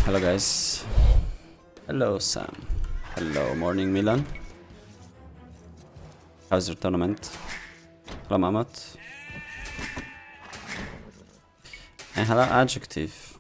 Hello guys. Hello Sam. Hello Morning Milan. How's your tournament? Hello Mammoth. And hello Adjective.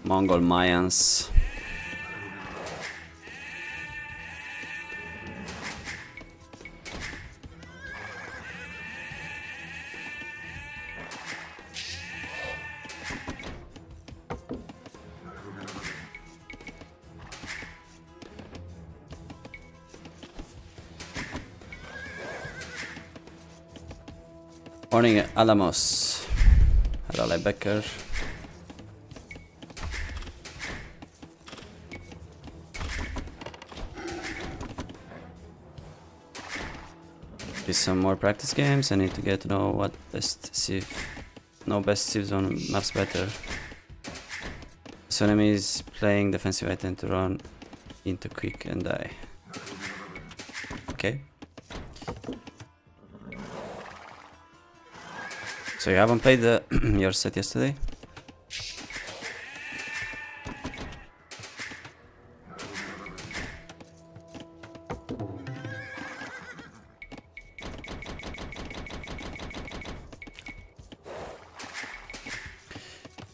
Mongol Mayans. Morning Alamos. Hello Lebecker. Some more practice games. I need to get to know what best civ, best civs on maps better. So enemies playing defensive, I tend to run into quick and die. Okay. So you haven't played the your set yesterday?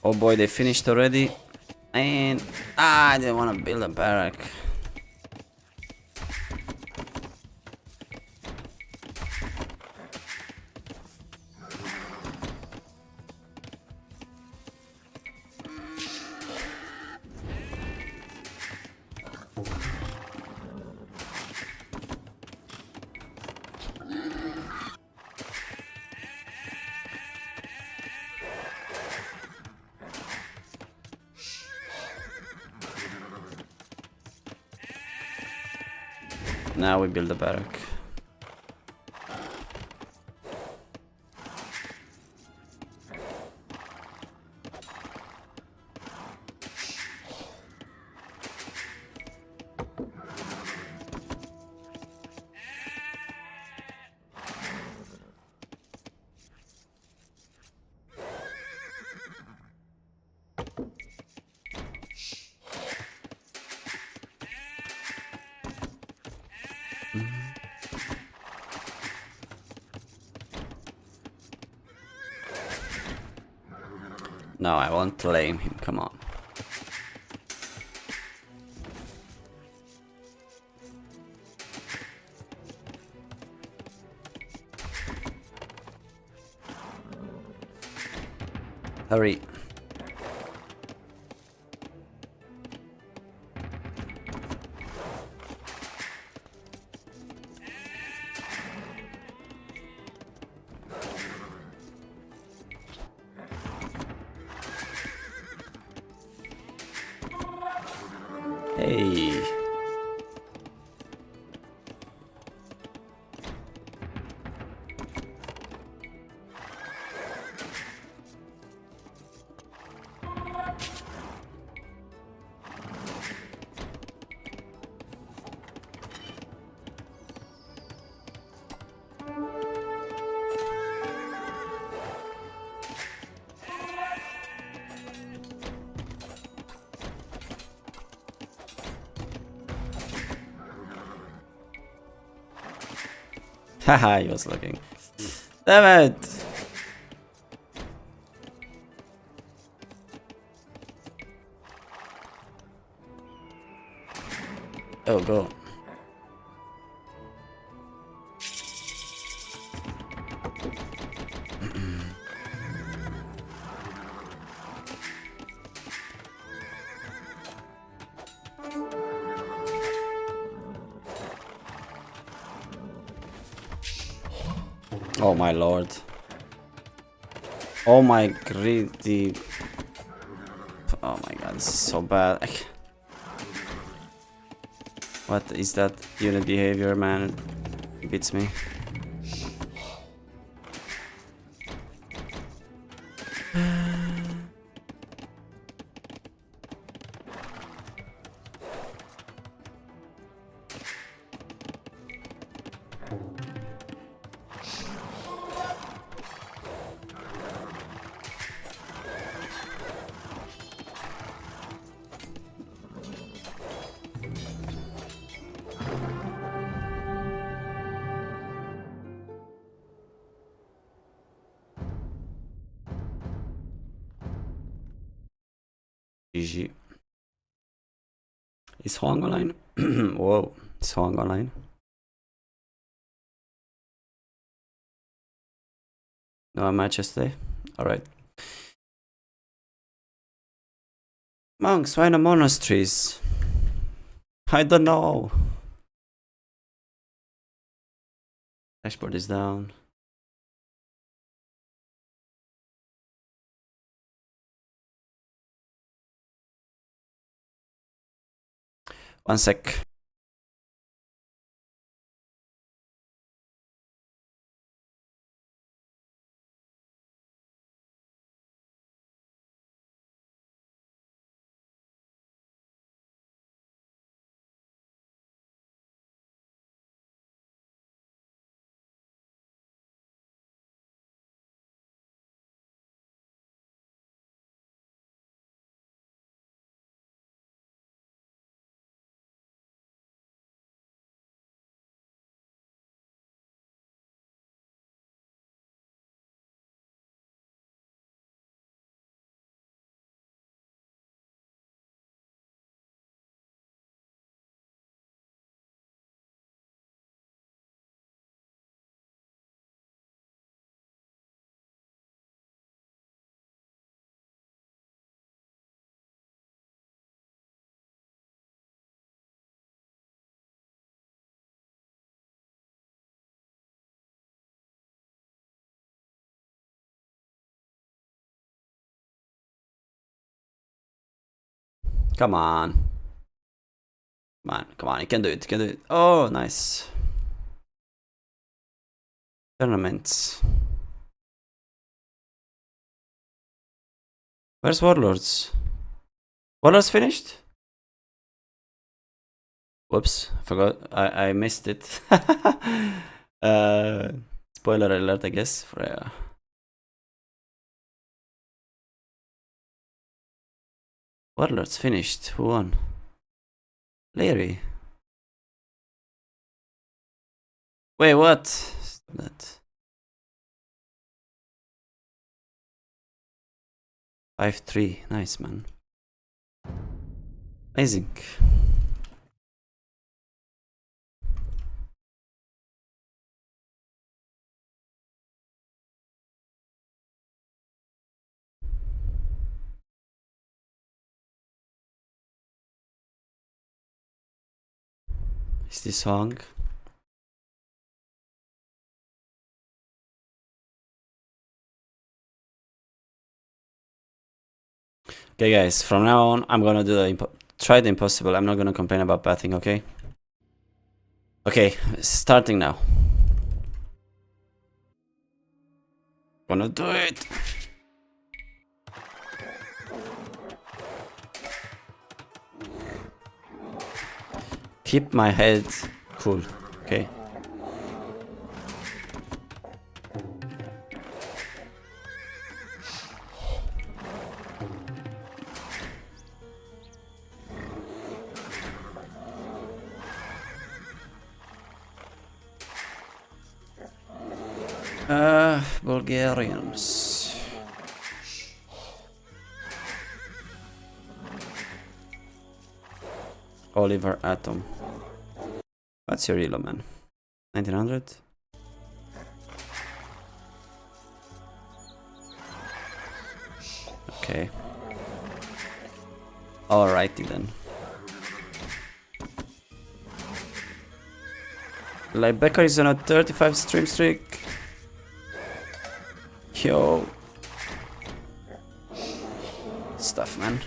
Oh boy, they finished already. And I didn't want to build a barrack. Now we build a barrack. No, I won't blame him, come on. Hurry. Hey. Haha, he was looking. Damn it! Oh, go. Oh my lord. Oh my greedy. Oh my god, this is so bad. What is that unit behavior, man? It beats me. GG. Is Hwang online? Whoa, is Hwang online? No matches today? Alright. Monks, why no monasteries? I don't know. Dashboard is down. One sec. Come on. Come on, you can do it, you can do it. Oh, nice. Tournaments. Where's Warlords? Warlords finished? Whoops, forgot. I missed it. Spoiler alert, I guess. For Warlords finished. Who won? Larry. Wait, what? Stop that. 5-3. Nice, man. Amazing. Is this song? Okay, guys, from now on, I'm gonna do try the impossible. I'm not gonna complain about pathing, okay? Okay, starting now. Gonna do it! Keep my head cool, okay? Bulgarians. Oliver Atom. What's your elo, man? 1900? Okay. Alrighty then. Linebacker is on a 35 stream streak. Yo. Stuff, man.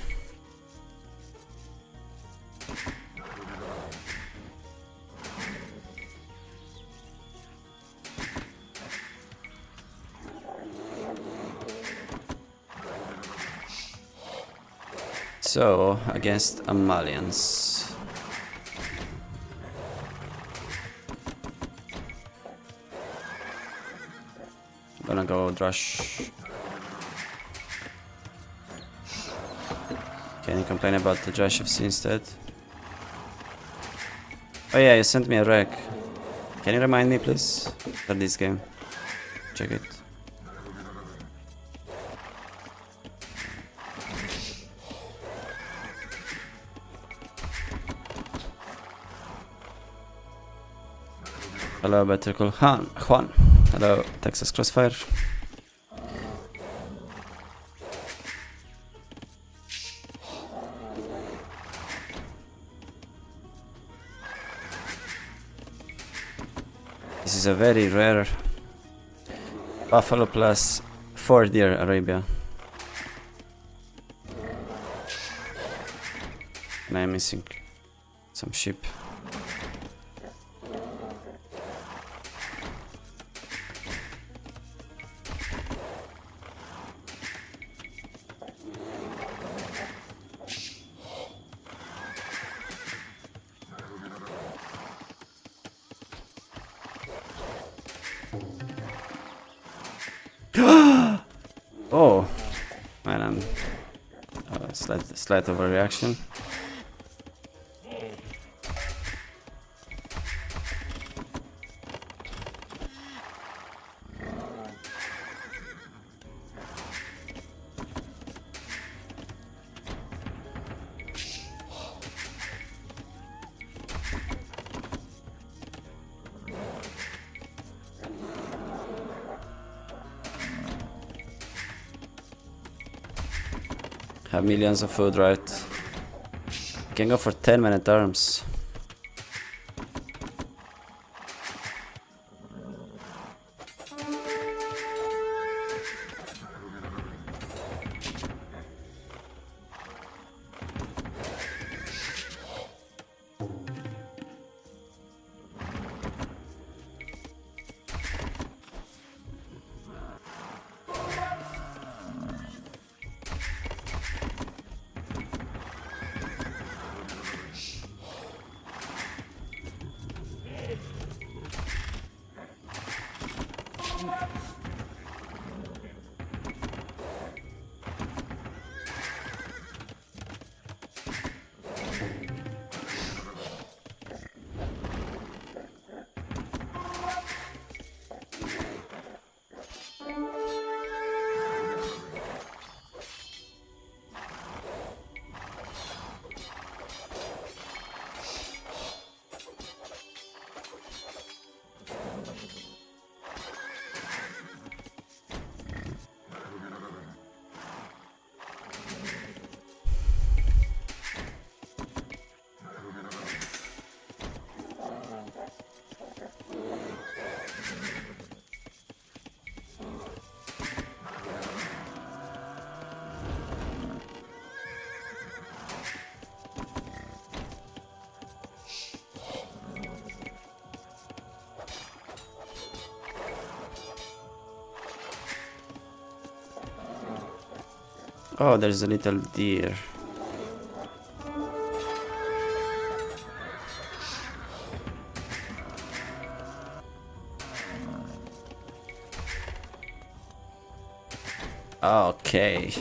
So, against Amalians. Gonna go Drush. Can you complain about the Drush FC instead? Oh yeah, you sent me a rec. Can you remind me please? For this game. Check it. Hello, Better Call Juan. Hello, Texas Crossfire. This is a very rare Buffalo plus 4 Deer Arabia. And I'm missing some sheep. Oh, man, I'm slight overreaction. Have millions of food, right? Can go for 10-minute arms. Oh, there's a little deer. Okay.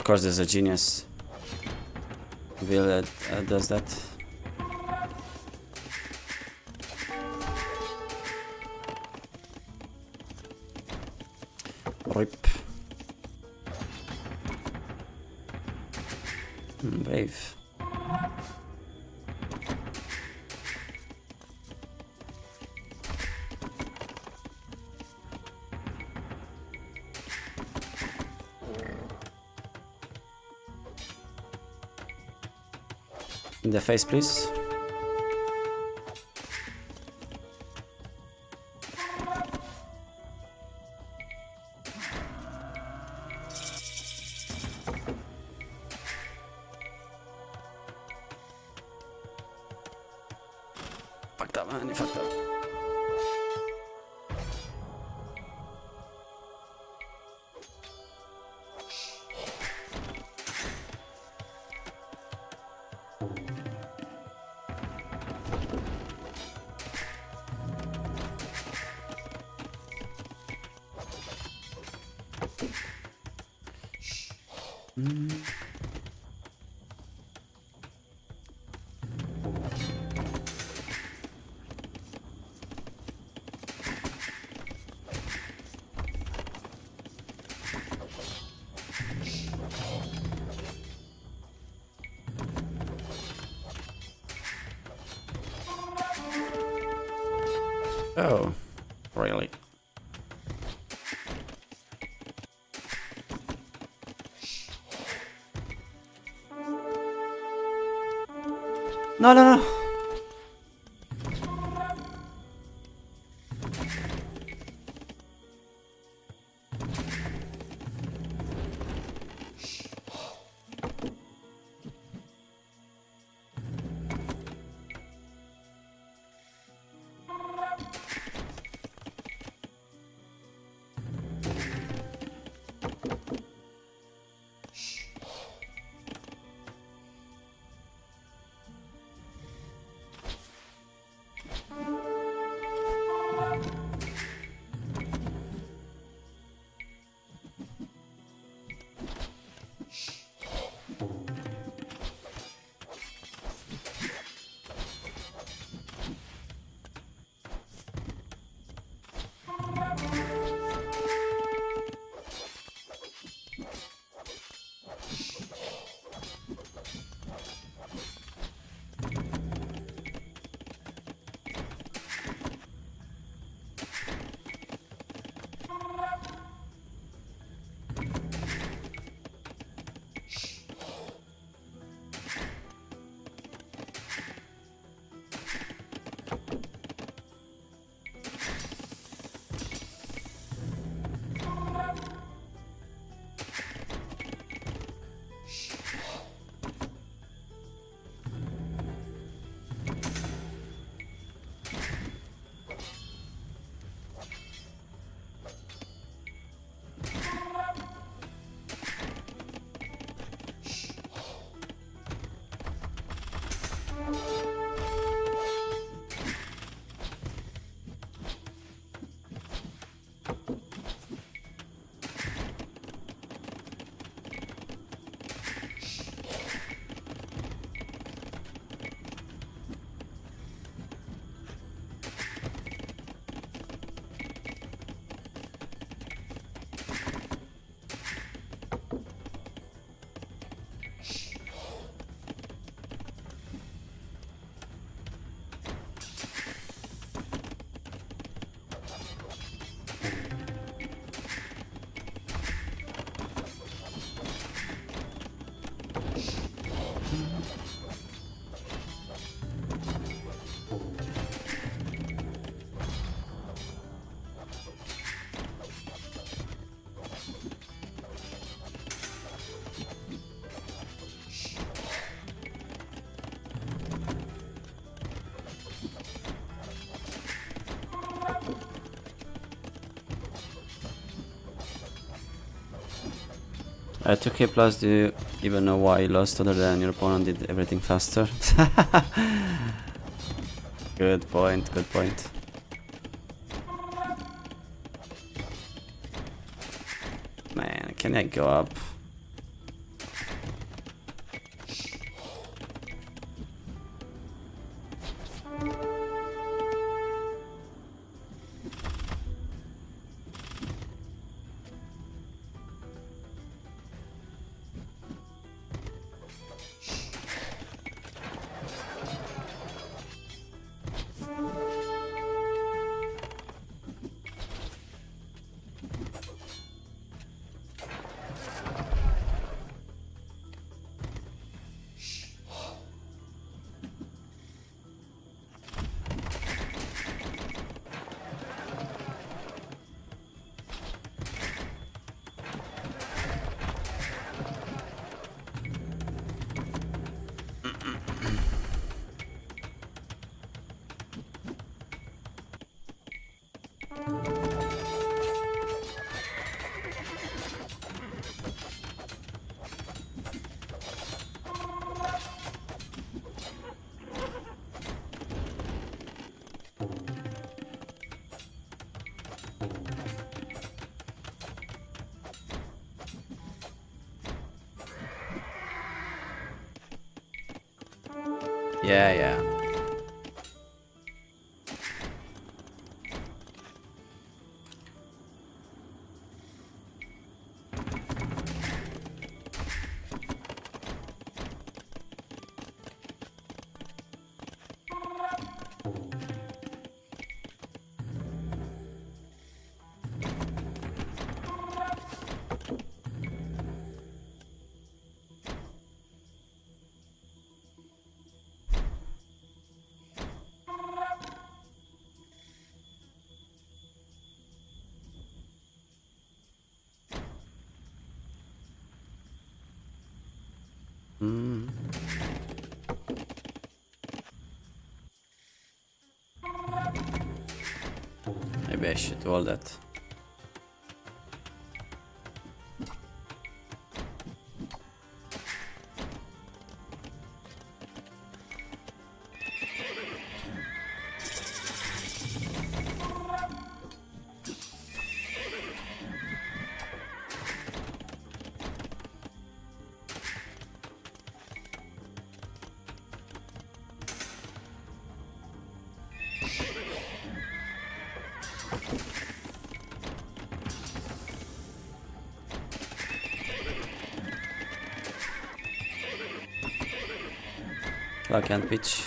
Of course, there's a genius. Will does that. Rip. Brave. In the face, please. Fucked up, man. You fucked up. Oh, really? No, no, no. At 2k plus, do you even know why you lost other than your opponent did everything faster? Good point, good point. Man, can I go up? Yeah, yeah. Mm. Maybe I should do all that. Clock and pitch.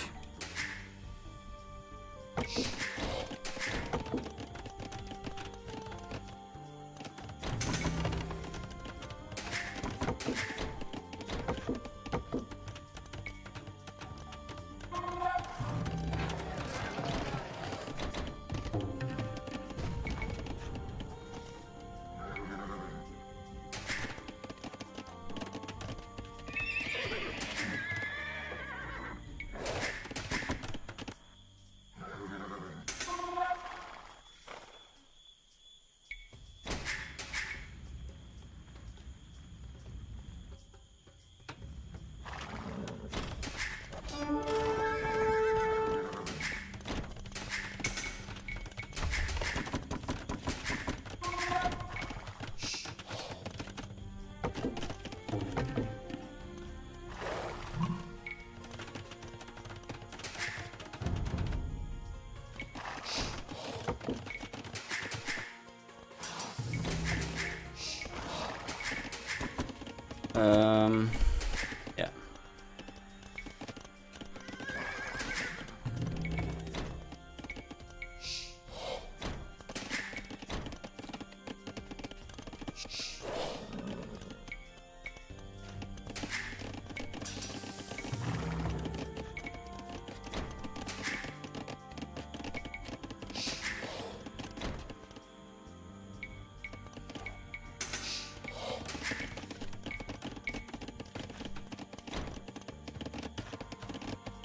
Yeah.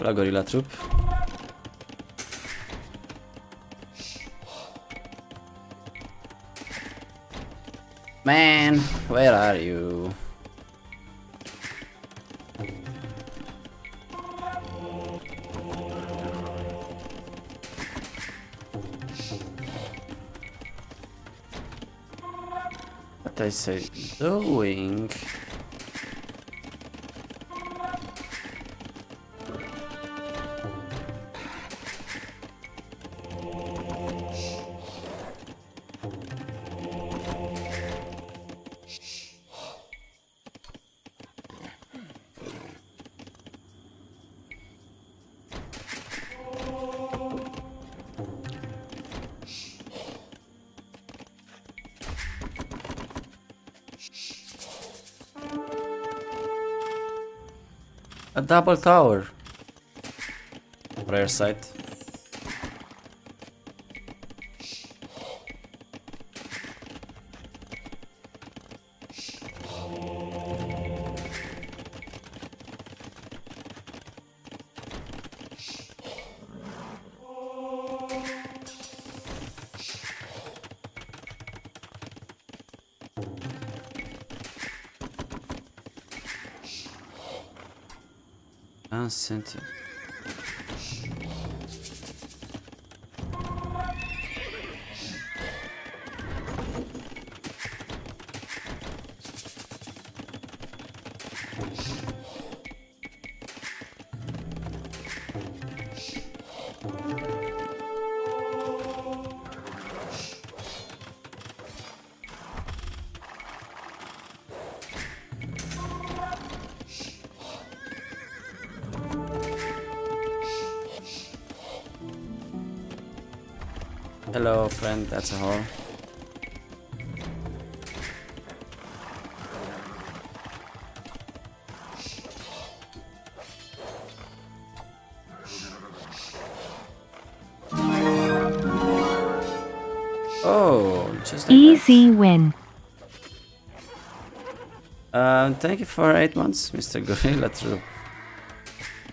La gorilla troop. Man, where are you? What I say doing? A double tower. Rare sight. Sent it. Hello, friend. That's a hole. Oh, just like Easy win. that. Thank you for 8 months, Mr. Gorilla Troop.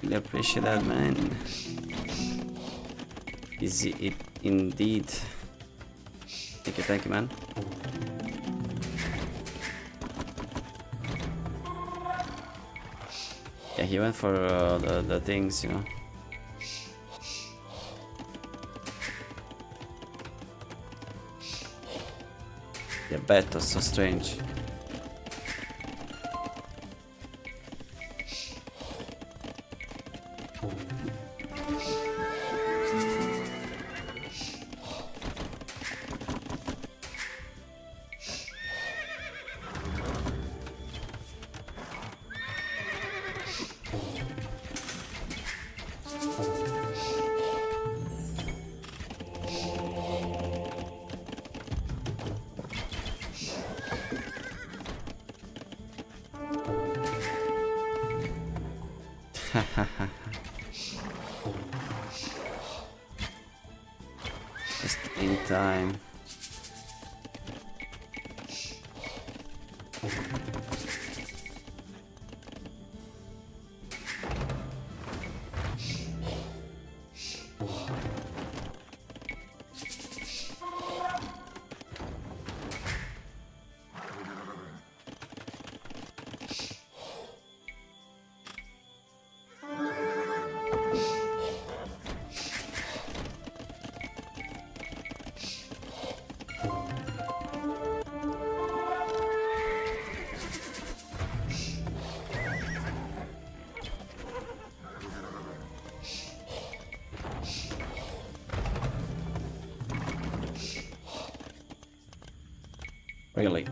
Really appreciate that, man. Easy it indeed. Thank you, man. Yeah, he went for the things, you know. Yeah, bet was so strange. Just in time. Really.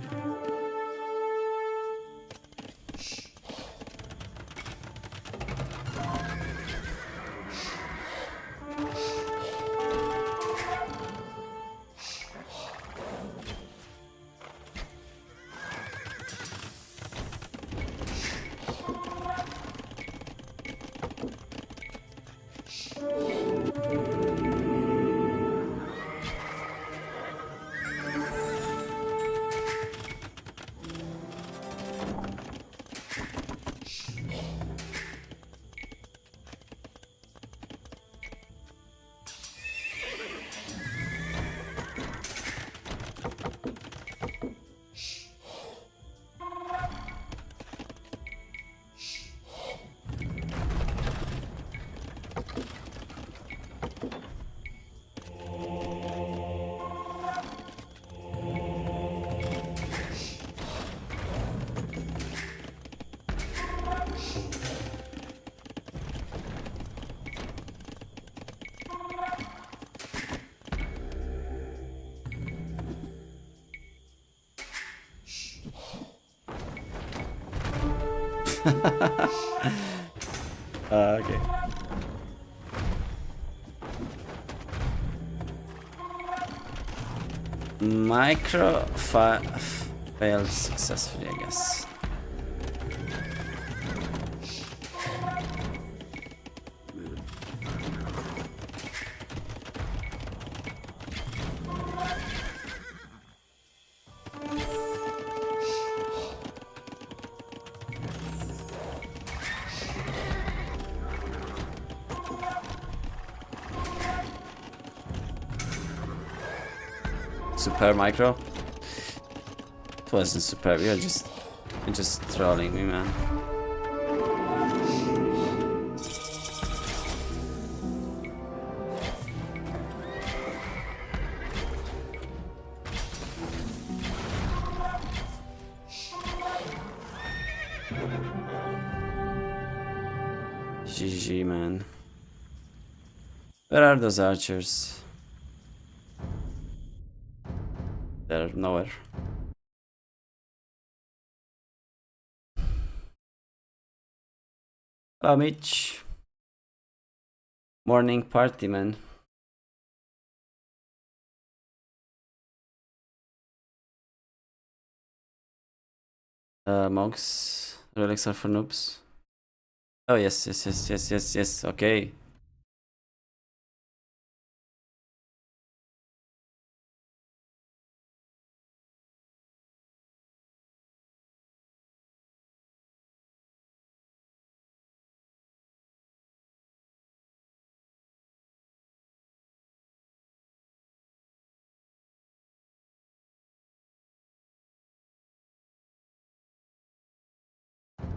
Okay. Micro failed successfully, I guess. Super micro? It wasn't super, you're just trolling me, man. GG, man. Where are those archers? They're nowhere. Hello, Mitch. Morning party, man. Monks. Relics are for noobs. Oh, yes. Okay.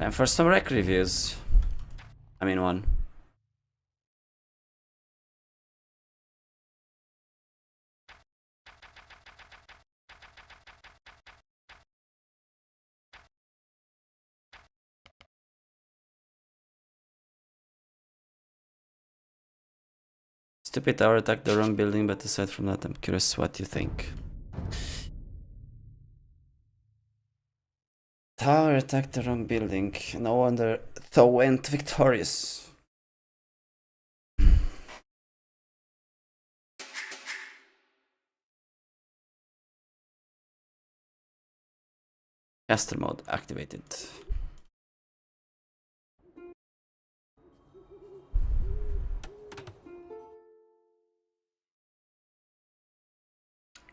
And for some rec reviews. I mean, one. Stupid tower attacked the wrong building, but aside from that, I'm curious what you think. Tower attacked the wrong building. No wonder Tho went victorious. Caster mode activated.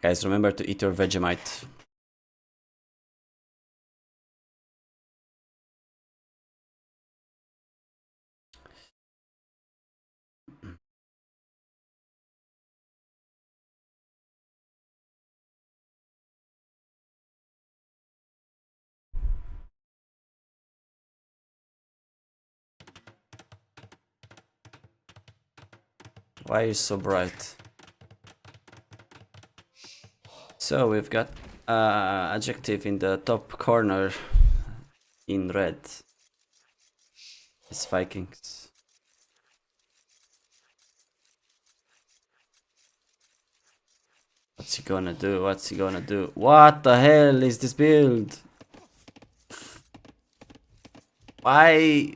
Guys, remember to eat your Vegemite. Why are you so bright? So we've got adjective in the top corner in red. It's Vikings. What's he gonna do? What's he gonna do? What the hell is this build? Why?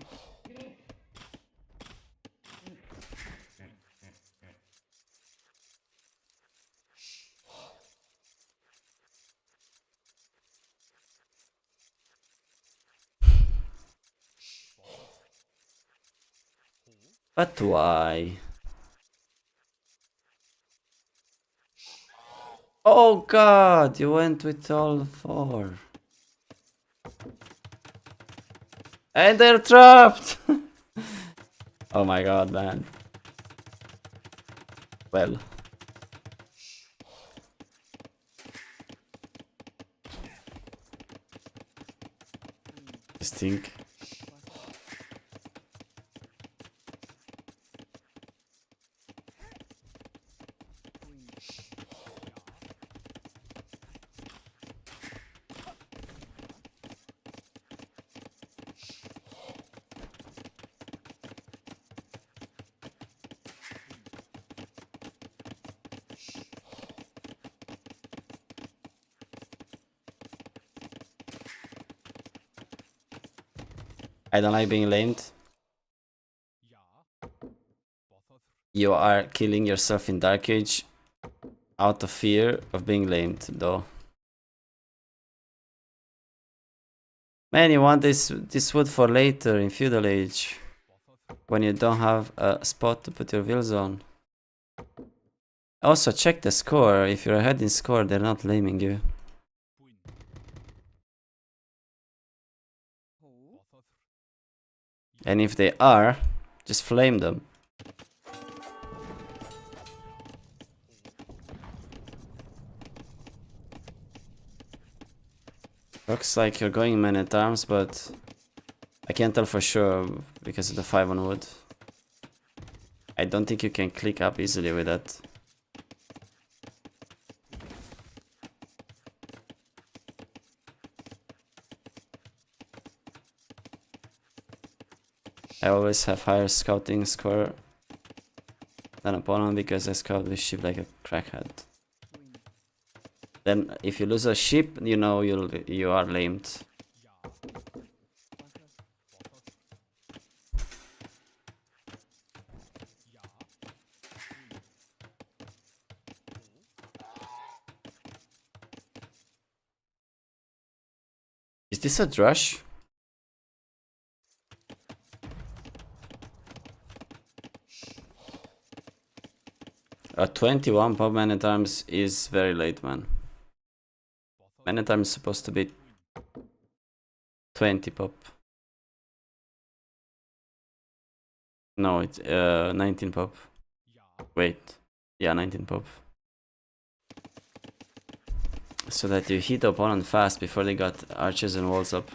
But why? Oh god, you went with all four. And they're trapped! Oh my god, man. Well. This thing. I don't like being lamed. You are killing yourself in Dark Age out of fear of being lamed, though. Man, you want this wood for later in Feudal Age, when you don't have a spot to put your wheels on. Also, check the score. If you're ahead in score, they're not laming you. And if they are, just flame them. Looks like you're going man at arms, but I can't tell for sure because of the 5 on wood. I don't think you can click up easily with that. I always have higher scouting score an opponent because I scout this ship like a crackhead. Then if you lose a ship, you know you are lamed. Is this a drush? 21 pop many times is very late, man. Many times supposed to be 20 pop. No, it's 19 pop. Wait, yeah, 19 pop. So that you hit the opponent fast before they got archers and walls up.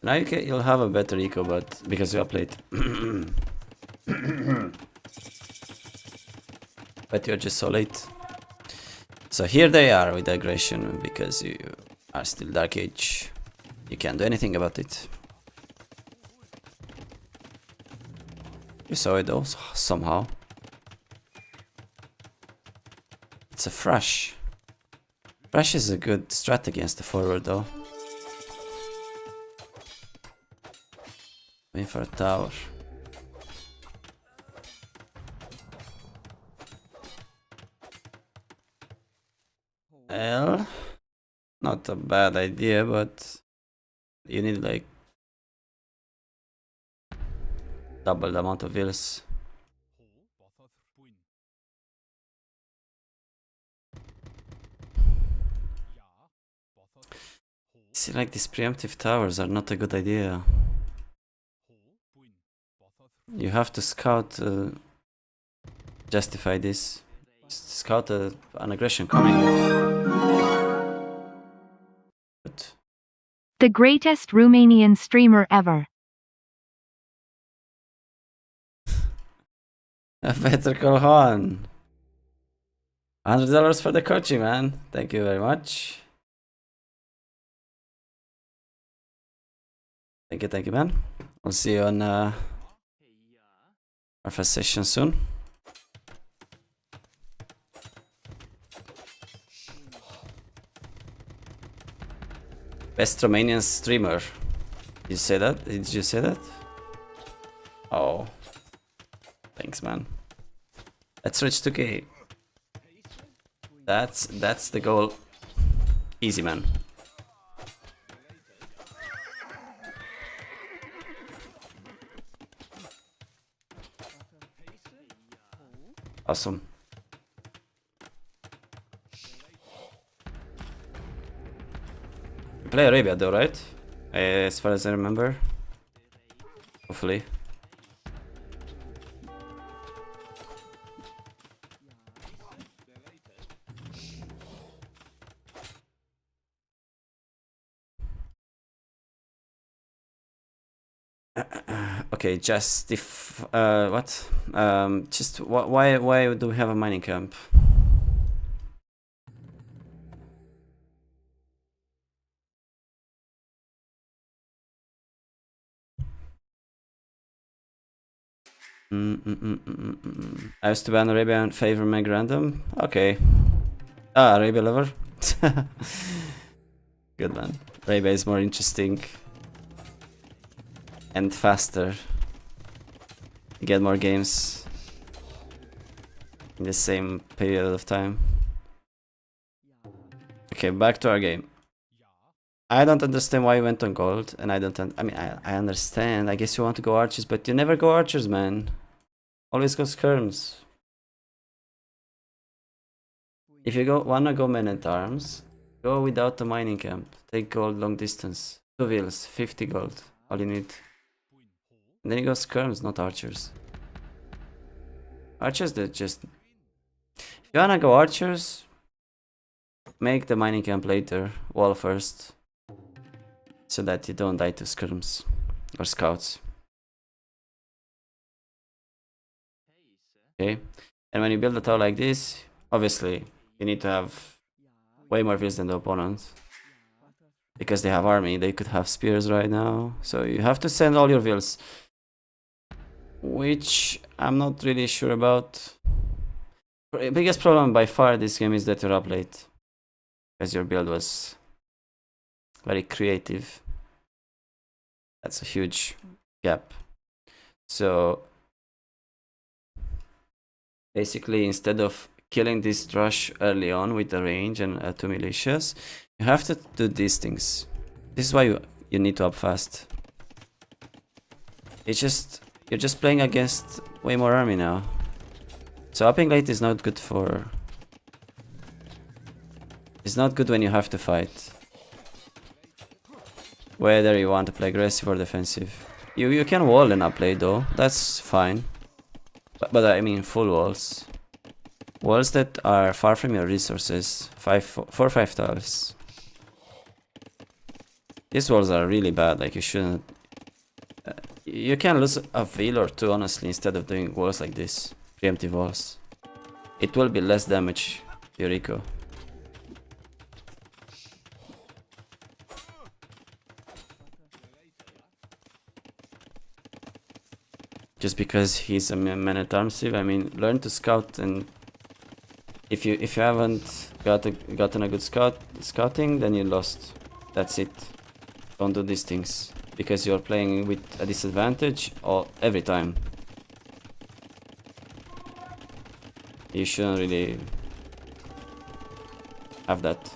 Now you'll have a better eco, but because you are late. But you're just so late. So here they are with aggression because you are still Dark Age. You can't do anything about it. You saw it though, somehow. It's a Thrash. Thrash is a good strat against the forward though. Waiting for a tower. Well, not a bad idea, but you need like double the amount of vills. See, like these preemptive towers are not a good idea. You have to scout, justify this. Scout an aggression coming. But the greatest Romanian streamer ever. Better call Juan. $100 for the coaching, man. Thank you very much. Thank you, man. I'll see you on our first session soon. Best Romanian streamer. Did you say that? Did you say that? Oh. Thanks, man. Let's reach 2K. That's the goal. Easy, man. Awesome. You play Arabia though, right? As far as I remember. Hopefully. Okay, just if what? Just why do we have a mining camp? I used to ban Arabia and favor Meg Random. Okay. Ah, Arabia lover. Good, man. Arabia is more interesting and faster. You get more games in the same period of time. Okay, back to our game. I don't understand why you went on gold, and I understand. I guess you want to go archers, but you never go archers, man. Always go skirms. If you wanna go men at arms, go without the mining camp. Take gold long distance. 2 vills, 50 gold. All you need. And then you go skirms, not archers. Archers, they're just... If you wanna go archers, make the mining camp later. Wall first. So that you don't die to skirms or scouts. Okay, and when you build a tower like this, obviously you need to have way more vills than the opponent. Because they have army, they could have spears right now. So you have to send all your vills. which I'm not really sure about. Biggest problem by far this game is that you're up late, because your build was very creative. That's a huge gap. So basically, instead of killing this rush early on with the range and 2 militias, you have to do these things. This is why you need to up fast. You're just playing against way more army now. So upping late is not good for... It's not good when you have to fight. Whether you want to play aggressive or defensive. You can wall and up late though, that's fine. But I mean full walls. Walls that are far from your resources. 4 or 5 tiles. These walls are really bad, like you shouldn't... you can lose a veil or two honestly instead of doing walls like this. Preemptive walls. It will be less damage to your eco. Just because he's a man-at-arms Civ, I mean, learn to scout, and if you haven't gotten a good scouting, then you lost. That's it. Don't do these things because you're playing with a disadvantage every time. You shouldn't really have that.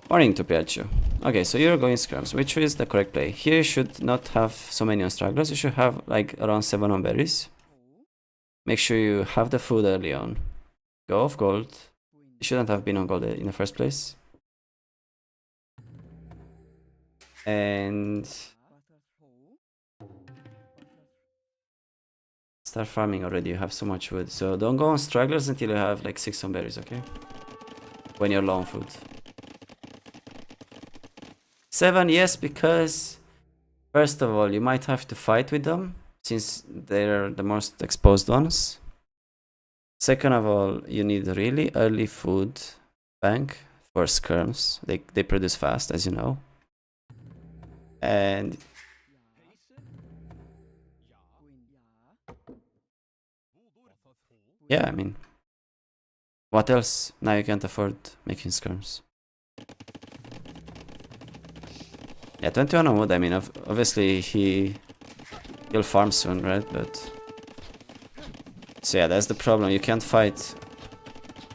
Morning to Piaggio. Okay, so you're going scrums, which is the correct play. Here you should not have so many on stragglers. You should have like around 7 on berries. Make sure you have the food early on. Go off gold. You shouldn't have been on gold in the first place. And start farming already. You have so much wood. So don't go on stragglers until you have like 6 on berries, okay? When you're low on food. 7, yes, because first of all, you might have to fight with them since they're the most exposed ones. Second of all, you need a really early food bank for skirms. They produce fast, as you know. And yeah, I mean, what else? Now you can't afford making skirms. Yeah, 21 on wood, I mean, obviously he'll farm soon, right? But so yeah, that's the problem. You can't fight.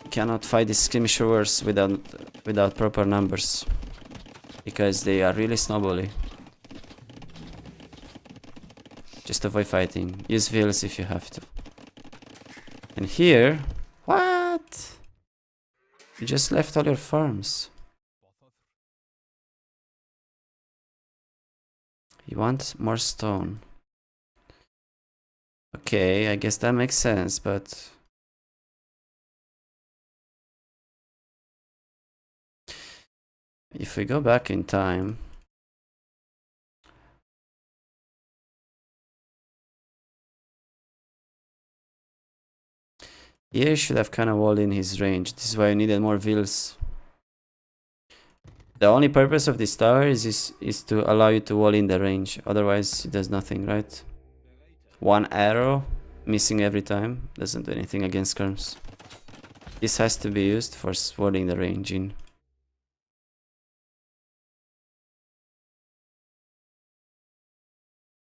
You cannot fight these skirmisher wars without proper numbers, because they are really snowbally. Just avoid fighting. Use veils if you have to. And here, what? You just left all your farms. You want more stone. Okay, I guess that makes sense, but if we go back in time, here you should have kind of walled in his range. This is why you needed more veils. The only purpose of this tower is to allow you to wall in the range. Otherwise, it does nothing, right? One arrow missing every time doesn't do anything against skirms. This has to be used for walling the range in.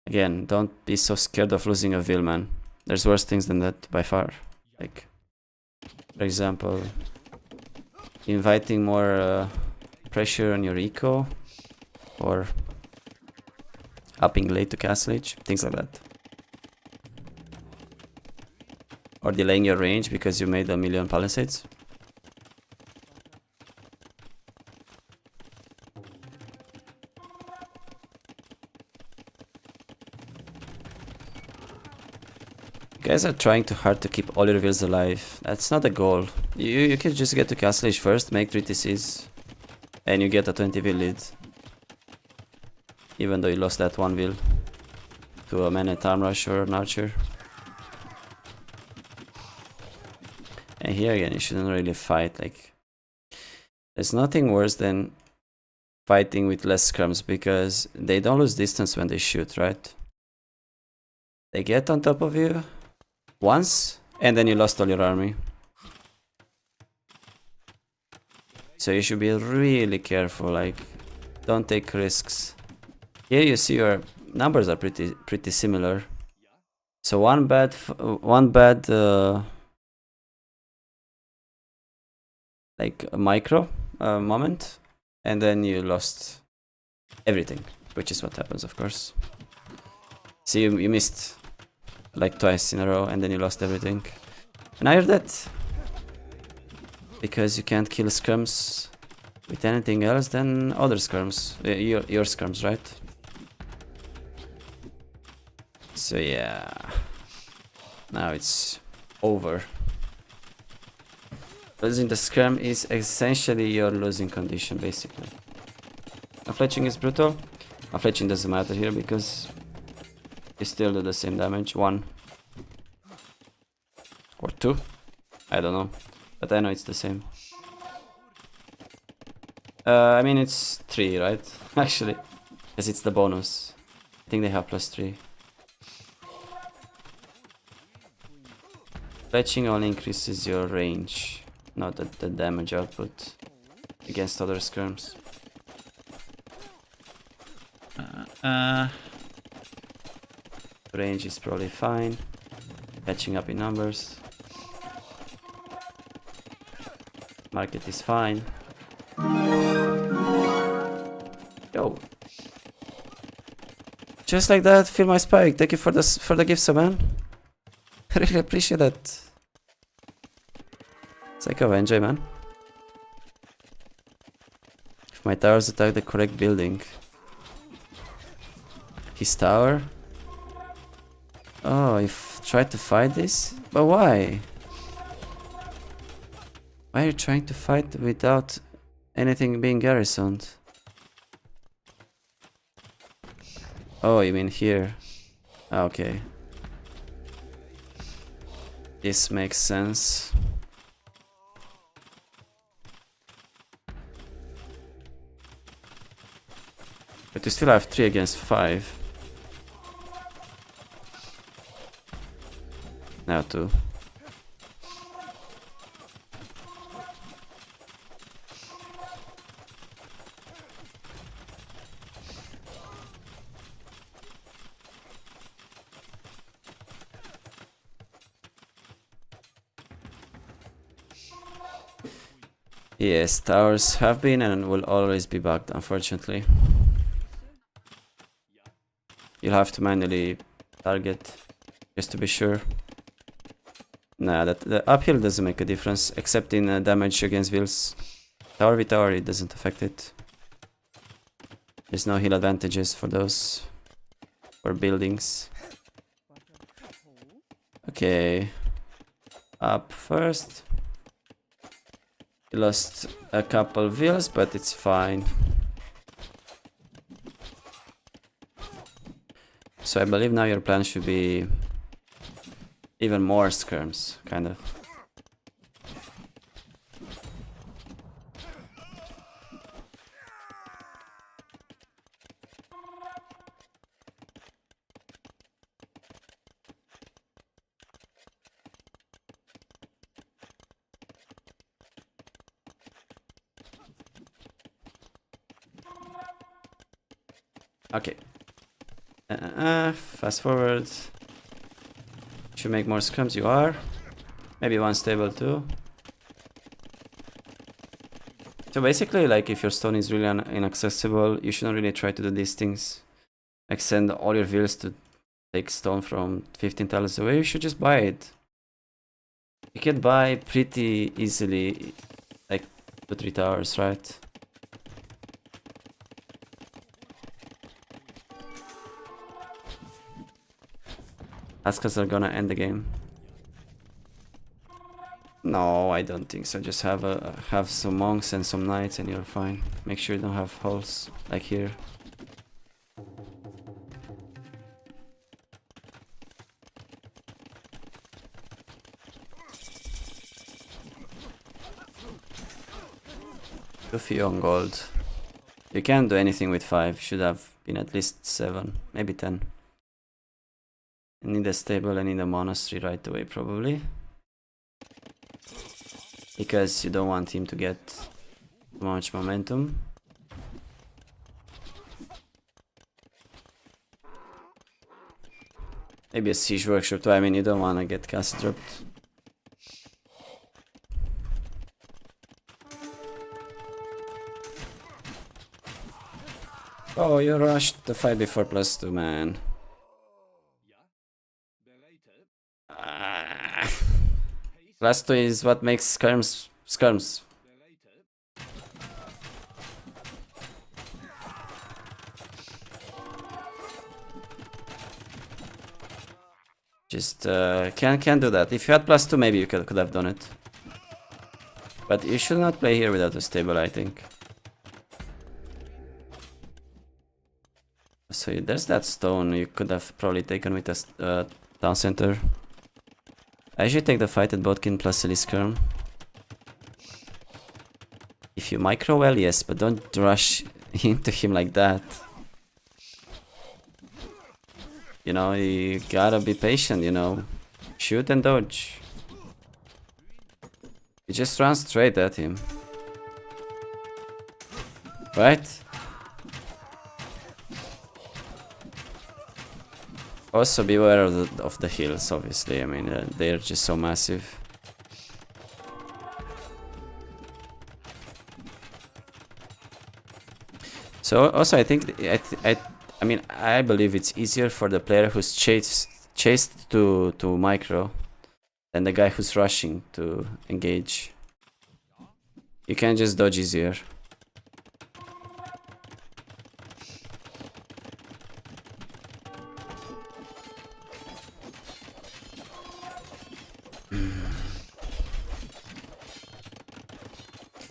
Again, don't be so scared of losing a veil, man. There's worse things than that by far. Like, for example, inviting more pressure on your eco, or upping late to castle age, things like that. Or delaying your range because you made a million palisades. You guys are trying too hard to keep all your veils alive. That's not the goal. You can just get to castle age first, make 3 TCs, and you get a 20 veil lead. Even though you lost that 1 veil to a man-at-arm rush or an archer. And here again, you shouldn't really fight. Like, there's nothing worse than fighting with less scrums, because they don't lose distance when they shoot, right? They get on top of you once, and then you lost all your army. So you should be really careful, like, don't take risks. Here you see your numbers are pretty similar. So one bad like a micro moment, and then you lost everything, which is what happens, of course. See, you missed like twice in a row, and then you lost everything. And now you're dead. Because you can't kill skirms with anything else than other skirms. Your skirms, right? So yeah. Now it's over. Losing the skirm is essentially your losing condition, basically. Now fletching is brutal. Now fletching doesn't matter here because you still do the same damage. 1 or 2. I don't know. But I know it's the same. I mean it's 3, right? Actually. Because it's the bonus. I think they have +3. Fletching only increases your range, not the damage output against other skirms. Range is probably fine. Catching up in numbers. Market is fine. Yo. Just like that, feel my spike. Thank you for the gift, so man. I really appreciate that. Psycho, enjoy, man. If my towers attack the correct building. His tower? Oh, you've tried to fight this? But why? Why are you trying to fight without anything being garrisoned? Oh, you mean here? Okay. This makes sense. But you still have 3 against 5. Now 2. Yes, towers have been and will always be bugged, unfortunately. You'll have to manually target, just to be sure. Nah, the uphill doesn't make a difference, except in damage against vills. Tower v tower, it doesn't affect it. There's no heal advantages for those, for buildings. Okay, up first. You lost a couple vills, but it's fine. So I believe now your plan should be even more skirms, kind of. Okay. Fast forward. Should make more scrums. You are. Maybe one stable too. So basically, like, if your stone is really inaccessible, you shouldn't really try to do these things. Like, send all your vills to take stone from 15 tiles away. You should just buy it. You can buy pretty easily, like, 2-3 towers, right? Askas are gonna end the game. No, I don't think so. Just have some monks and some knights and you're fine. Make sure you don't have holes like here. Too few on gold. You can't do anything with 5. Should have been at least 7, maybe 10. I need a stable, I need a monastery right away probably. Because you don't want him to get too much momentum. Maybe a siege workshop too. I mean, you don't want to get castle dropped. Oh, you rushed the fight before +2, man. +2 is what makes skirms. Just can't do that. If you had +2, maybe you could have done it. But you should not play here without a stable, I think. So there's that stone you could have probably taken with a town center. I should take the fight at Bodkin plus Silly Skirm. If you micro well, yes, but don't rush into him like that. You know, you gotta be patient, you know. Shoot and dodge. You just run straight at him. Right? Also beware of the hills, obviously. I mean, they're just so massive. So also, I think I mean, I believe it's easier for the player who's chased to micro than the guy who's rushing to engage. You can just dodge easier.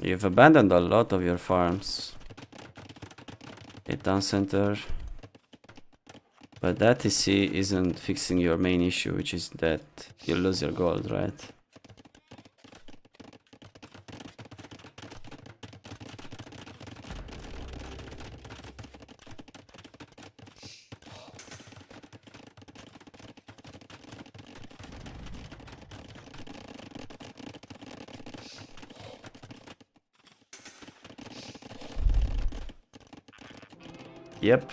You've abandoned a lot of your farms. Okay, town center. But that TC isn't fixing your main issue, which is that you lose your gold, right? Yep.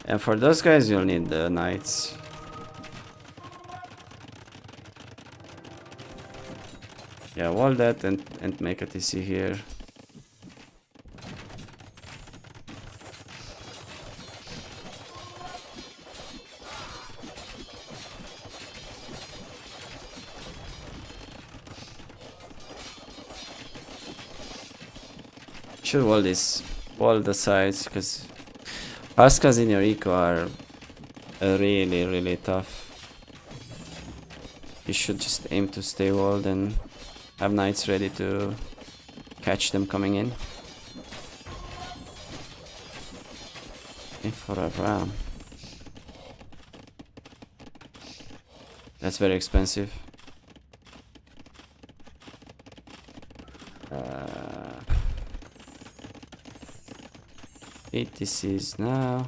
And for those guys, you'll need the knights. Yeah, wall that and make a TC here. Should wall the sides, because Askas in your eco are really tough. You should just aim to stay walled and have knights ready to catch them coming in. For a ram. That's very expensive. ETCs now.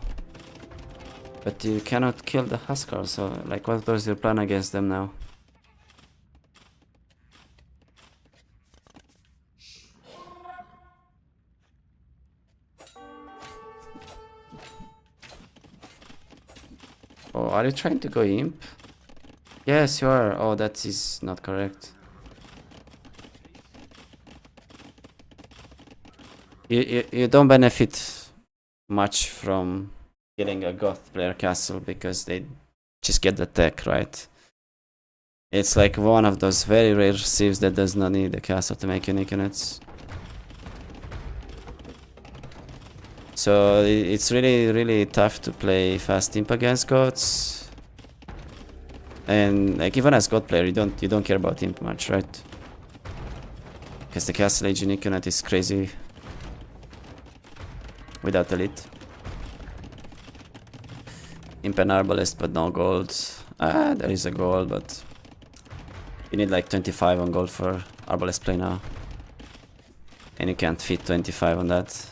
But you cannot kill the Huskar, so like what was your plan against them now? Oh, are you trying to go imp? Yes, you are. Oh, that is not correct. You don't benefit much from killing a goth player castle because they just get the tech, right? It's like one of those very rare civs that does not need a castle to make unique units. So it's really tough to play fast imp against gods. And like even as god player, you don't care about imp much, right? Because the castle age unique unit is crazy without elite. Imp and arbalest, but no gold. Ah, there is a gold, but you need like 25 on gold for arbalest play now. And you can't fit 25 on that.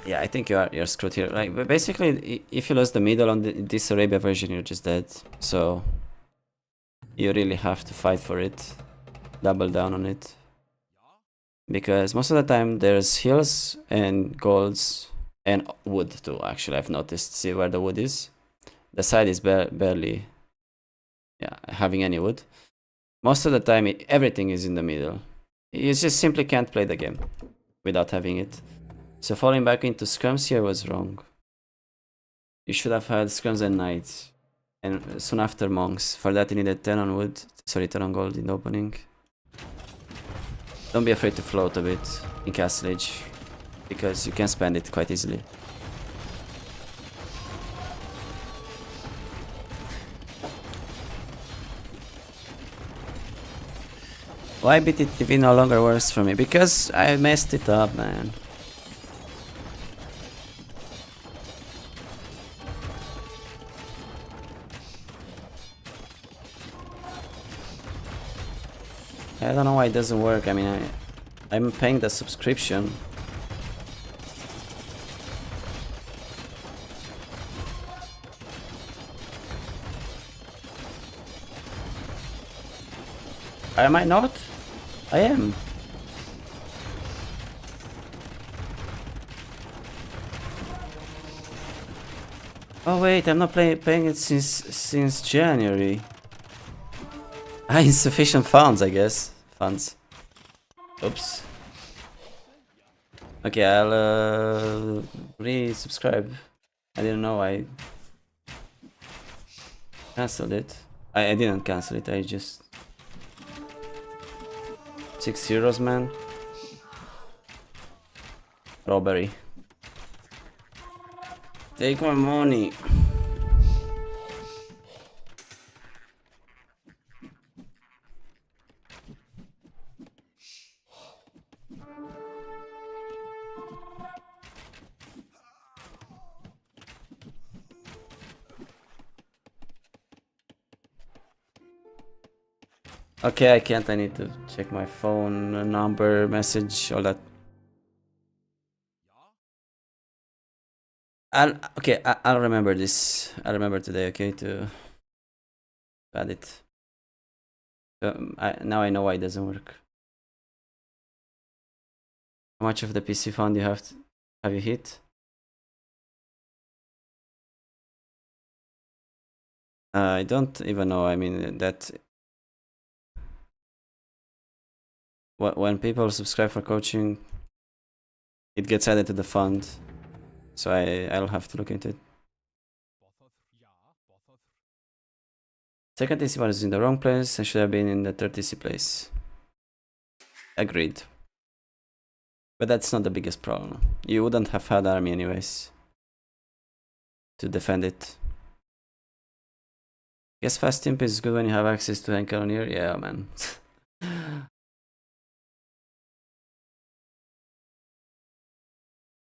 Yeah, I think you're screwed here. Like, but basically, if you lose the middle on this Arabia version, you're just dead. So you really have to fight for it, double down on it, because most of the time there's hills and golds and wood too. Actually, I've noticed. See where the wood is? The side is barely, yeah, having any wood. Most of the time, everything is in the middle. You just simply can't play the game without having it. So falling back into scrums here was wrong. You should have had scrums and knights, and soon after monks. For that you needed 10 on wood, sorry, 10 on gold in the opening. Don't be afraid to float a bit in Castle Age, because you can spend it quite easily. Why BTTV no longer works for me? Because I messed it up, man. I don't know why it doesn't work. I mean, I'm paying the subscription. Am I not? I am. Oh wait, I'm not paying it since January. Insufficient funds, I guess. Funds. Oops. Okay, I'll resubscribe. I didn't know I cancelled it. I didn't cancel it, I just... €6, man. Robbery. Take my money. Okay, I can't. I need to check my phone number, message, all that. I'll remember this. I'll remember today, okay, to add it. Now I know why it doesn't work. How much of the PC fund you have you hit? I don't even know. I mean that when people subscribe for coaching, it gets added to the fund. So I'll have to look into it. Second TC was in the wrong place. I should have been in the third TC place. Agreed. But that's not the biggest problem. You wouldn't have had army anyways to defend it. Guess fast imp is good when you have access to Encanonier. Yeah, man.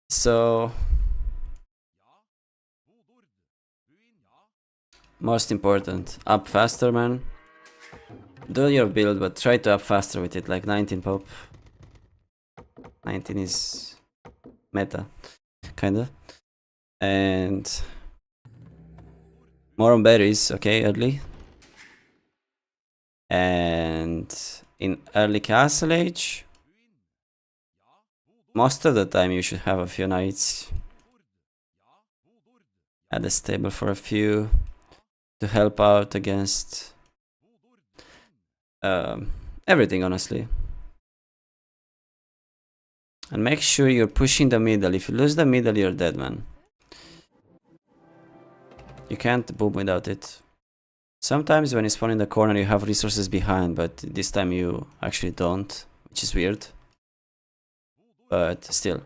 So most important, up faster, man. Do your build, but try to up faster with it, like 19 pop. 19 is meta, kinda. And more on berries, okay, early. And in early Castle Age, most of the time you should have a few knights at the stable for a few to help out against everything, honestly. And make sure you're pushing the middle. If you lose the middle, you're dead, man. You can't boom without it. Sometimes when you spawn in the corner, you have resources behind, but this time you actually don't, which is weird. But still.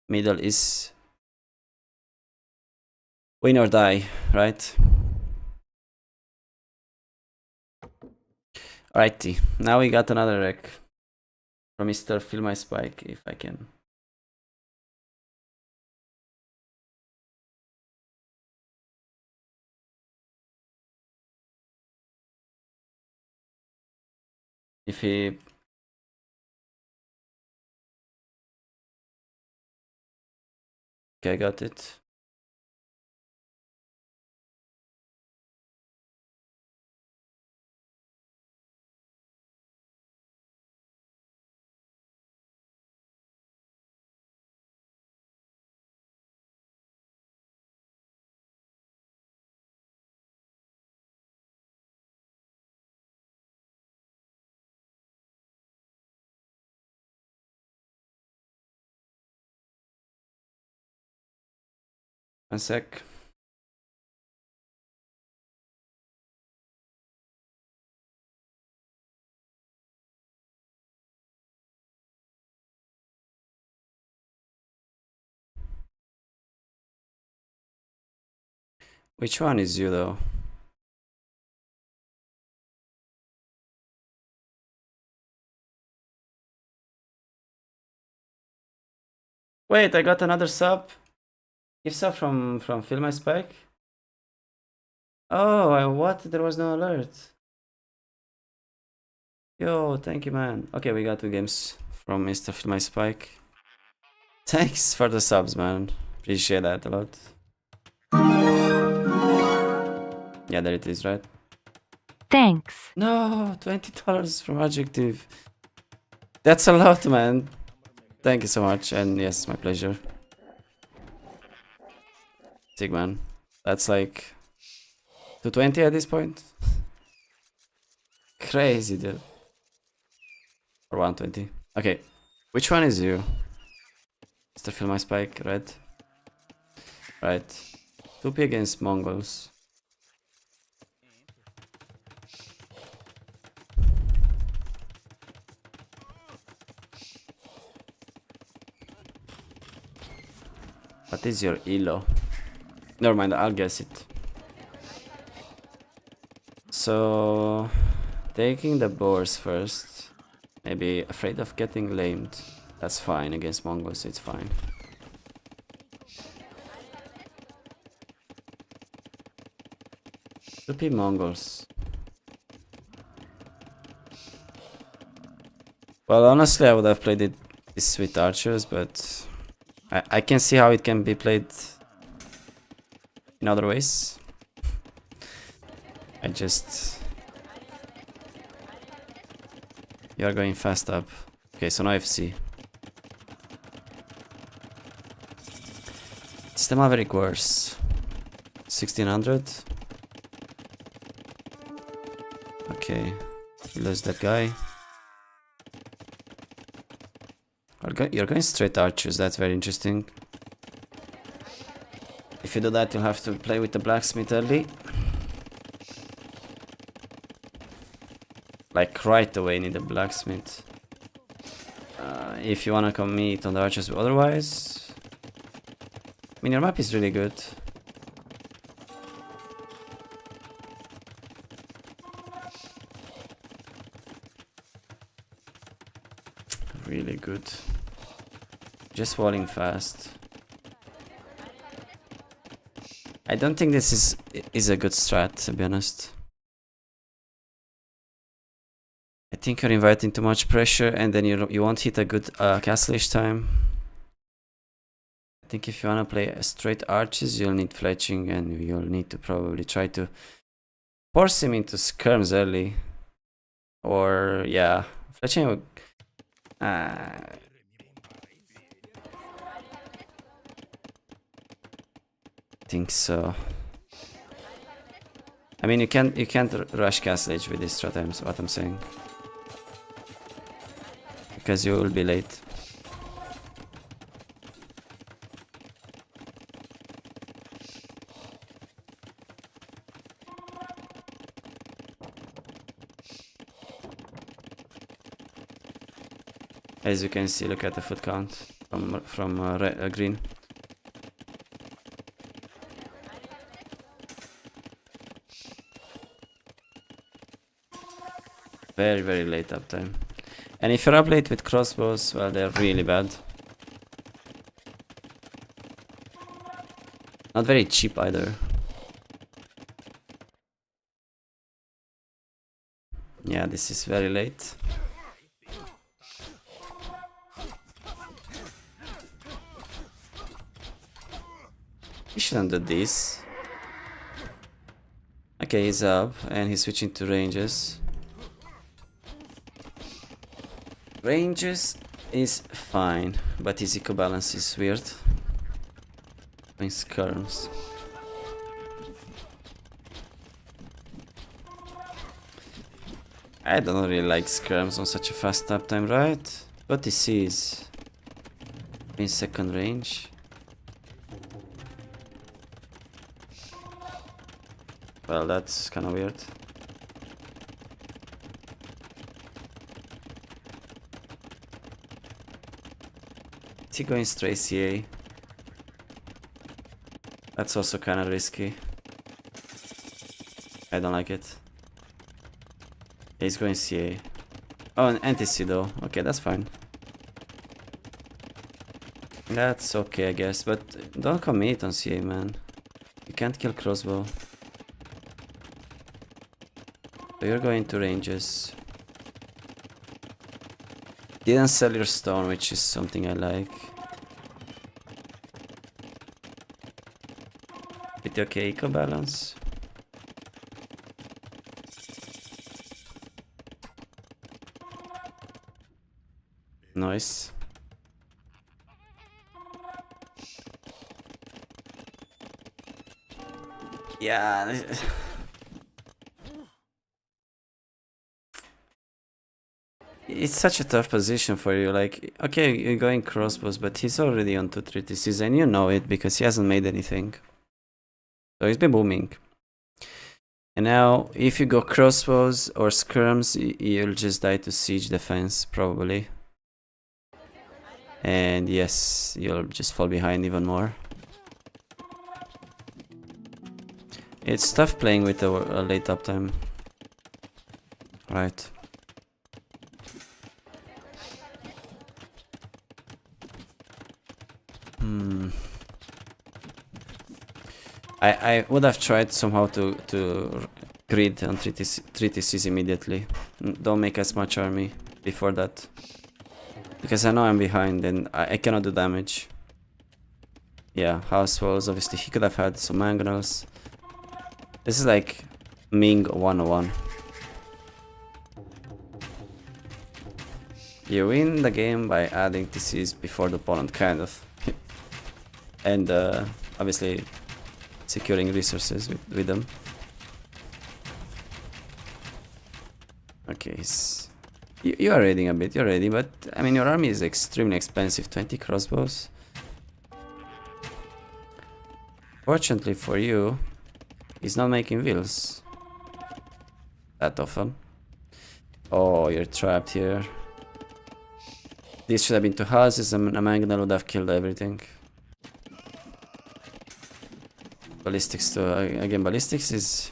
Middle is win or die, right? Alrighty, now we got another wreck from Mr. Fill My Spike, if I can. If he Okay, I got it. One sec. Which one is you though? Wait, I got another sub. Gift sub from Feel My Spike. Oh, what? There was no alert. Yo, thank you, man. Okay, we got 2 games from Mr. Feel My Spike. Thanks for the subs, man. Appreciate that a lot. Yeah, there it is, right? Thanks. No, $20 from Adjective. That's a lot, man. Thank you so much, and yes, my pleasure. Sick, man. That's like 220 at this point. Crazy, dude. Or 120. Okay, which one is you? Mr. Feel My Spike, right? Right. 2P against Mongols. What is your elo? Never mind, I'll guess it. So, taking the boars first. Maybe afraid of getting lamed. That's fine, against Mongols it's fine. Loopy Mongols. Well, honestly, I would have played it this with archers, but I can see how it can be played in other ways. I just... You are going fast up. Okay, so now FC. It's the Maverick worse. 1600. Okay, you lose that guy. You're going straight archers, that's very interesting. If you do that, you'll have to play with the blacksmith early. Like right away need a blacksmith. If you wanna commit on the archers otherwise. I mean, your map is really good. Really good. Just walling fast. I don't think this is a good strat, to be honest. I think you're inviting too much pressure, and then you won't hit a good castle each time. I think if you wanna play straight arches, you'll need fletching, and you'll need to probably try to force him into skirms early. Or yeah, fletching would... I think so. I mean, you can't rush castle age with this strat. What I'm saying, because you will be late. As you can see, look at the foot count from green. Very, very late uptime. And if you're up late with crossbows, well, they're really bad. Not very cheap either. Yeah, this is very late. shouldn't do this. Okay, he's up and he's switching to ranges. Ranges is fine, but his eco balance is weird. Going skirms. I don't really like skirms on such a fast uptime, right? But this is in second range. Well, that's kind of weird. Is he going straight CA? That's also kind of risky. I don't like it. He's going CA. Oh, an anti-C though. Okay, that's fine. That's okay, I guess, but don't commit on CA, man. You can't kill crossbow. So you're going to ranges. Didn't sell your stone, which is something I like. Pretty okay eco balance. Nice. Yeah. It's such a tough position for you. Like, okay, you're going crossbows, but he's already on 2-3 TCs, and you know it because he hasn't made anything. So he's been booming. And now, if you go crossbows or skirms, you'll just die to siege defense, probably. And yes, you'll just fall behind even more. It's tough playing with a late uptime. Right. I would have tried somehow to grid on 3 TCs immediately. Don't make as much army before that. Because I know I'm behind and I cannot do damage. Yeah, house walls, obviously he could have had some mangonels. This is like Ming 101. You win the game by adding TCs before the opponent, kind of. And obviously securing resources with them. Okay, you are raiding a bit, you're raiding, but I mean your army is extremely expensive, 20 crossbows. Fortunately for you, he's not making wheels that often. Oh, you're trapped here. This should have been 2 houses and a mangonel would have killed everything. Ballistics too. Again, ballistics is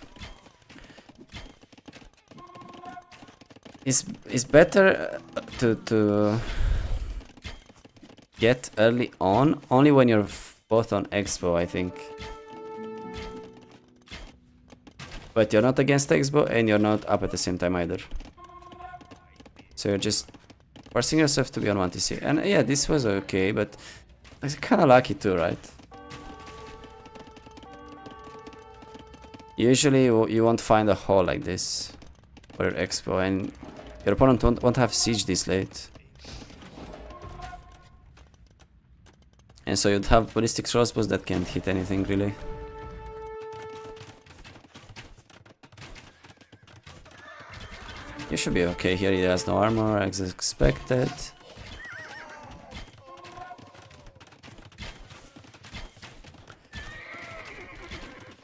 better to get early on, only when you're both on Expo, I think. But you're not against Expo and you're not up at the same time either. So you're just forcing yourself to be on 1 TC. And yeah, this was okay, but it's kind of lucky too, right? Usually you won't find a hole like this for your Expo, and your opponent won't have siege this late. And so you'd have ballistic crossbows that can't hit anything really. You should be okay here, he has no armor as expected.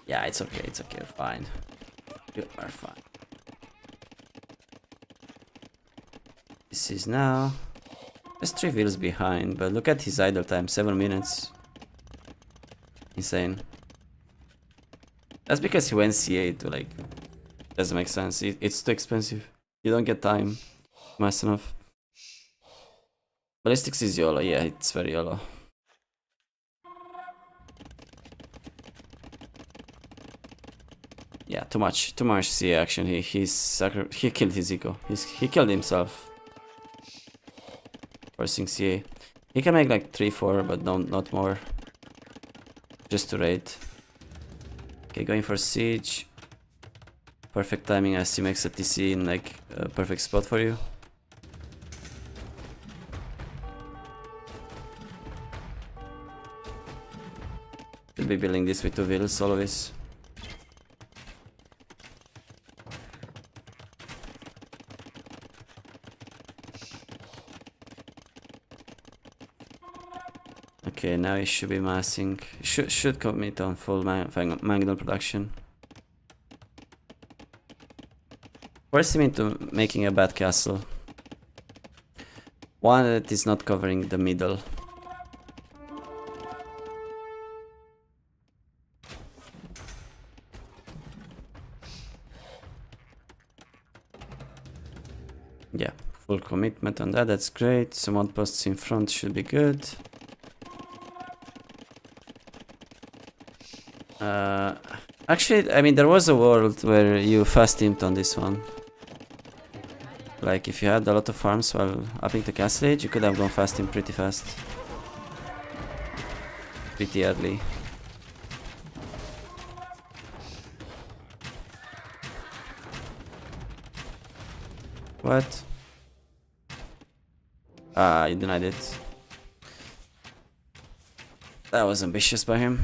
Yeah, it's okay, you're fine. You are fine. This is now just 3 wheels behind, but look at his idle time, 7 minutes. Insane. That's because he went CA to like, doesn't make sense, it's too expensive. You don't get time fast enough. Ballistics is YOLO, yeah, it's very YOLO. Yeah, too much CA action. He killed his eco. He killed himself. Forcing CA. He can make like 3-4, but not more. Just to raid. Okay, going for siege. Perfect timing as he makes a TC in like a perfect spot for you. Should be building this with 2 villas always. Okay, now he should be massing. Should commit on full mangonel production. Force him into making a bad castle. One that is not covering the middle. Yeah, full commitment on that, that's great. Some outposts in front should be good. Actually, I mean, there was a world where you fast teamed on this one. Like, if you had a lot of farms while upping the castle age, you could have gone fast team pretty fast. Pretty early. What? Ah, you denied it. That was ambitious by him.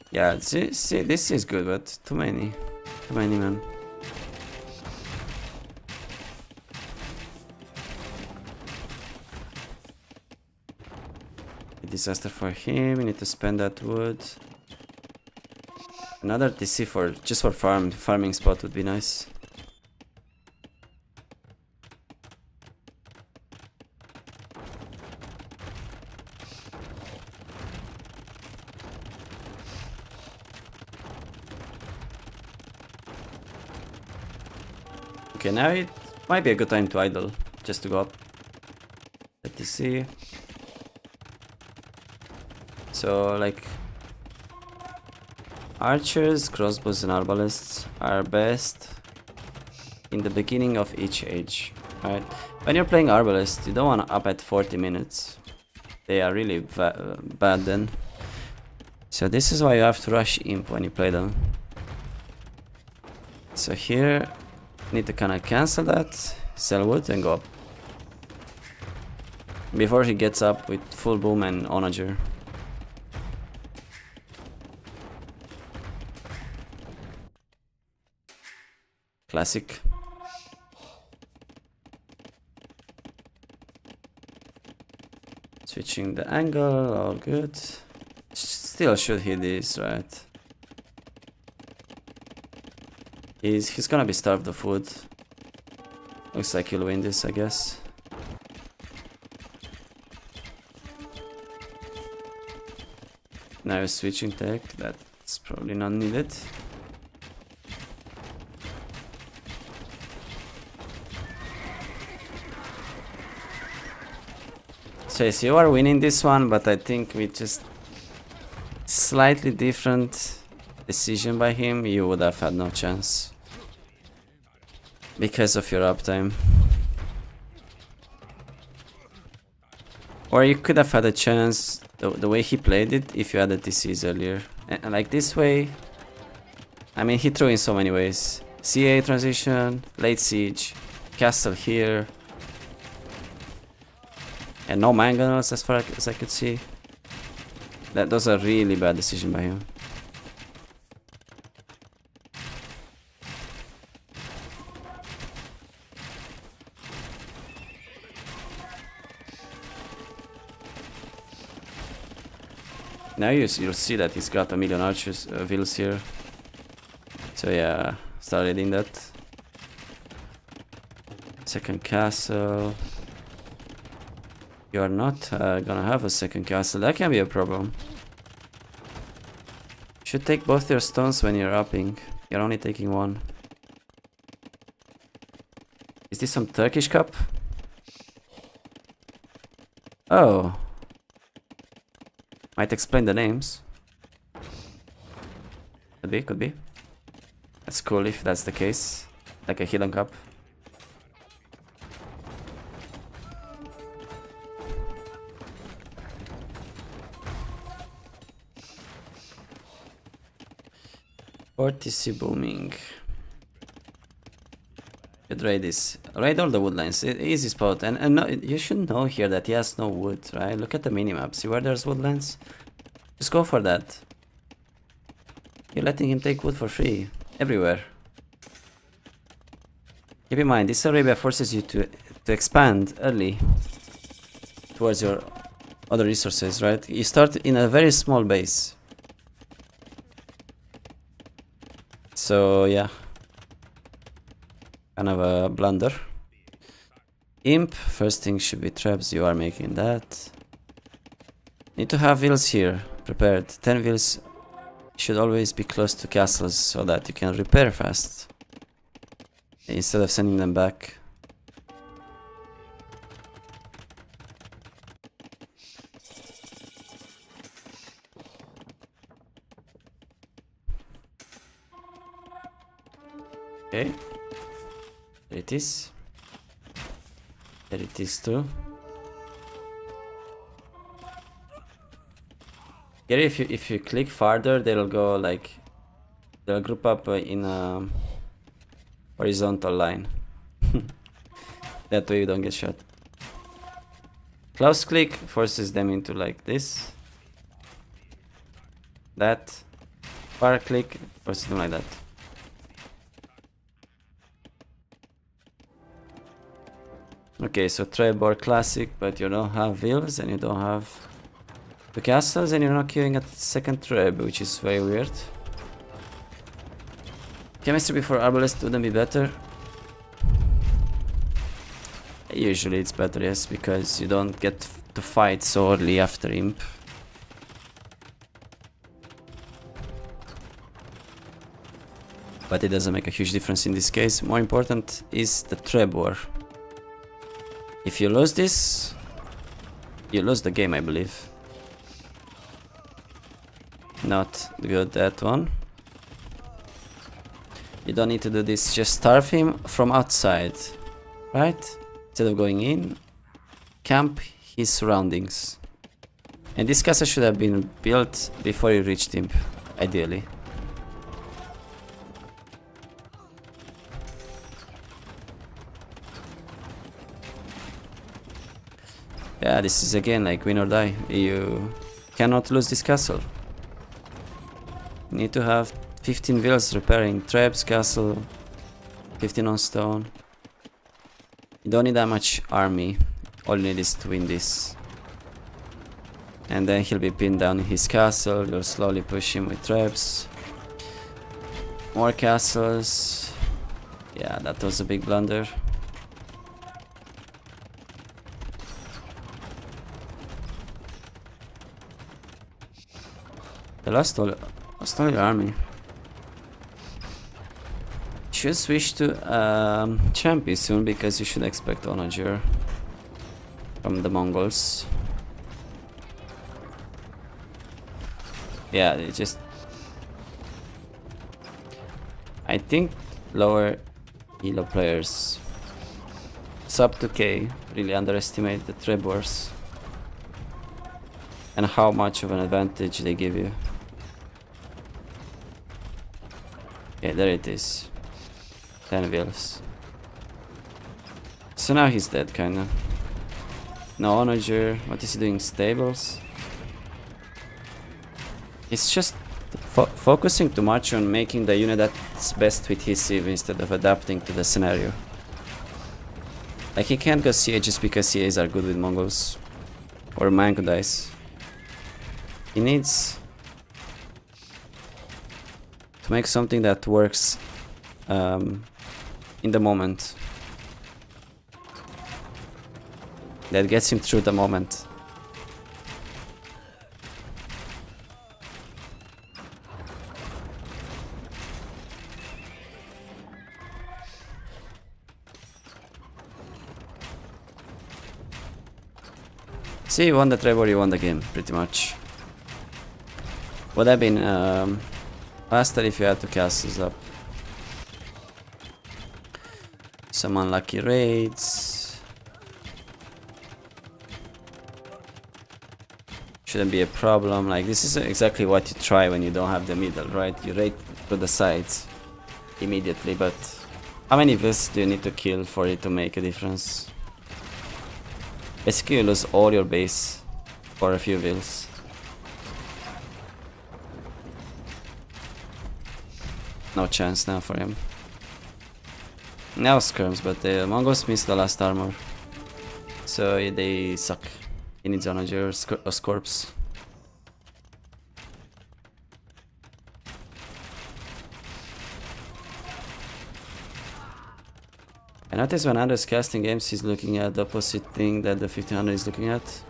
Yeah, see, this is good, but too many, man. A disaster for him. We need to spend that wood. Another TC for just for farming spot would be nice. Okay, now it might be a good time to idle, just to go up. Let us see. So, like, archers, crossbows, and arbalists are best in the beginning of each age, right? When you're playing arbalist, you don't want to up at 40 minutes. They are really bad then. So this is why you have to rush imp when you play them. So here, need to kind of cancel that, sell wood, and go up. Before he gets up with full boom and onager. Classic. Switching the angle, all good. Still should hit this, right? He's gonna be starved of food. Looks like he'll win this, I guess. Now he's switching tech, that's probably not needed. So yes, you are winning this one, but I think with just slightly different decision by him, you would have had no chance. Because of your uptime. Or you could have had a chance the way he played it if you had the TCs earlier. And like this way, I mean, he threw in so many ways. CA transition, late siege, castle here. And no mangonels as far as I could see. Those are really bad decisions by him. Now you'll see that he's got a million archers, villas here. So yeah, start reading that. Second castle. You are not gonna have a second castle. That can be a problem. Should take both your stones when you're upping. You're only taking one. Is this some Turkish cup? Oh. Might explain the names. Could be. That's cool if that's the case. Like a hidden cup. TC booming. Could raid this. Raid all the woodlines. Easy spot. And no, you should know here that he has no wood, right? Look at the minimap. See where there's woodlands? Just go for that. You're letting him take wood for free. Everywhere. Keep in mind, this Arabia forces you to expand early towards your other resources, right? You start in a very small base. So yeah, kind of a blunder. Imp, first thing should be traps, you are making that. Need to have wheels here prepared. 10 wheels should always be close to castles so that you can repair fast instead of sending them back. Okay, there it is. There it is too. Here, if you click farther, they'll go like they'll group up in a horizontal line. That way you don't get shot. Close click forces them into like this. That. Far click forces them like that. Okay, so Trebor classic, but you don't have wheels and you don't have the castles and you're not queuing at second Treb, which is very weird. Chemistry before Arbalest wouldn't be better. Usually it's better, yes, because you don't get to fight so early after Imp. But it doesn't make a huge difference in this case. More important is the Trebor. If you lose this, you lose the game, I believe. Not good, that one. You don't need to do this, just starve him from outside, right? Instead of going in, camp his surroundings. And this castle should have been built before you reached him, ideally. Yeah, this is again like win or die. You cannot lose this castle. You need to have 15 wheels repairing traps, castle, 15 on stone. You don't need that much army. All you need is to win this. And then he'll be pinned down in his castle. You'll slowly push him with traps. More castles. Yeah, that was a big blunder. They lost all your army. Should switch to Champi soon because you should expect Onager from the Mongols. Yeah, they just... I think lower elo players sub 2k really underestimate the Trebors and how much of an advantage they give you. Yeah, there it is. 10 wheels. So now he's dead, kinda. No Onager. What is he doing? Stables? It's just focusing too much on making the unit that's best with his civ instead of adapting to the scenario. Like he can't go CA just because CAs are good with Mongols. Or Mango dice. He needs to make something that works in the moment. That gets him through the moment. See, you won the Trebor, you won the game, pretty much. Would have been Faster if you had to cast this up. Some unlucky raids. Shouldn't be a problem. Like, this is exactly what you try when you don't have the middle, right? You raid to the sides immediately, but how many vills do you need to kill for it to make a difference? Basically, you lose all your base for a few vills. No chance now for him. Now skirms, but the Mongols missed the last armor, so they suck. He needs Onager or Scorps. I notice when Andres casting games, he's looking at the opposite thing that the 1500 is looking at.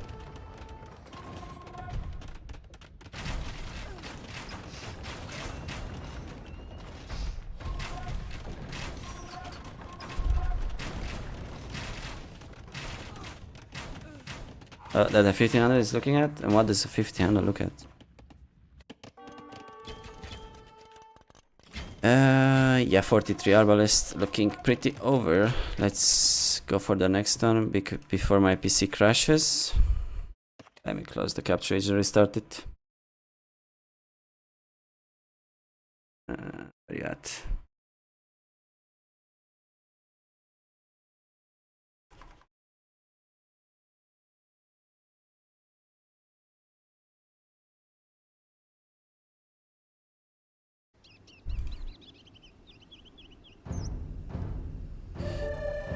That the 1500 is looking at? And what does the 1500 look at? Yeah, 43 Arbalest looking pretty over. Let's go for the next one before my PC crashes. Let me close the capture agent and restart it. Where you at?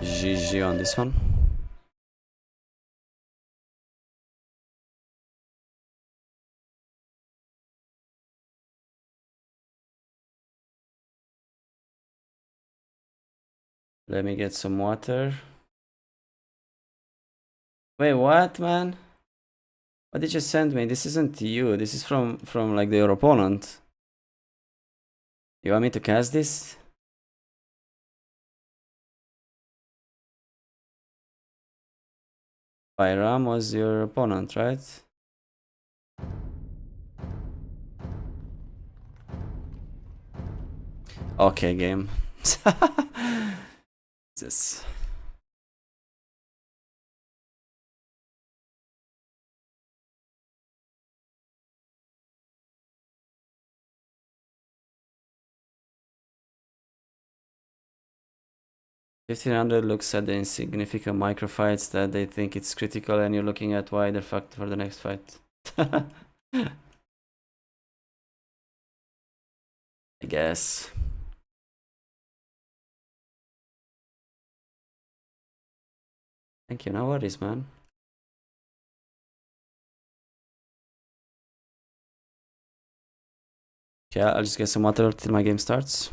GG on this one. Let me get some water. Wait, what, man? What did you send me? This isn't you. This is from like your opponent. You want me to cast this? Byram was your opponent, right? Okay, game. Jesus. $1,500 looks at the insignificant microfights that they think it's critical, and you're looking at why they're fucked for the next fight. I guess. Thank you, no worries, man. Okay, I'll just get some water till my game starts.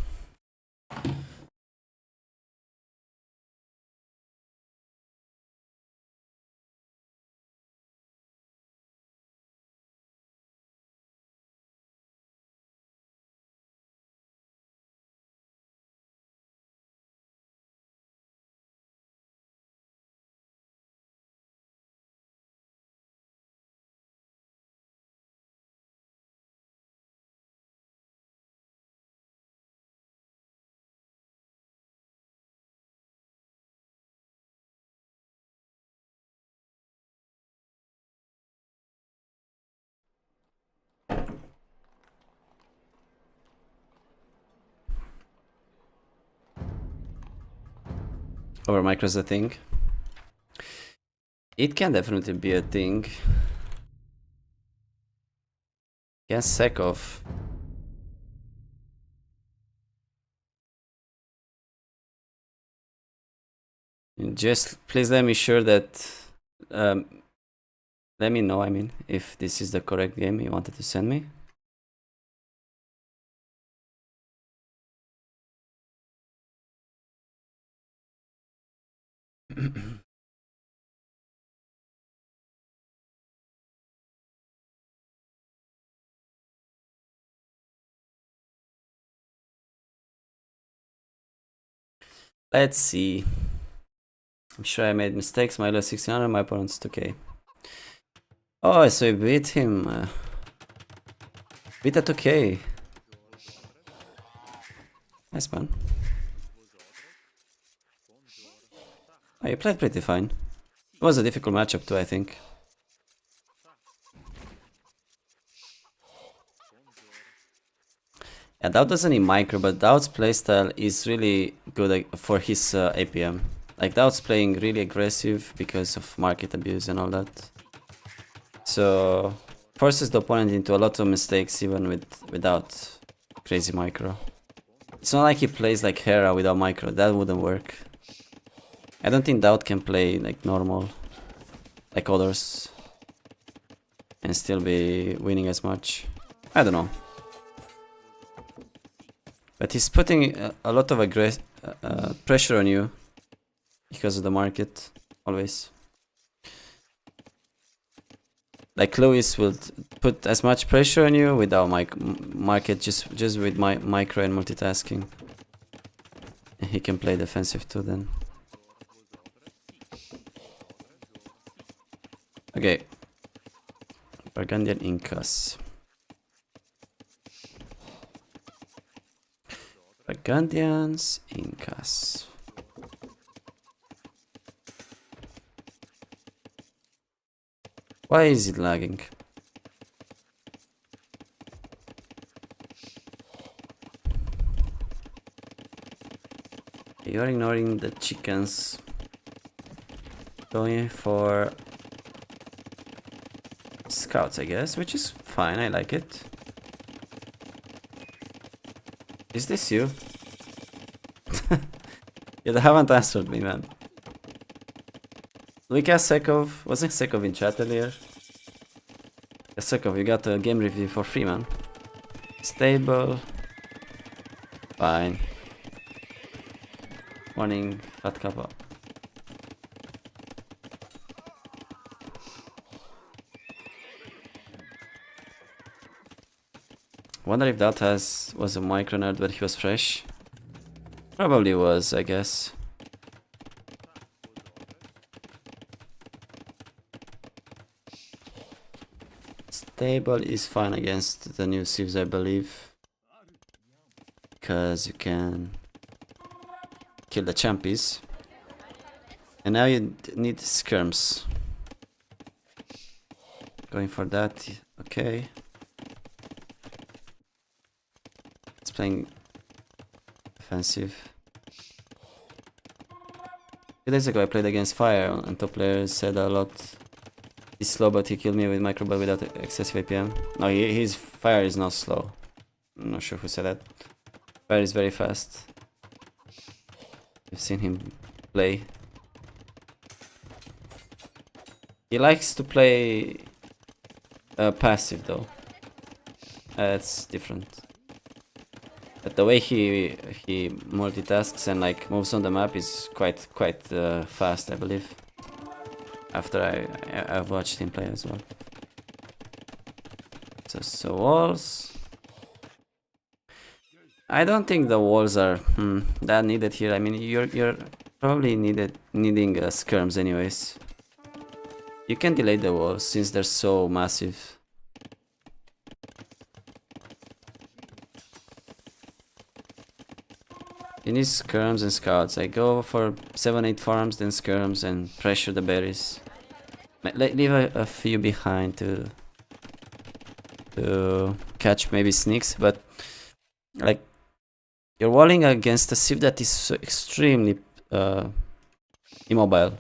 Over micro's a thing. It can definitely be a thing. Yes, Sekov. Just please let me sure that let me know, I mean, if this is the correct game you wanted to send me. Let's see. I'm sure I made mistakes. My last 1600, my opponent's 2k. Oh, so I beat him. Beat at 2k. Nice man. Oh, you played pretty fine. It was a difficult matchup too, I think. Yeah, Dowd doesn't need micro, but Dowd's playstyle is really good for his APM. Like Dowd's playing really aggressive because of market abuse and all that. So forces the opponent into a lot of mistakes even without crazy micro. It's not like he plays like Hera without micro, that wouldn't work. I don't think Dowd can play like normal, like others, and still be winning as much. I don't know. But he's putting a lot of pressure on you because of the market, always. Like Lewis will put as much pressure on you without market, just with my micro and multitasking. And he can play defensive too then. Okay. Burgundian Incas. Burgundians, Incas. Why is it lagging? You're ignoring the chickens. Going for scouts, I guess, which is fine. I like it. Is this you? You haven't answered me, man. Lukas Sekov, wasn't Sekov in chat earlier? Yeah, Sekov, you got a game review for free, man. Stable. Fine. Morning, Fat Kappa. Wonder if that was a micro nerd but he was fresh. Probably was, I guess. Stable is fine against the new Civs, I believe. Because you can kill the champions. And now you need skirms. Going for that, okay. It's playing defensive. 2 days ago I played against Fire and top players said a lot. He's slow but he killed me with microbot without excessive APM. No, his Fire is not slow. I'm not sure who said that. Fire is very fast. You've seen him play. He likes to play passive though. It's different. But the way he multitasks and like moves on the map is quite fast, I believe. After I've watched him play as well. So walls. I don't think the walls are that needed here. I mean, you're probably needing skirms anyways. You can delay the walls since they're so massive. You need skirms and scouts. I go for 7-8 farms, then skirms, and pressure the berries. Leave a few behind to catch maybe sneaks, but like you're walling against a Civ that is so extremely immobile.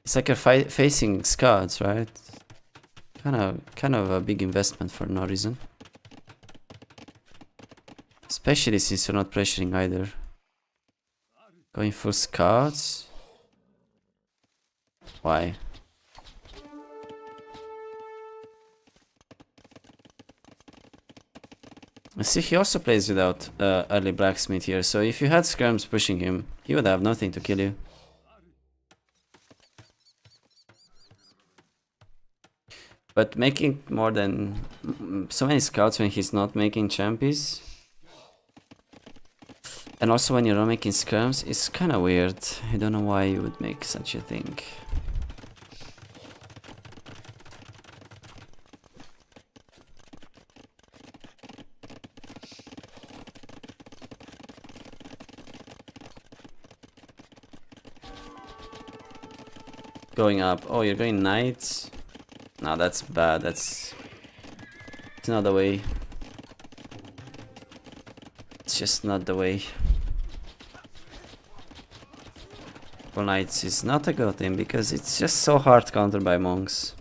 It's like you're facing scouts, right? Kind of a big investment for no reason. Especially since you're not pressuring either. Going for scouts? Why? See, he also plays without early blacksmith here, so if you had skirms pushing him, he would have nothing to kill you. But making more than so many scouts when he's not making champions, and also when you're not making skirms, it's kind of weird. I don't know why you would make such a thing. going up. Oh, you're going knight? No, that's bad. It's not the way. It's just not the way. For knights is not a good thing because it's just so hard countered by monks.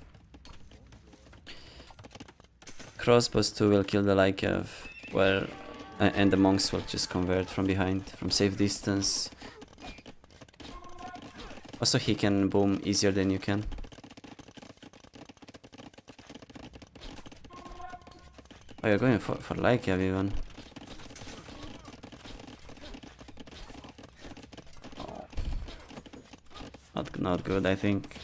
Crossbows 2 will kill the Lycav, where and the monks will just convert from behind, from safe distance. Also, he can boom easier than you can. Oh, you're going for Lycav even. Oh. Not good, I think.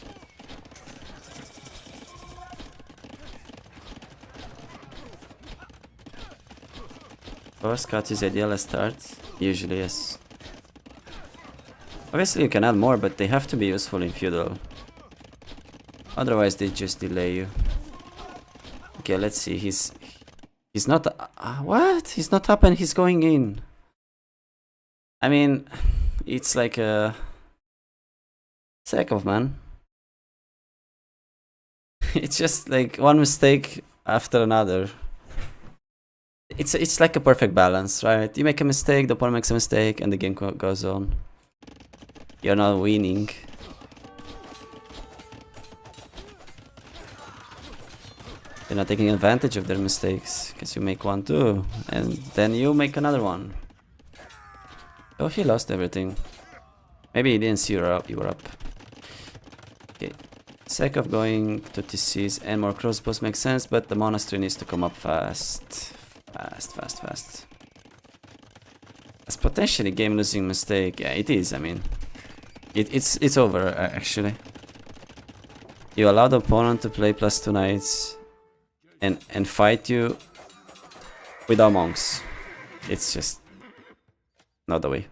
First cut is ideal as start. Usually, yes. Obviously, you can add more, but they have to be useful in feudal. Otherwise, they just delay you. Okay, let's see. He's not. What? He's not up and he's going in. I mean, it's like a Sekov, man. It's just like one mistake after another. It's like a perfect balance, right? You make a mistake, the opponent makes a mistake, and the game goes on. You're not winning. You're not taking advantage of their mistakes, because you make one too, and then you make another one. Oh, he lost everything. Maybe he didn't see you were up. Okay. Sekov going to TCs and more crossbows makes sense, but the monastery needs to come up fast. Fast. It's potentially game-losing mistake. Yeah, it is. I mean, it's over actually. You allow the opponent to play +2 knights and fight you without monks. It's just not the way.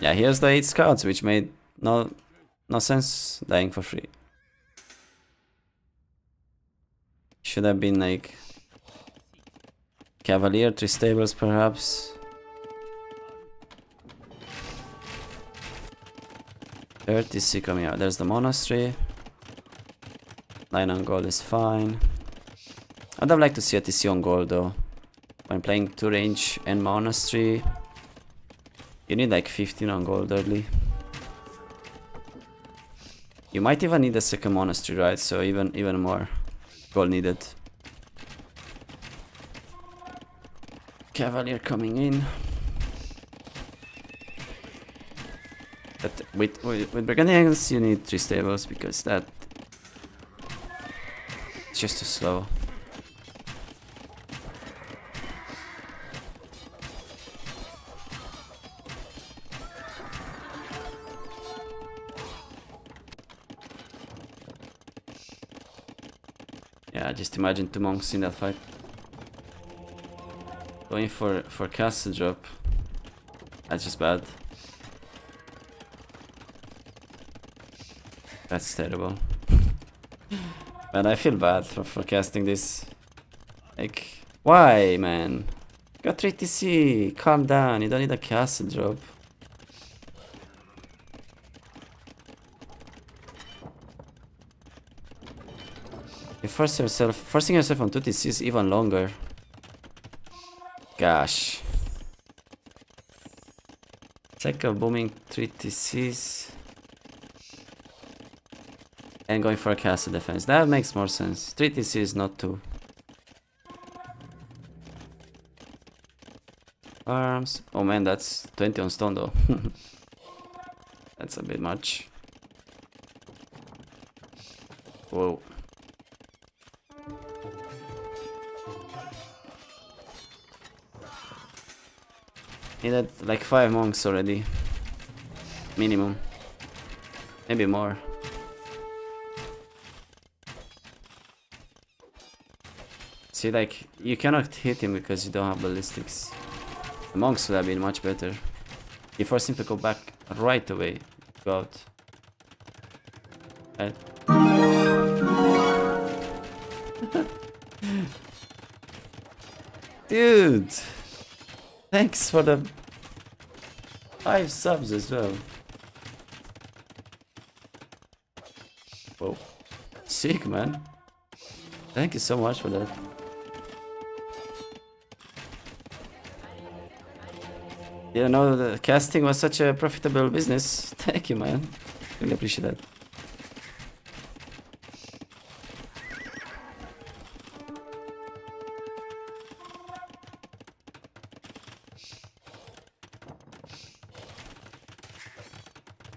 Yeah, here's the 8 scouts, which made no sense dying for free. Should have been like Cavalier, 3 stables perhaps. 30C coming out. There's the monastery. 9 on gold is fine. I'd have liked to see a TC on gold though. When playing 2 range and monastery, you need like 15 on gold early. You might even need a second monastery, right? So even more gold needed. Cavalier coming in. But with Burgundians you need 3 stables because that it's just too slow. Yeah, just imagine 2 monks in that fight. Going for castle drop. That's just bad. That's terrible. Man, I feel bad for casting this. Like, why, man? Got 3 TC. Calm down. You don't need a castle drop. You forcing yourself on 2 TCs even longer. Gosh. It's like a booming 3 TCs. And going for a castle defense. That makes more sense. 3 TCs, not 2. Arms. Oh man, that's 20 on stone though. That's a bit much. Whoa. Needed like 5 monks already. Minimum. Maybe more. See, like, you cannot hit him because you don't have ballistics. The monks would have been much better. You force him to go back right away. Go out. Right. Dude! Thanks for the 5 subs as well. Whoa. Sick, man. Thank you so much for that. Didn't know the casting was such a profitable business. Thank you, man. Really appreciate that.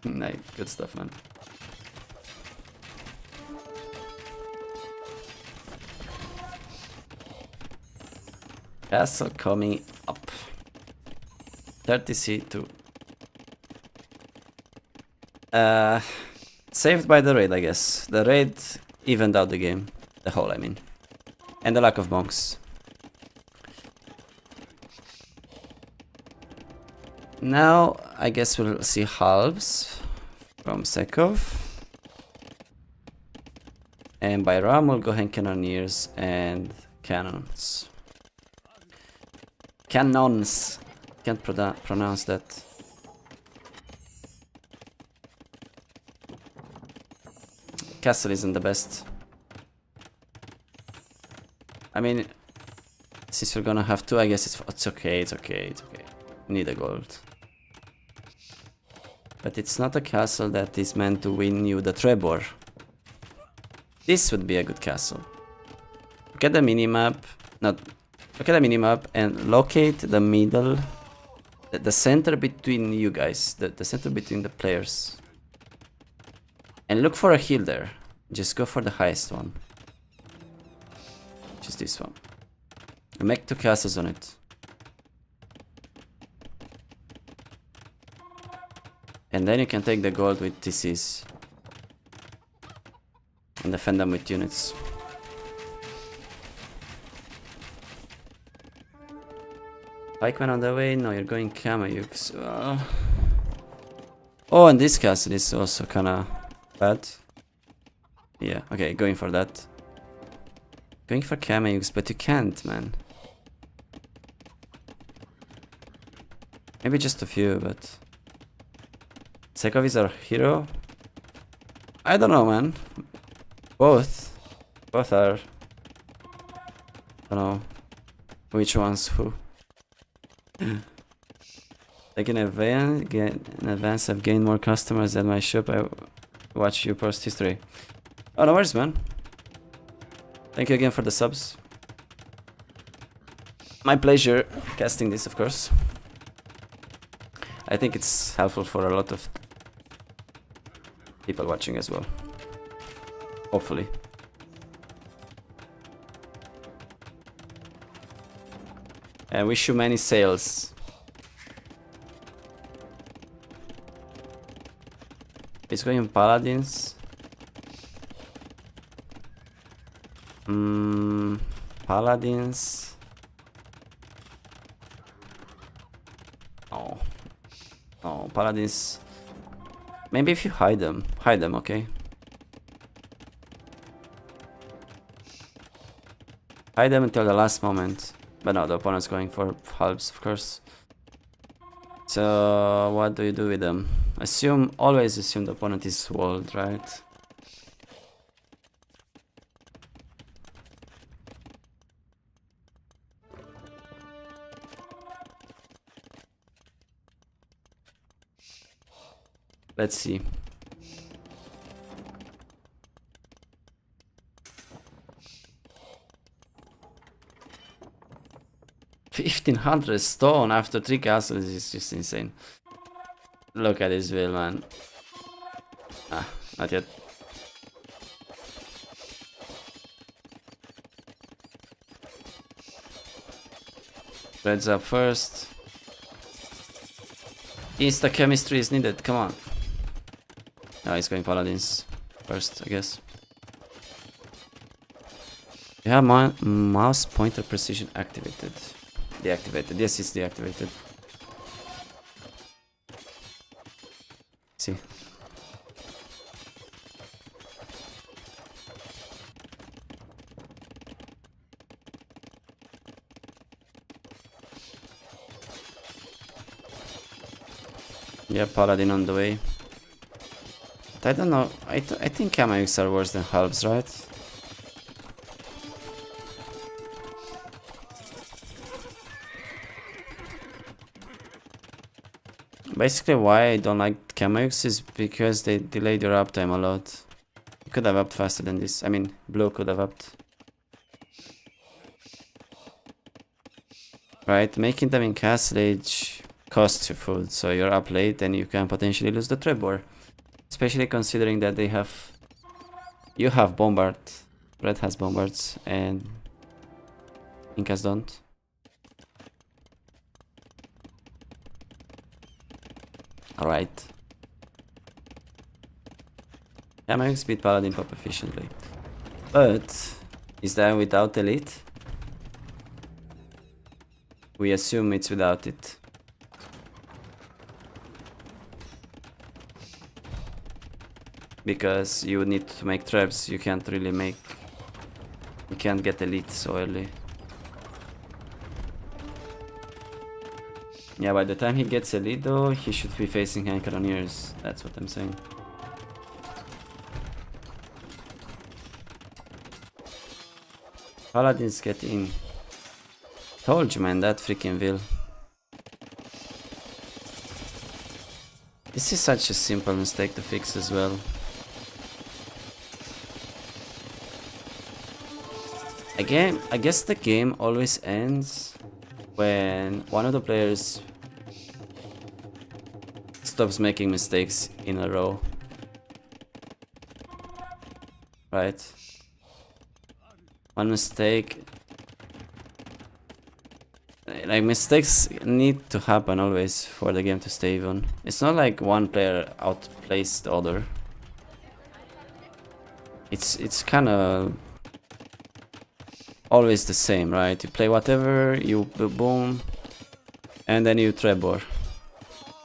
Nice, good stuff, man. Castle coming up. 30C2. Saved by the raid, I guess. The raid evened out the game. The whole, I mean. And the lack of monks. Now, I guess we'll see halves from Sekov. And by Ram, we'll go ahead and cannoneers and cannons. Cannons. Can't pronounce that. Castle isn't the best. I mean, since we're gonna have two, I guess it's okay, it's okay, it's okay. We need a gold. But it's not a castle that is meant to win you the Trebor. This would be a good castle. Look at the minimap. Look at the minimap and locate the middle, the center between you guys, the center between the players. And look for a hill there. Just go for the highest one. Just this one. And make 2 castles on it. And then you can take the gold with TCs. And defend them with units. Pikeman on the way? No, you're going Kamayuks. Oh, and this castle is also kinda bad. Yeah, okay, going for that. Going for Kamayuks, but you can't, man. Maybe just a few, but... Sekov is our hero? I don't know, man. Both. Both are... I don't know which one's who. Like in advance, I've gained more customers at my shop. I watch you post history. Oh, no worries, man. Thank you again for the subs. My pleasure casting this, of course. I think it's helpful for a lot of people watching as well. Hopefully. I wish you many sales. It's going paladins. Paladins. Oh. Oh, paladins. Maybe if you hide them, okay? Hide them until the last moment. But no, the opponent's going for halves, of course. So, what do you do with them? Always assume the opponent is walled, right? Let's see. 1500 stone after 3 castles is just insane. Look at this wheel, man. Ah, not yet. Reds up first. Insta chemistry is needed, come on. Oh, he's going paladins first, I guess. You have mouse pointer precision activated. Deactivated. Yes, it's deactivated. See. Yeah, Paladin on the way. But I don't know. I think Kamaiks are worse than halves, right? Basically, why I don't like Kamaiks is because they delay their uptime a lot. You could have upped faster than this. I mean, Blue could have upped. Right, making them in Castle Age costs you food, so you're up late and you can potentially lose the Trebor. Especially considering that they have... You have Bombard, Red has Bombards, and Incas don't. Alright. Kamaiks beat Paladin pop efficiently. But, is that without elite? We assume it's without it. Because you need to make traps, you can't really make... You can't get elite so early. Yeah, by the time he gets elite though, he should be facing Cannoneers. That's what I'm saying. Paladins get in. Told you, man, that freaking will. This is such a simple mistake to fix as well. Again, I guess the game always ends when one of the players stops making mistakes in a row. Right? One mistake. Like, mistakes need to happen always for the game to stay even. It's not like one player outplays the other. It's kind of always the same, right? You play whatever, you boom, and then you Trebor.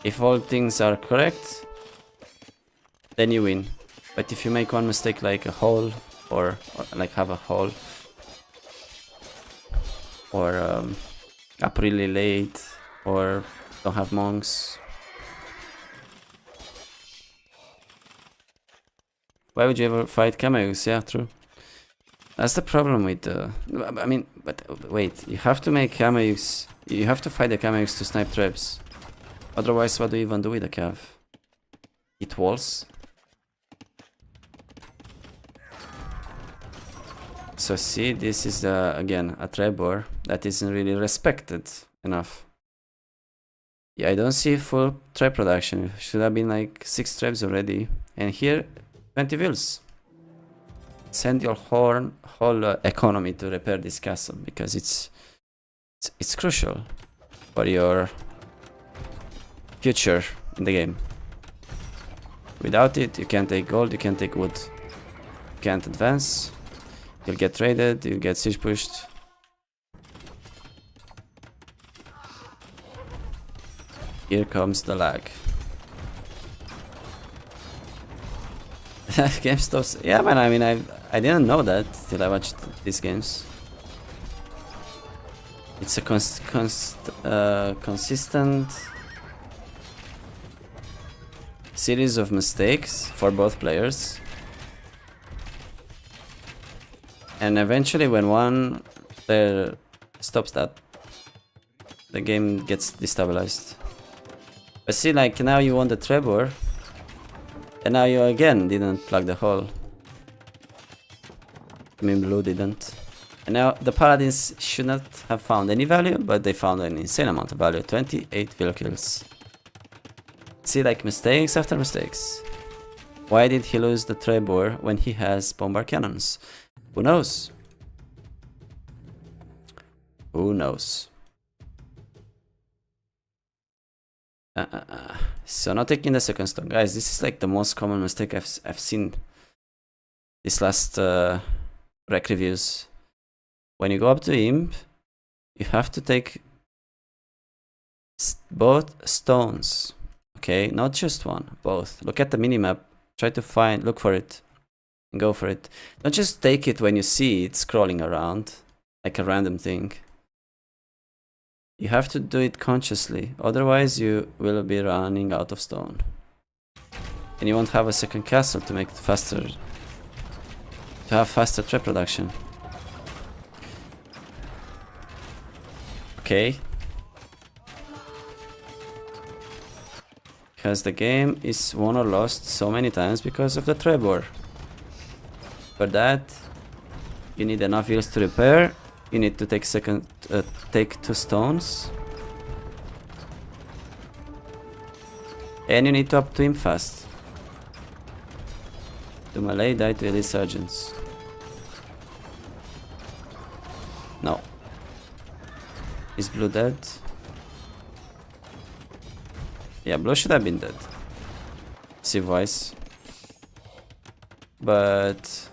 If all things are correct, then you win. But if you make one mistake like a hole, or like have a hole, or up really late, or don't have monks. Why would you ever fight Kamaiks? Yeah, true. That's the problem with I mean, but wait, you have to make Kamaiks, you have to fight the Kamaiks to snipe traps. Otherwise, what do you even do with the Cav? Hit walls? So see, this is again a Trebor that isn't really respected enough. Yeah, I don't see full trap production. It should have been like 6 traps already. And here, 20 vills. Send your whole economy to repair this castle because it's crucial for your future in the game. Without it, you can't take gold, you can't take wood, you can't advance. You'll get traded, you'll get siege pushed. Here comes the lag. Game stops. Yeah, man, I mean, I didn't know that till I watched these games. It's a consistent series of mistakes for both players. And eventually when one player stops that, the game gets destabilized. But see, like, now you won the Trebor, and now you again didn't plug the hole. I mean, Blue didn't. And now the Paladins should not have found any value, but they found an insane amount of value. 28 vill kills. See, like, mistakes after mistakes. Why did he lose the Trebor when he has bombard cannons? Who knows? Who knows? So not taking the second stone. Guys, this is like the most common mistake I've seen this last rec reviews. When you go up to Imp, you have to take both stones. Okay, not just one, both. Look at the minimap, try to look for it, and go for it. Don't just take it when you see it scrolling around, like a random thing. You have to do it consciously, otherwise you will be running out of stone. And you won't have a second castle to make it faster, to have faster trap production. Okay. Because the game is won or lost so many times because of the trap war. For that, you need enough heals to repair. You need to take take 2 stones. And you need to up to him fast. To melee, die to elite sergeants. No. Is blue dead? Yeah, blue should have been dead. Civ-wise. But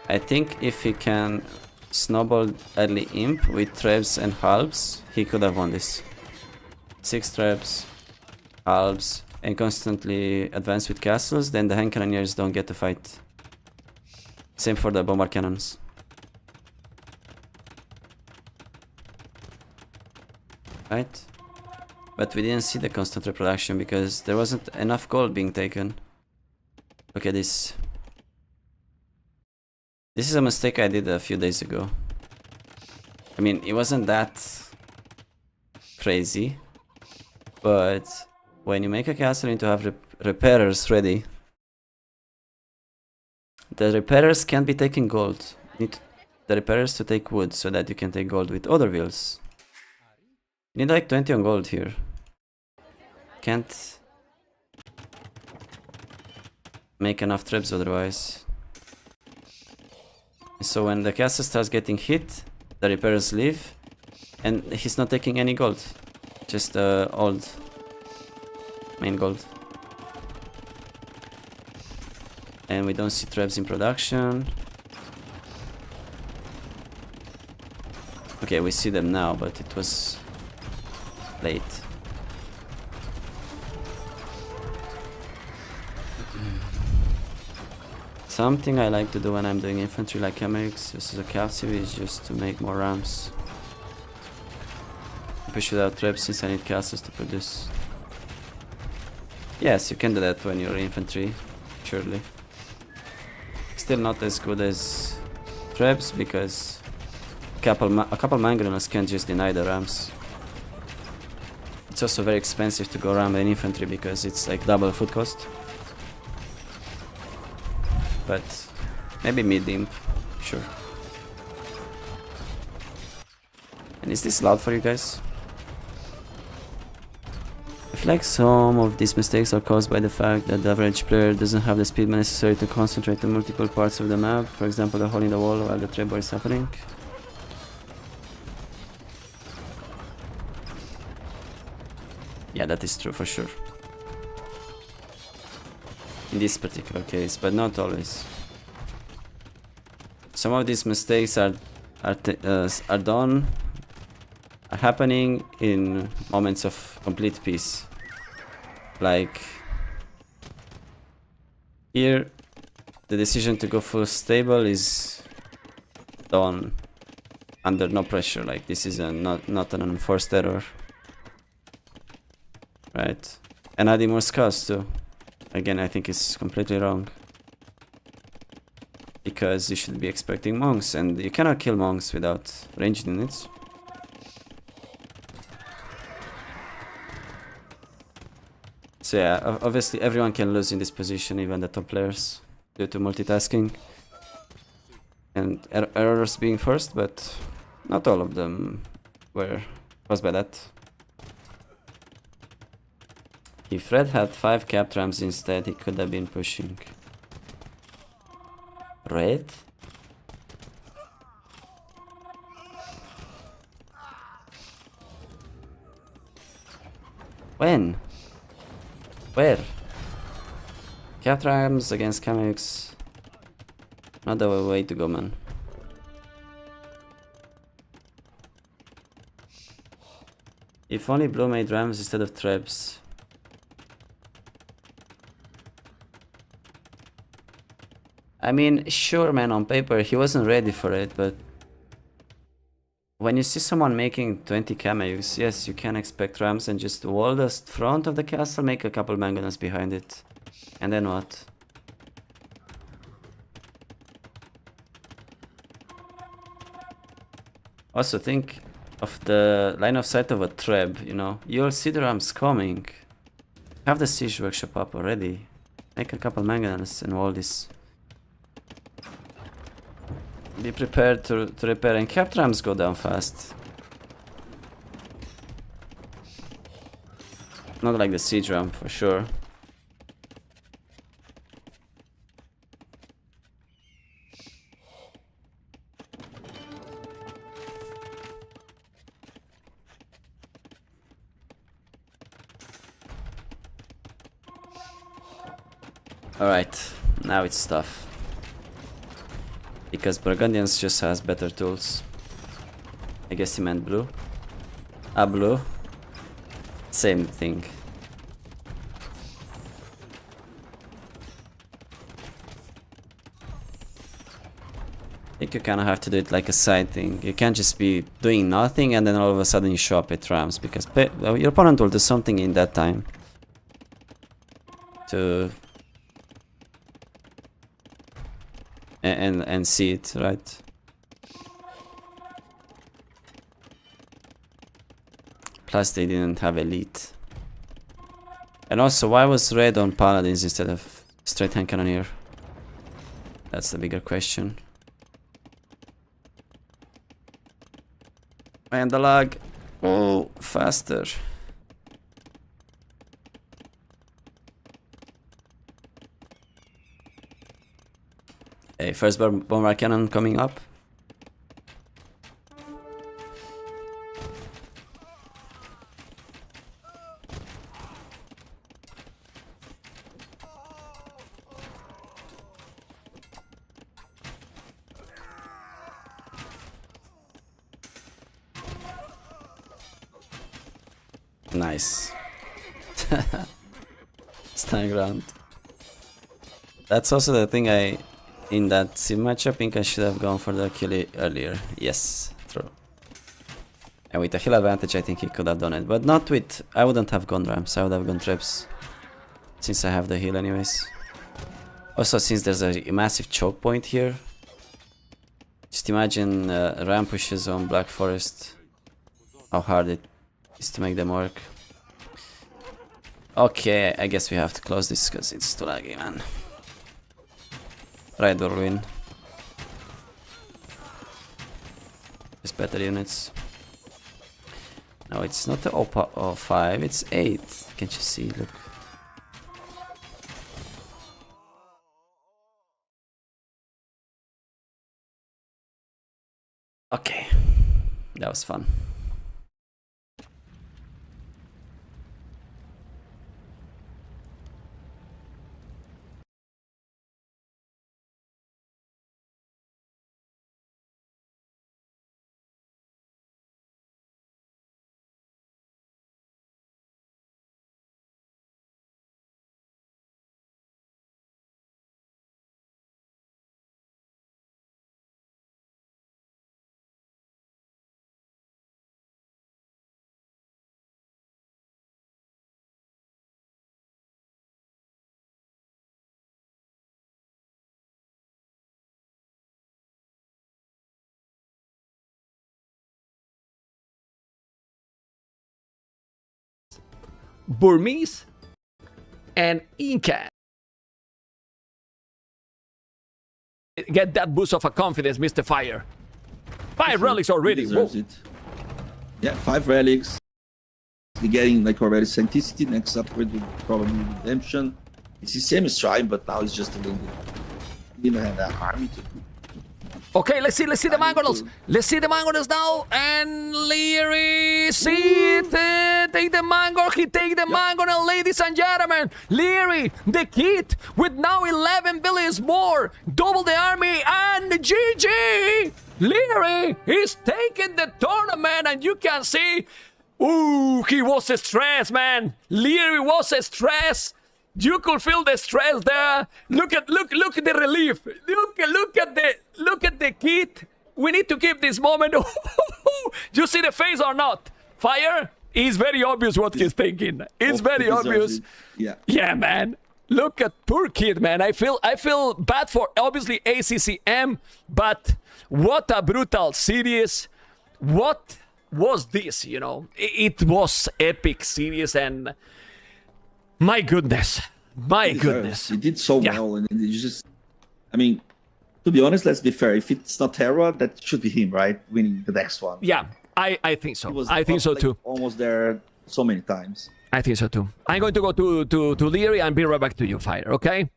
I think if he can snowball early imp with traps and halves, he could have won this. 6 traps, halves, and constantly advance with castles, then the hand cannoneers don't get to fight. Same for the bombard cannons. Right? But we didn't see the constant reproduction because there wasn't enough gold being taken. Look at this. This is a mistake I did a few days ago. I mean, it wasn't that crazy, but when you make a castle, you need to have repairers ready. The repairers can't be taking gold. You need the repairers to take wood so that you can take gold with other wheels. You need like 20 on gold here. Can't make enough traps otherwise. So when the castle starts getting hit, the repairers leave, and he's not taking any gold. Just old main gold. And we don't see traps in production. Okay, we see them now, but it was late. Something I like to do when I'm doing infantry like Chamax versus a Cav Civ is just to make more rams. Push without traps since I need castles to produce. Yes, you can do that when you're infantry, surely. Still not as good as traps because a couple mangonels can't just deny the rams. It's also very expensive to go ram an infantry because it's like double food cost. But maybe mid-imp, sure. And is this loud for you guys? I feel like some of these mistakes are caused by the fact that the average player doesn't have the speed necessary to concentrate on multiple parts of the map, for example the hole in the wall while the trap war is happening. Yeah, that is true for sure. In this particular case, but not always. Some of these mistakes are happening in moments of complete peace. Like here, the decision to go full stable is done under no pressure. Like this is not an enforced error, right? And adding more scouts too. Again, I think it's completely wrong. Because you should be expecting monks, and you cannot kill monks without ranged units. So yeah, obviously everyone can lose in this position, even the top players, due to multitasking and errors being first, but not all of them were caused by that. If Red had 5 capped rams instead, he could have been pushing. Red? When? Where? Capped rams against Chamax. Not the way to go, man. If only Blue made rams instead of traps. I mean, sure man, on paper he wasn't ready for it, but when you see someone making 20 cameos, yes, you can expect ramps and just wall the front of the castle, make a couple mangonels behind it. And then what? Also think of the line of sight of a treb, you know. You'll see the ramps coming. Have the siege workshop up already. Make a couple mangonels and wall this. Be prepared to repair, and capped rams go down fast. Not like the siege ram for sure. Alright, now it's tough. Because Burgundians just has better tools. I guess he meant blue. Ah, blue. Same thing. I think you kind of have to do it like a side thing. You can't just be doing nothing and then all of a sudden you show up at rams, because your opponent will do something in that time to and see it, right? Plus they didn't have elite. And also, why was red on paladins instead of straight hand cannoneer? That's the bigger question. And the lag. Oh, faster. Okay, first bomber cannon coming up. Nice. Stand ground. That's also the thing in that sim match, I think I should have gone for the kill earlier. Yes, true. And with the heal advantage, I think he could have done it. But not with... I wouldn't have gone ramps, I would have gone traps. Since I have the heal anyways. Also, since there's a massive choke point here. Just imagine ram pushes on Black Forest. How hard it is to make them work. Okay, I guess we have to close this because it's too laggy, man. Right door win. Just better units. No, it's not the OPA 05, it's 8. Can't you see? Look. Okay. That was fun. Burmese and Inca. Get that boost of a confidence, Mr. Fire. 5 relics already. Whoa. It. Yeah, 5 relics. You're getting like already Sancticity. Next upgrade will probably Redemption. It's the same as Tribe, but now it's just a little bit. You know, have that army to. Okay, let's see the Mangonels. Let's see the Mangonels now. And Leary, see it. Take the Mango. He take the Mangonel, ladies and gentlemen. Leary, the kit with now 11 billions more. Double the army and GG. Leary is taking the tournament, and you can see. Ooh, he was stressed, man. Leary was stressed. You could feel the stress there. Look at the relief. Look at the kit. We need to keep this moment. You see the face or not? Fire? It's very obvious what he's thinking. It's very He deserves obvious. it. Yeah. Yeah, man. Look at poor kid, man. I feel bad for obviously ACCM, but what a brutal series. What was this, you know? It was epic series, and my goodness. My He deserves. goodness. He did so Yeah. well, and it's just, I mean, to be honest, let's be fair. If it's not Terra, that should be him, right? Winning the next one. Yeah, I think He so. was I think so like, too. Almost there so many times. I think so too. I'm going to go to Leary and be right back to you, Fire, okay?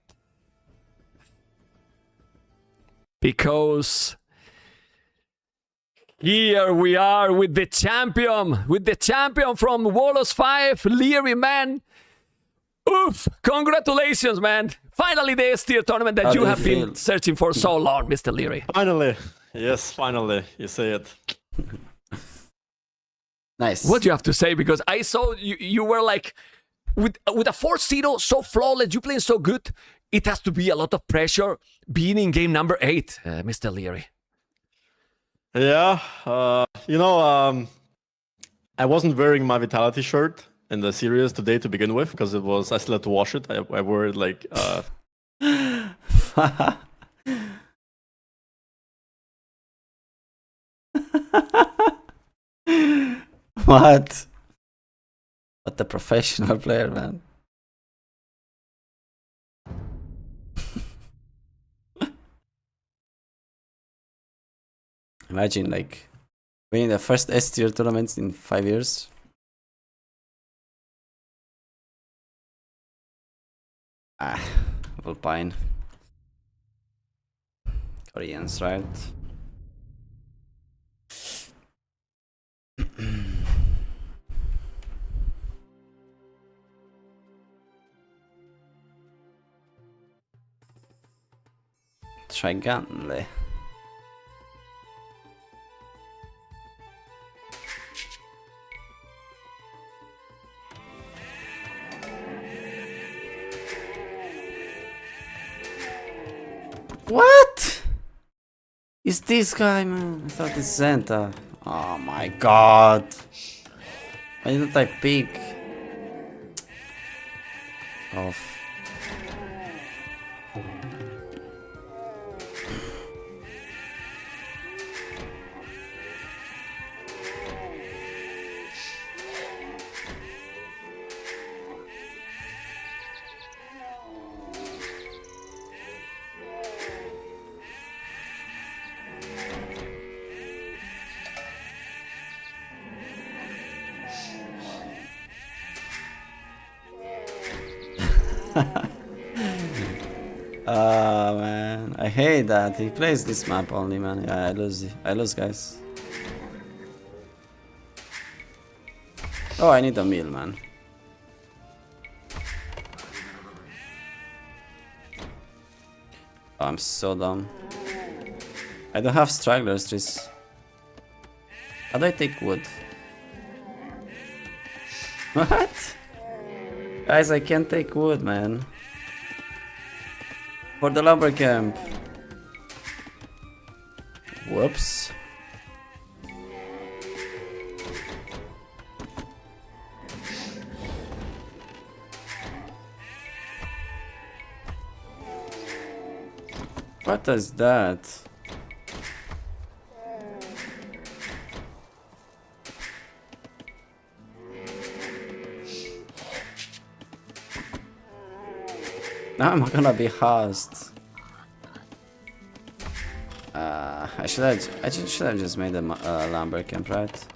Because here we are with the champion from Warlords 5, Leary, man. Oof! Congratulations, man. Finally the S-tier tournament that How you do you have been feel? searching for so long, Mr. Leary. Finally. Yes, finally. You say it. Nice. What do you have to say? Because I saw you were like, with a 4-0 so flawless, you playing so good, it has to be a lot of pressure being in game number 8, Mr. Leary. Yeah. I wasn't wearing my Vitality shirt in the series today to begin with because I still had to wash it. I wore it like What? What a professional player, man. Imagine like winning the first S tier tournament in 5 years. Vulpine. Koreans, right? Trigunle. What? Is this guy, man? I thought it's Zenta. Oh my god. Why didn't I pick? Off. Oh man, I hate that. He plays this map only, man. Yeah, I lose, guys. Oh, I need a meal, man. Oh, I'm so dumb. I don't have stragglers, Tris. How do I take wood? What? Guys, I can't take wood, man. For the lumber camp. Whoops. What is that? Now I'm gonna be housed. I should have just made a lumber camp, right?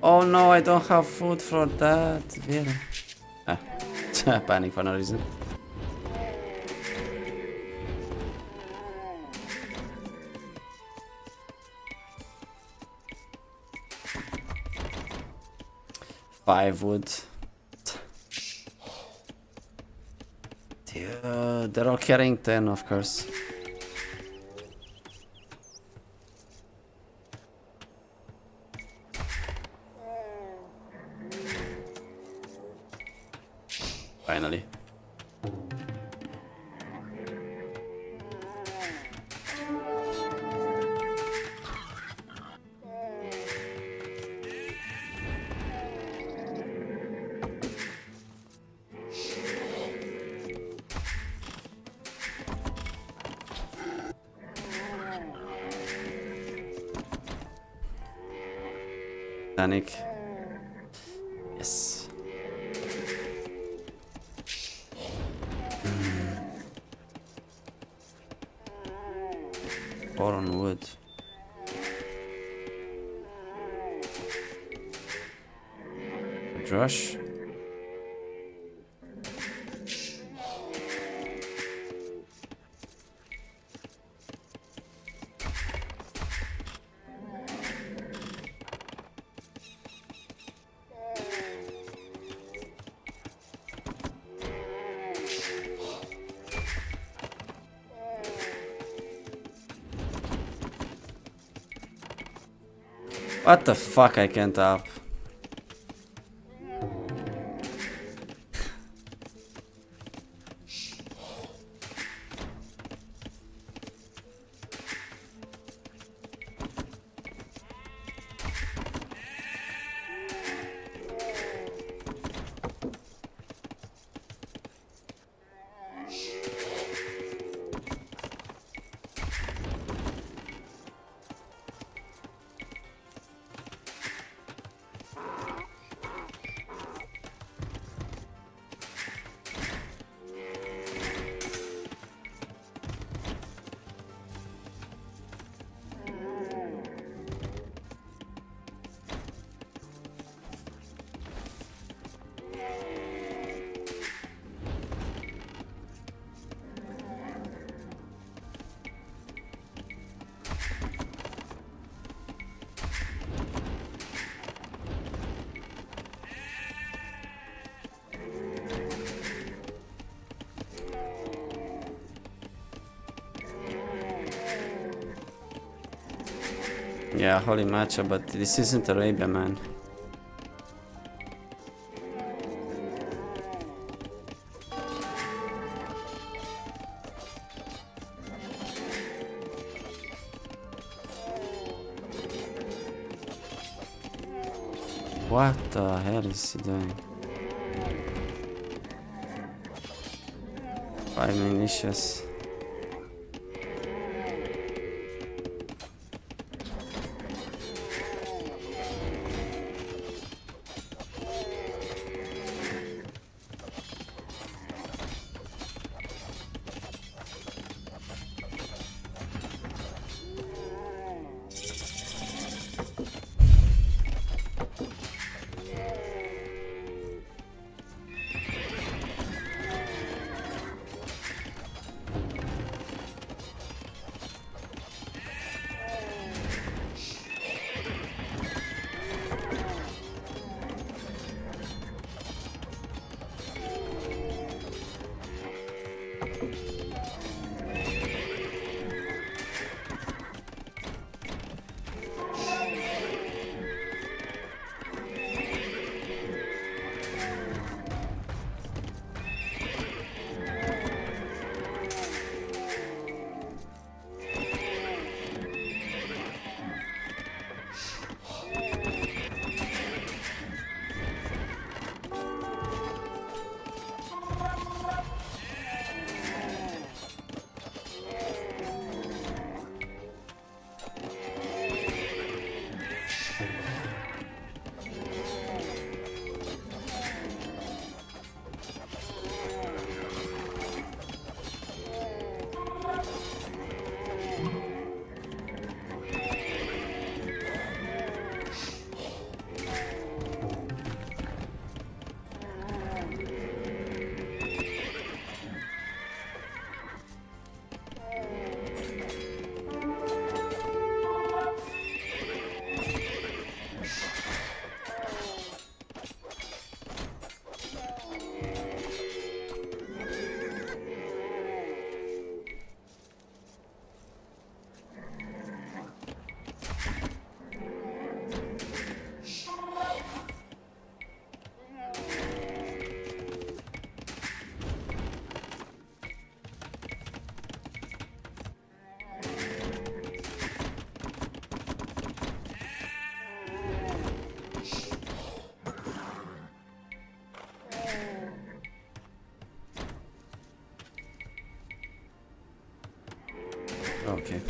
Oh no, I don't have food for that. Really? Ah, panic for no reason. Five wood. Dude, they're all carrying 10, of course. Finally. Panic. Yes. Or on wood. Rush. What the fuck, I can't up. Yeah, holy matcha, but this isn't Arabia, man. What the hell is he doing? 5 militias. Okay.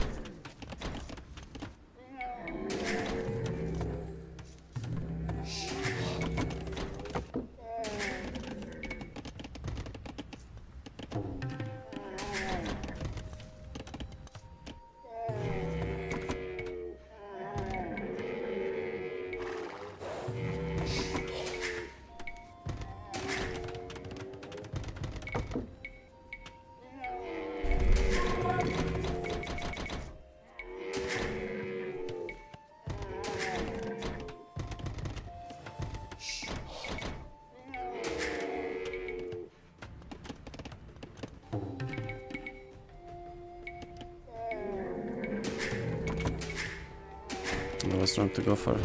was wrong to go for.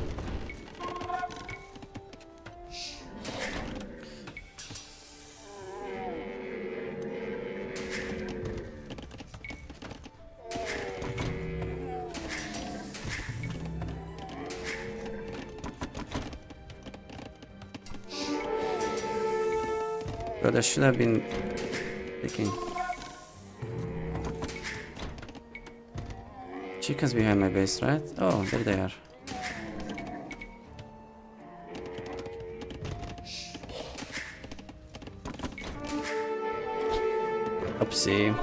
But I should have been picking. Chickens behind my base, right? Oh, there they are. Oopsie.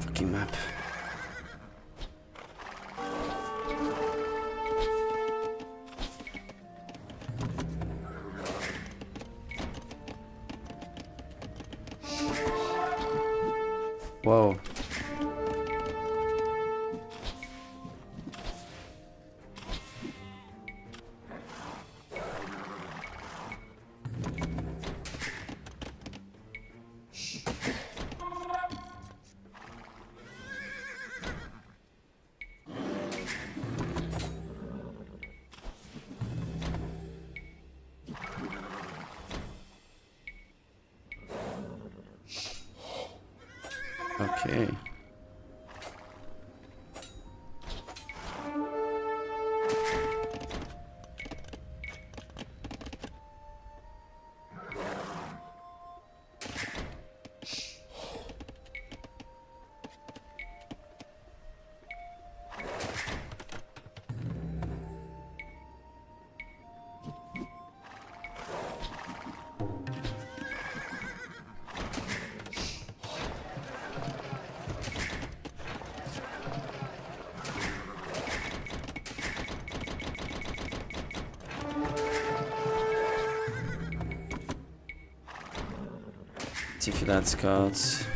Fucking map. Whoa. Okay. If you had scouts.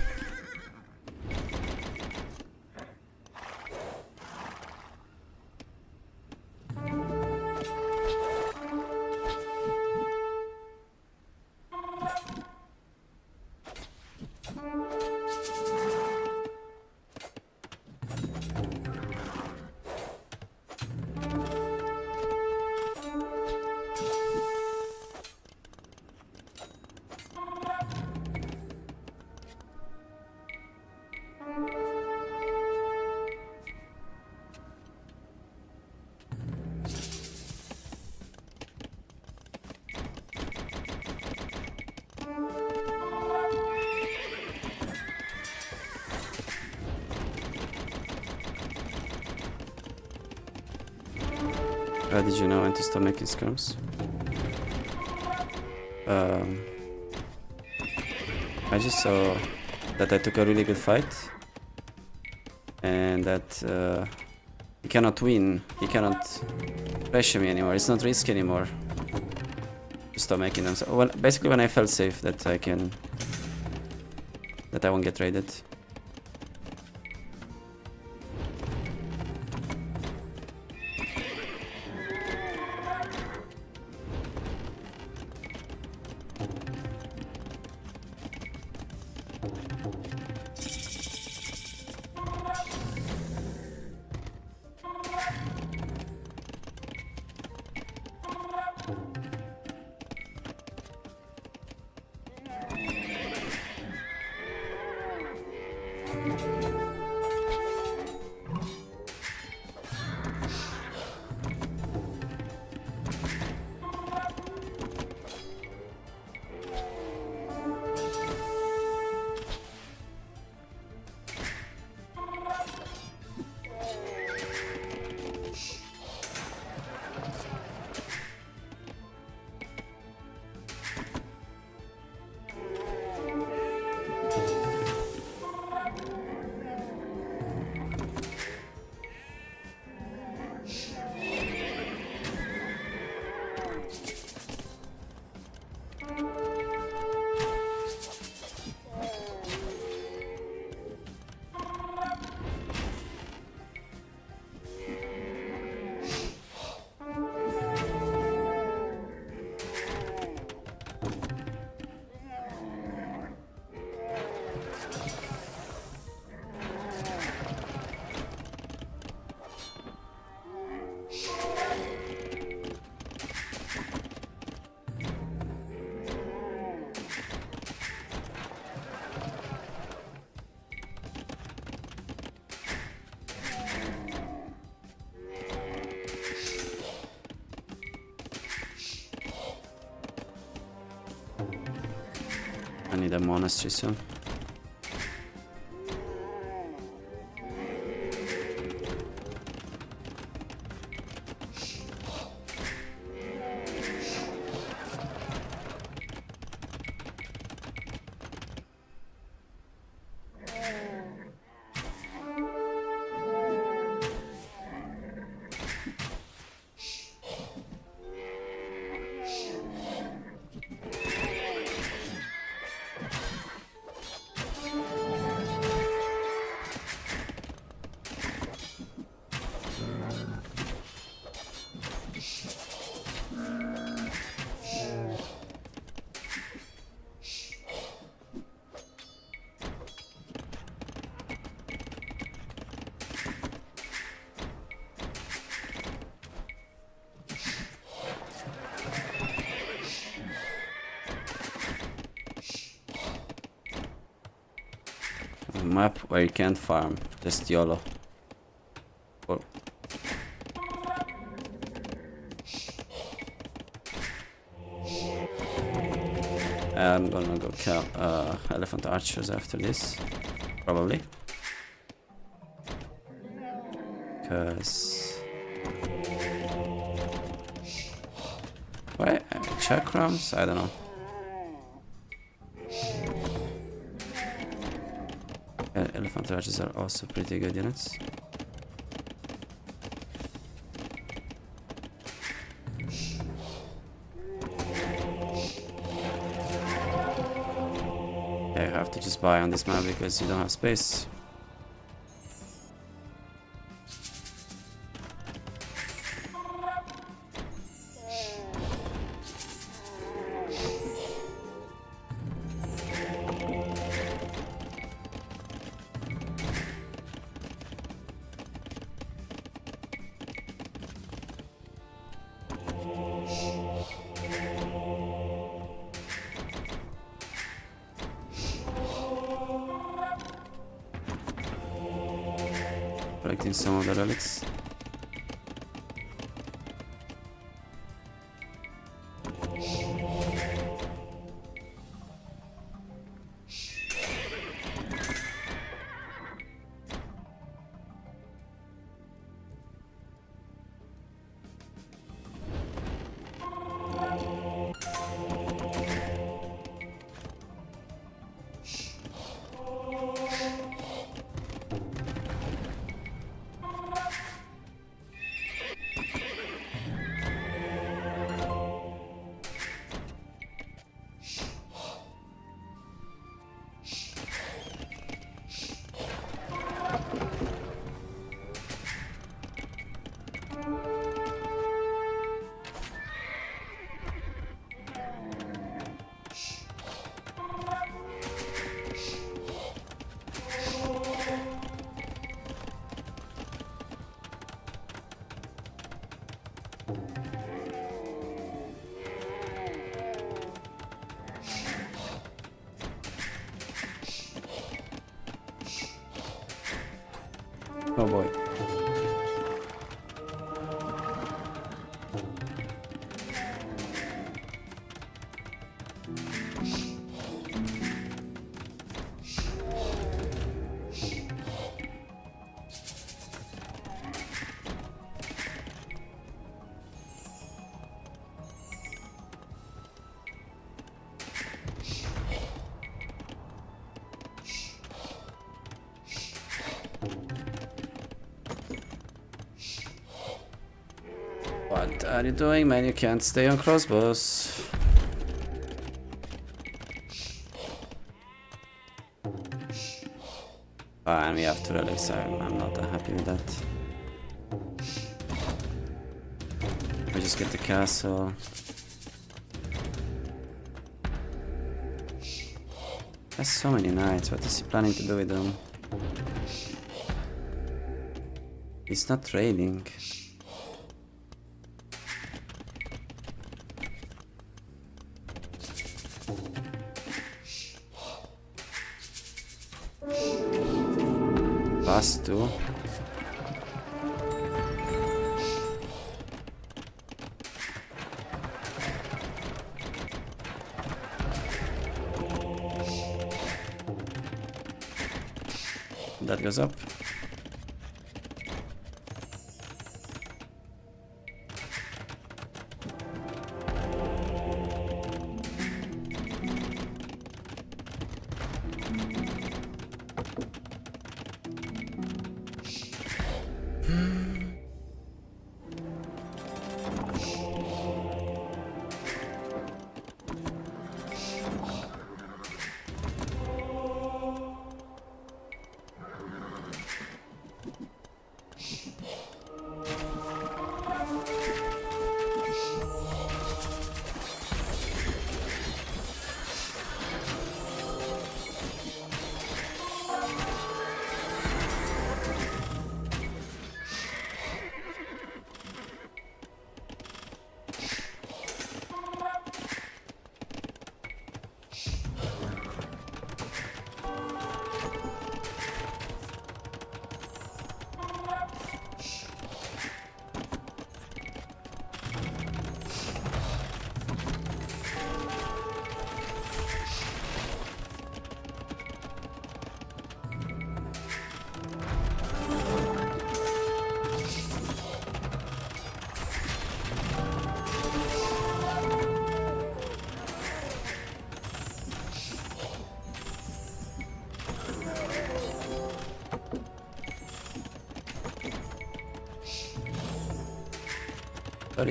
Did you know when to stop making skirms? I just saw that I took a really good fight and that he cannot win, he cannot pressure me anymore, it's not risky anymore to stop making them. So basically when I felt safe that I won't get raided. need a monastery soon. A map where you can't farm, just YOLO. Or I'm gonna go kill elephant archers after this, probably. Cause why chakrams? I don't know. Elephant archers are also pretty good units. Yeah, you have to just buy on this map because you don't have space. Collecting some of the relics. Oh boy. What are you doing, man? You can't stay on crossbows. Fine, we have to relics. I'm not that happy with that. We just get the castle. Has so many knights. What is he planning to do with them? He's not trading. +2. that goes up.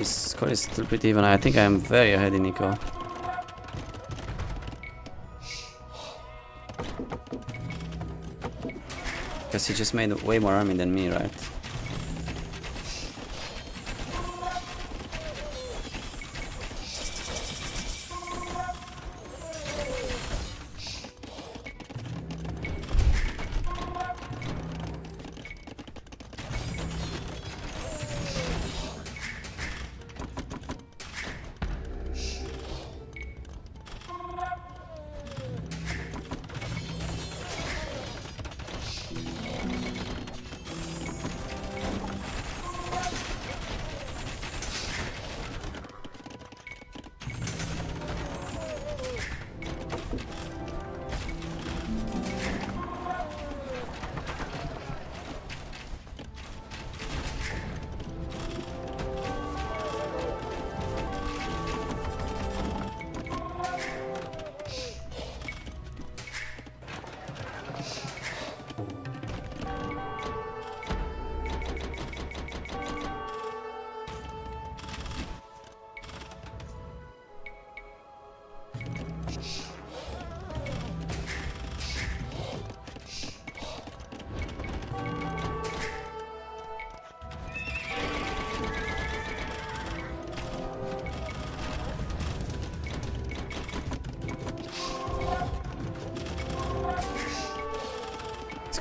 Score is still pretty even. I think I'm very ahead in Nico. Because he just made way more army than me, right?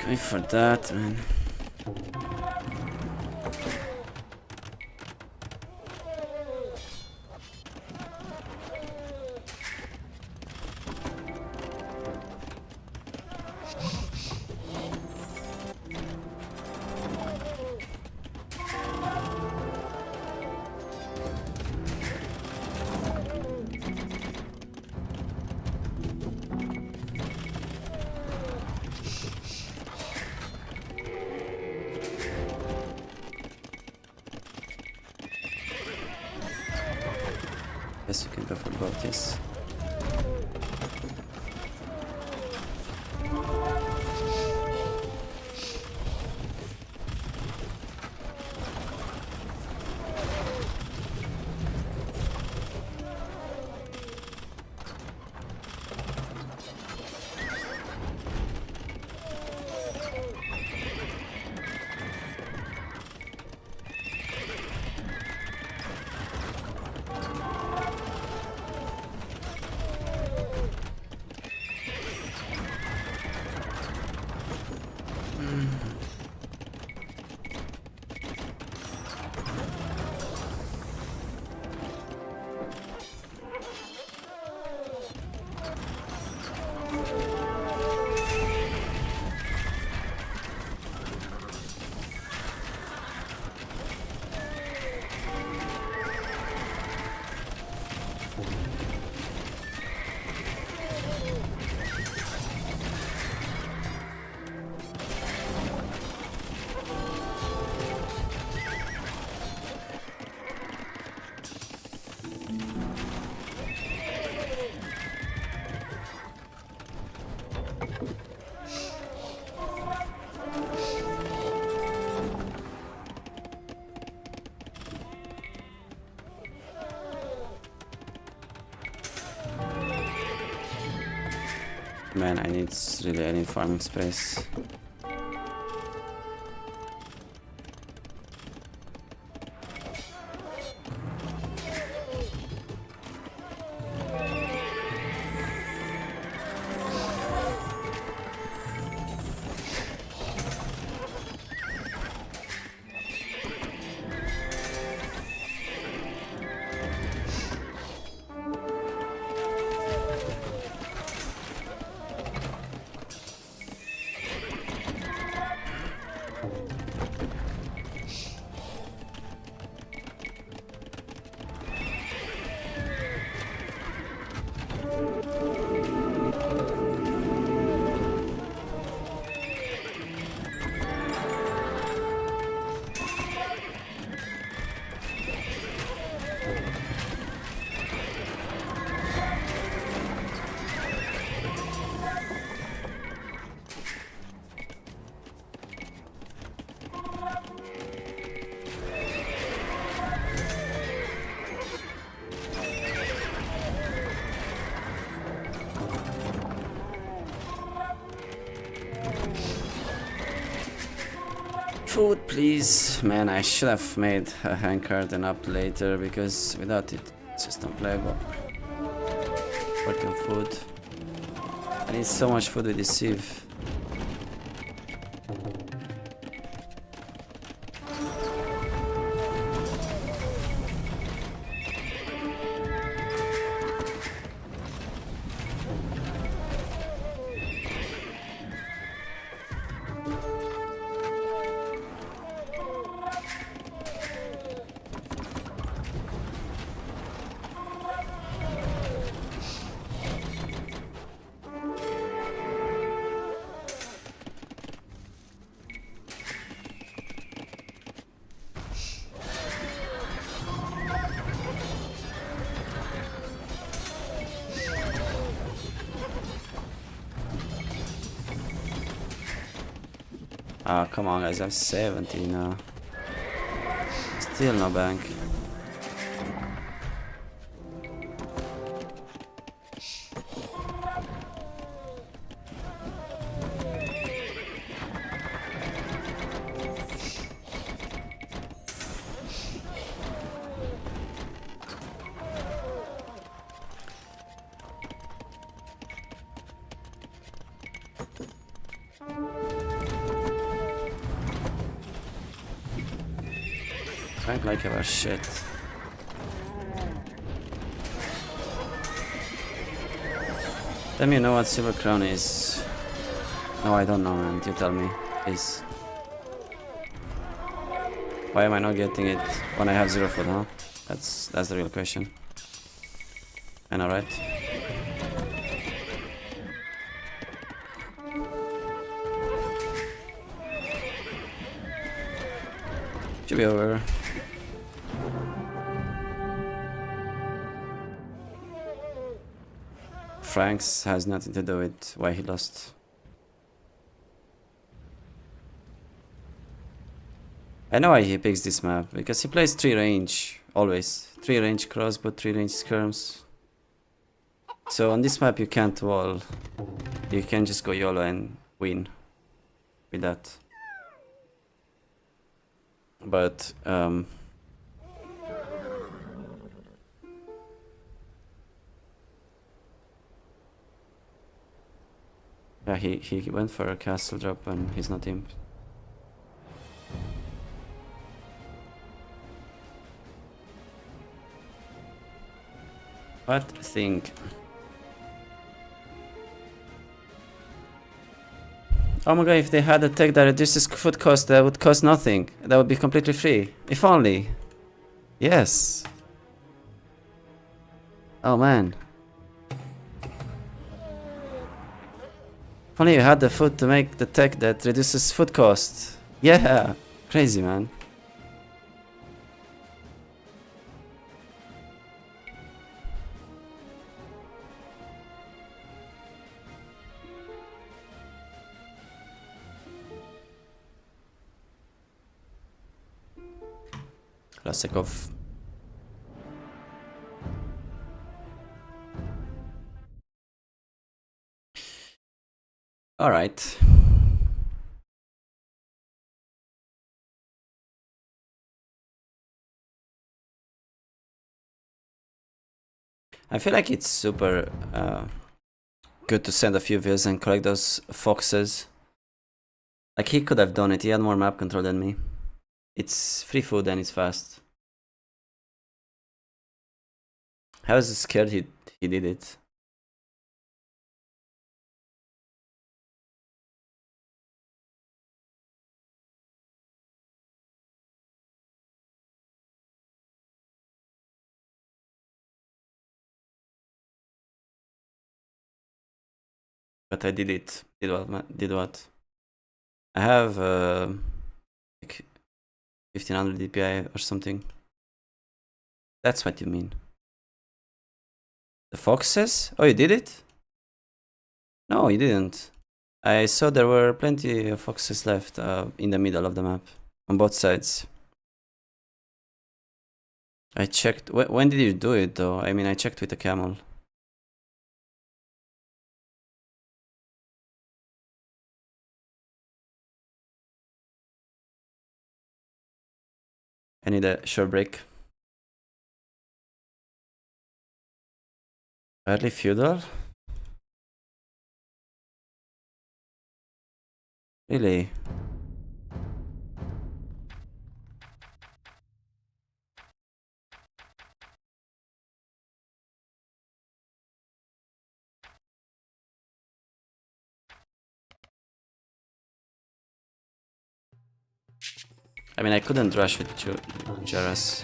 Going for that, man. Guess you can go for both, yes. Man, I need farming space. Food, please. Man, I should have made a handcart and up later because without it, it's just unplayable. Working food. I need so much food with this sieve. Ah, come on guys, I'm 70 now. Still no bank. Rank like our shit. Let me know what Silver Crown is. No, I don't know, man. You tell me, please. Why am I not getting it when I have 0 food, huh? That's the real question. I know, right? Should be over. Franks has nothing to do with why he lost. I know why he picks this map, because he plays 3 range, always. 3 range crossbow, 3 range skirms. So on this map you can't wall. You can just go YOLO and win with that. But yeah, he went for a castle drop and he's not imp. What thing? Oh my god, if they had a tech that reduces food cost, that would cost nothing. That would be completely free. If only. Yes. Oh man. If only you had the food to make the tech that reduces food cost. Yeah. Crazy, man. Classic of All right. I feel like it's super good to send a few vills and collect those foxes. Like, he could have done it. He had more map control than me. It's free food and it's fast. I was scared he did it. But I did it. Did what? I have like 1500 DPI or something. That's what you mean. The foxes? Oh, you did it? No, you didn't. I saw there were plenty of foxes left in the middle of the map on both sides. I checked. When did you do it though? I mean, I checked with the camel. I need a short break. Early feudal? Really? I mean, I couldn't rush with Jaras.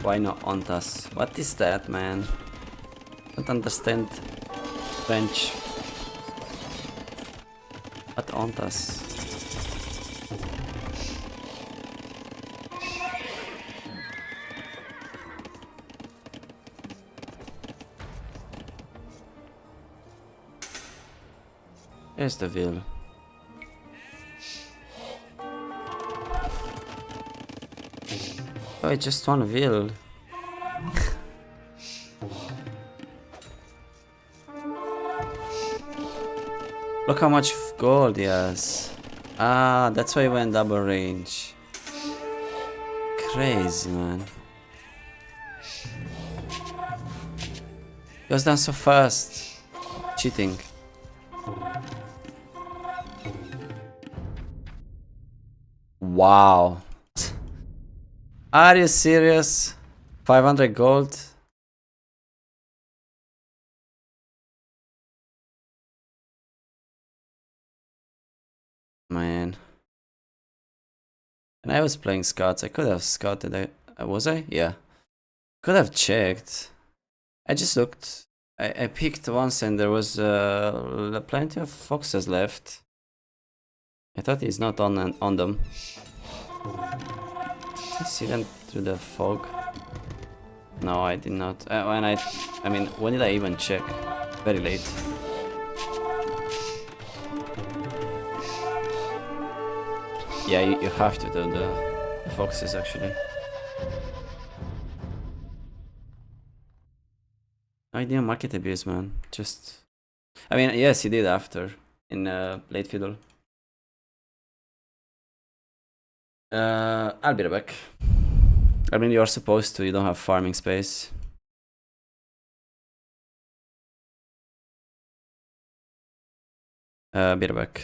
Why not Ontas? What is that, man? Don't understand French. What Ontas? Here's the wheel. Oh, it's just one wheel. Look how much gold he has. Ah, that's why he went double range. Crazy, man. He was done so fast. Cheating. Wow. Are you serious? 500 gold? Man. And I was playing scouts. I could have scouted. Was I? Yeah. Could have checked. I just looked. I peeked once and there was plenty of foxes left. I thought he's not on them. I see them through the fog. No, I did not. I mean, when did I even check? Very late. Yeah, you have to do the foxes actually. I didn't market abuse, man. Just, I mean, yes, he did after in late fiddle. I'll be right back. I mean, you're supposed to. You don't have farming space. Be right back.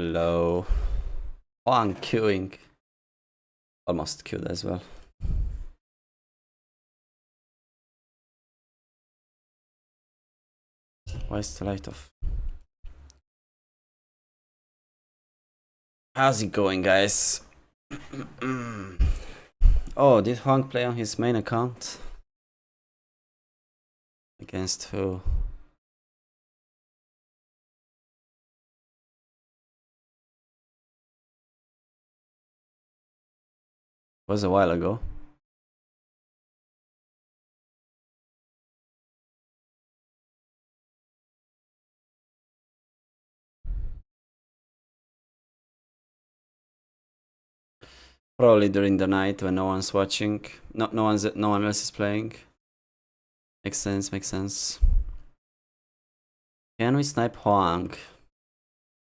Low. Oh, I'm queuing. Almost queued as well. Why is the light off? How's it going, guys? Oh, did Huang play on his main account? Against who? Was a while ago. Probably during the night when no one's watching. No one else is playing. Makes sense, makes sense. Can we snipe Huang?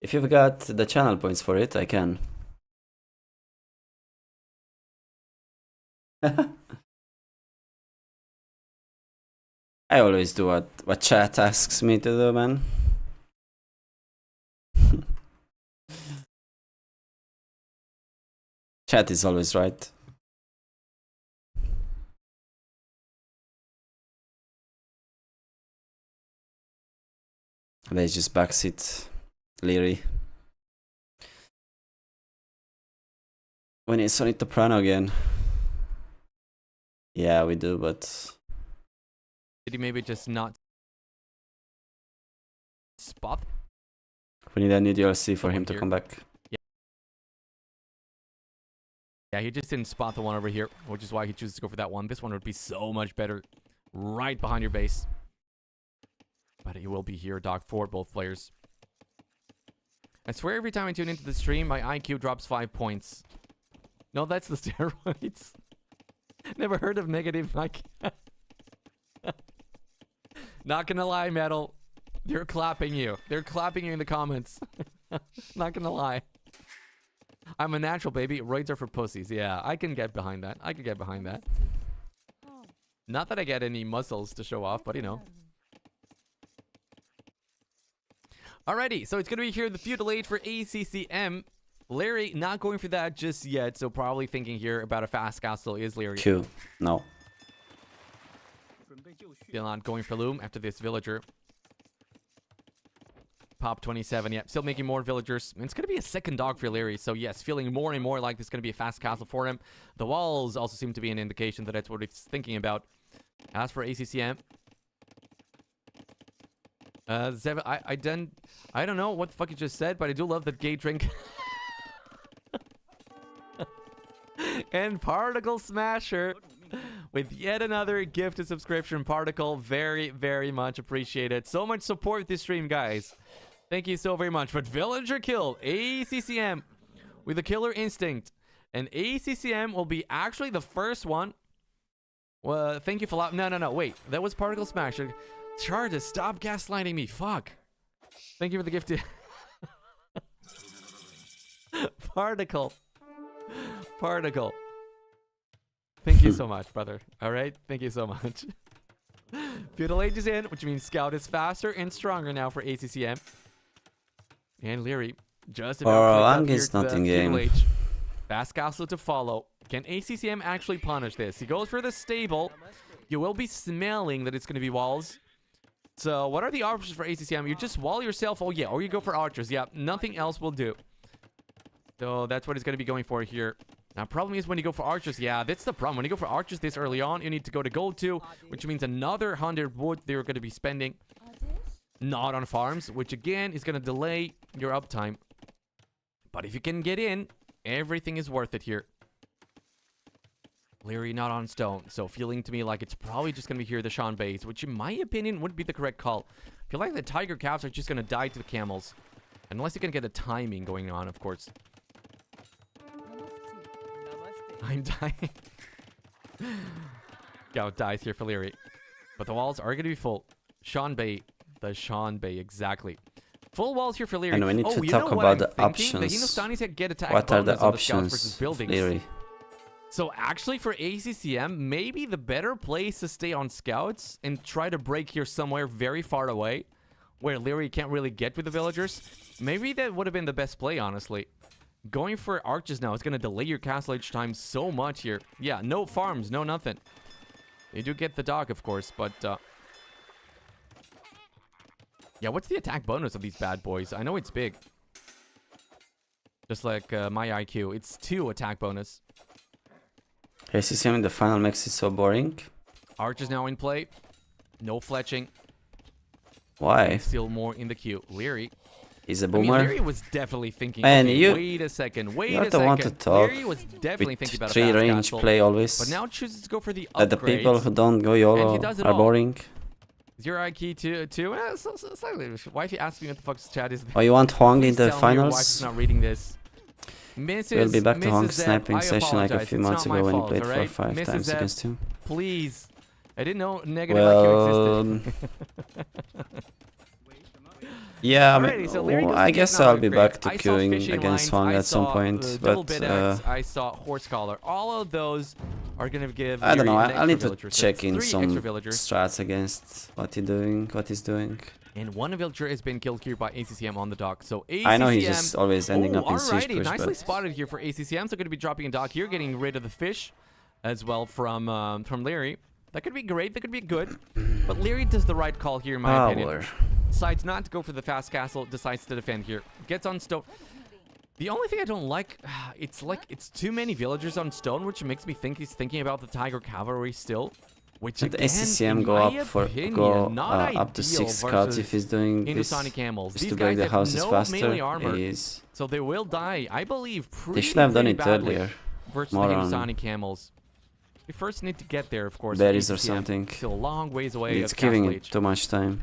If you've got the channel points for it, I can. I always do what chat asks me to do, man. Chat is always right. They just backseat Leary. We need Sonic Soprano again. Yeah, we do, but Did he maybe just not spot? we need a new DLC for him to Here. come back. Yeah, he just didn't spot the one over here, which is why he chooses to go for that one. This one would be so much better right behind your base. But he will be here, Dog, for both players. I swear every time I tune into the stream, my IQ drops 5 points. No, that's the steroids. Never heard of negative IQ. Not gonna lie, Metal. They're clapping you. They're clapping you in the comments. Not gonna lie. I'm a natural, baby. Roids are for pussies. Yeah, I can get behind that. I can get behind that. Not that I get any muscles to show off, but you know. Alrighty, so it's going to be here the feudal age for ACCM. Larry not going for that just yet, so probably thinking here about a fast castle is Larry. Q. No. Still not going for Loom after this villager. Pop 27, yeah, still making more villagers. And it's going to be a second dog for Larry, so yes, feeling more and more like this is going to be a fast castle for him. The walls also seem to be an indication that that's what he's thinking about. As for ACCM, Zev, I don't know what the fuck you just said, but I do love that gay drink. And Particle Smasher with yet another gifted subscription. Particle, very, very much appreciated. So much support with this stream, guys. Thank you so very much. But Villager kill ACCM with a killer instinct. And ACCM will be actually the first one. Well, thank you for... No, wait. That was Particle Smasher. Charges, stop gaslighting me. Fuck. Thank you for the gifted... Particle. Thank you so much, brother. Alright? Thank you so much. Feudal Age is in, which means Scout is faster and stronger now for ACCM. And Leary just about Lang is not in game. Fast Castle to follow. Can ACCM actually punish this? He goes for the stable. You will be smelling that it's going to be walls. So what are the options for ACCM? You just wall yourself. Oh yeah, or you go for archers. Yeah, nothing else will do. So that's what he's going to be going for here. Now, problem is when you go for archers, yeah, that's the problem. When you go for archers this early on, you need to go to gold 2, which means another 100 wood they're going to be spending. Not on farms, which again is going to delay your uptime. But if you can get in, everything is worth it here. Leary not on stone, so feeling to me like it's probably just going to be here the Sean base, which in my opinion would be the correct call. I feel like the tiger calves are just going to die to the camels. Unless you can get the timing going on, of course. I'm dying. Scout dies here for Leary. But the walls are going to be full. Sean Bay. The Sean Bay, exactly. Full walls here for Leary. And we need to you talk know about what the I'm thinking? options. The Hinostanis get attack What are the bonus on the scouts versus options, buildings. Leary? So actually for ACCM, maybe the better place to stay on scouts and try to break here somewhere very far away where Leary can't really get with the villagers. Maybe that would have been the best play, honestly. Going for arches now is going to delay your castle age time so much here. Yeah, no farms, no nothing. You do get the dog, of course, but... yeah, what's the attack bonus of these bad boys? I know it's big. Just like my IQ. It's 2 attack bonus. ACCM in the final makes it so boring. Arch is now in play. No fletching. Why? Still more in the queue. Leary. He's a I mean, boomer. Leary was definitely thinking, Man, okay, you- wait a second, wait You're a the one to second. talk Leary was definitely thinking about With a 3 fast range castle, play always. but now chooses to go for the That the people upgrades. who don't go And YOLO he does it are all. boring. Is your IQ too? Slightly. Wifey asked me what the fuck's chat is. Oh, you want Huang in Please the tell me your wife is finals? not reading this. Mrs. We'll be back to Mrs. Huang's Zeb, sniping I session like a apologize. few It's months not ago my when he fault, played alright? 4 or 5 Mrs. times Zeb, against you. Please. I didn't know negative IQ existed. Well, yeah, I Alrighty, mean, so Leary well, doesn't I get guess an I'll be upgrade. back to I saw queuing fishing against lines, Huang I at some saw, point, double but bid axe, I saw horse collar. All of those are gonna give. I don't know. Leary an I'll need extra to villager, so check it's in 3 some extra villagers. strats against what he's doing. And one villager has been killed here by ACCM on the dock. So ACCM. I know he's just always ending up in siege alrighty, push, nicely but spotted here for ACCM. So going to be dropping a dock here, getting rid of the fish, as well from Leary. That could be great. That could be good. But Leary does the right call here, in my opinion. power. Decides not to go for the fast castle. Decides to defend here. Gets on stone. The only thing I don't like, it's too many villagers on stone, which makes me think he's thinking about the Tiger Cavalry still. Which Let the again, ACCM in go my up for opinion, not up to ideal 6 scouts versus if he's doing this. Hindustani camels. Just These to break guys the have houses no faster. melee armor, He is. so they will die. I believe pretty, They should have done pretty it badly earlier. versus More the on Hindustani camels. We first need to get there, of course. berries or ACCM. something. Still a long ways away. It's of giving Castle it Age. too much time.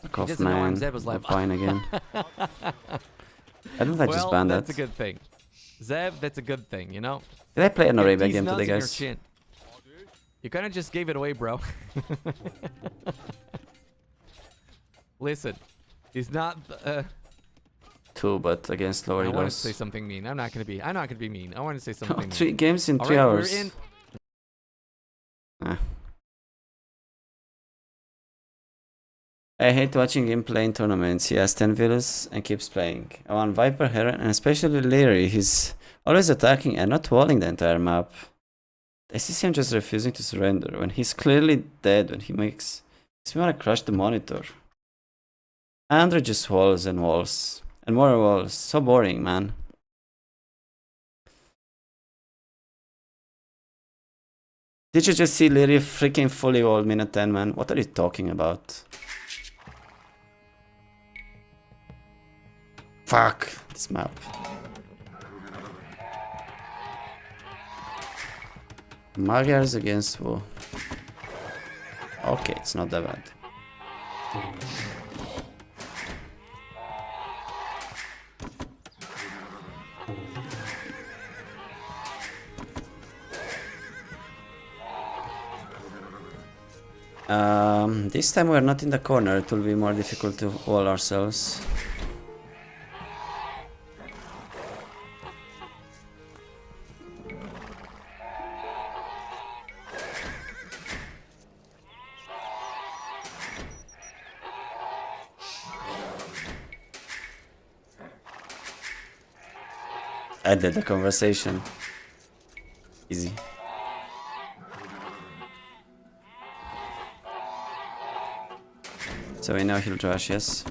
Fuck off, doesn't know I'm man. Zeb is live. Pine again. I don't like just Well, ban that's that. a good thing. Zeb, that's a good thing, you know? Did I play an array Get back these game nuts today, in your guys? chin. You kind of just gave it away, bro. Listen, he's not. 2, but against lower I want to healers. say something mean. I'm not gonna be mean. I want to say something mean. 3 games in All 3 right, hours. We're in. I hate watching him play in tournaments. He has 10 villas and keeps playing. I want Viper, Heron, and especially Leary. He's always attacking and not walling the entire map. I see him just refusing to surrender when he's clearly dead. When he makes me want to crush the monitor. Andrew just walls and walls and more walls. So boring, man. Did you just see Leary freaking fully walled minute 10, man? What are you talking about? Fuck this map. Magyars against who? Okay, it's not that bad. This time we're not in the corner. It will be more difficult to wall ourselves. I did the conversation. Easy. So we know he'll rush, yes.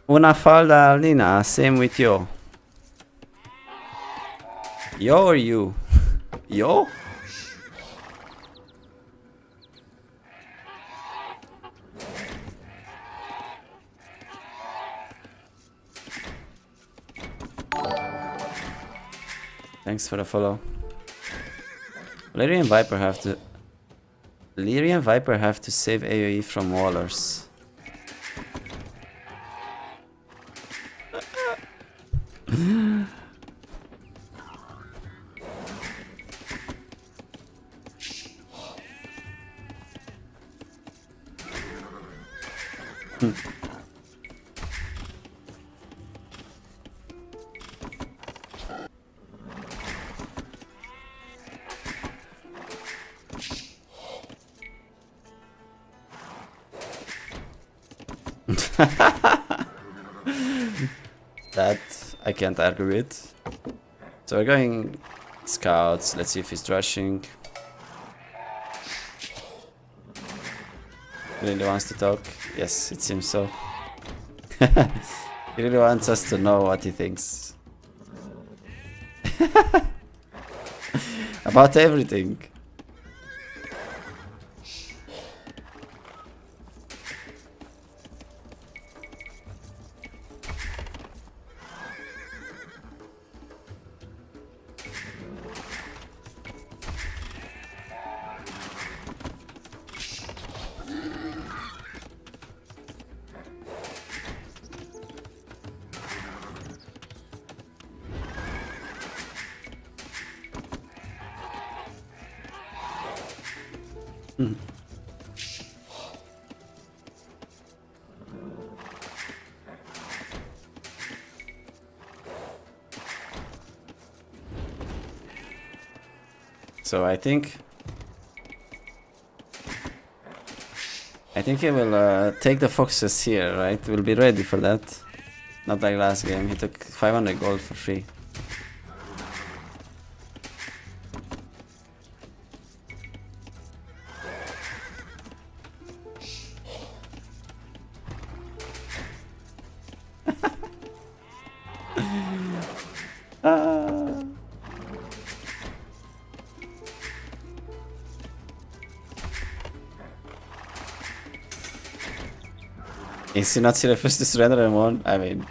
Una falda Alina, same with you. Yo or you? Yo? Thanks for the follow. Leary and Viper have to save AoE from wallers. That I can't argue with. So we're going scouts. Let's see if he's rushing. He really wants to talk. Yes, it seems so. He really wants us to know what he thinks. About everything. So I think he will take the foxes here, right? We'll be ready for that. Not like last game. He took 500 gold for free. Is he not still refused to surrender and won? I mean...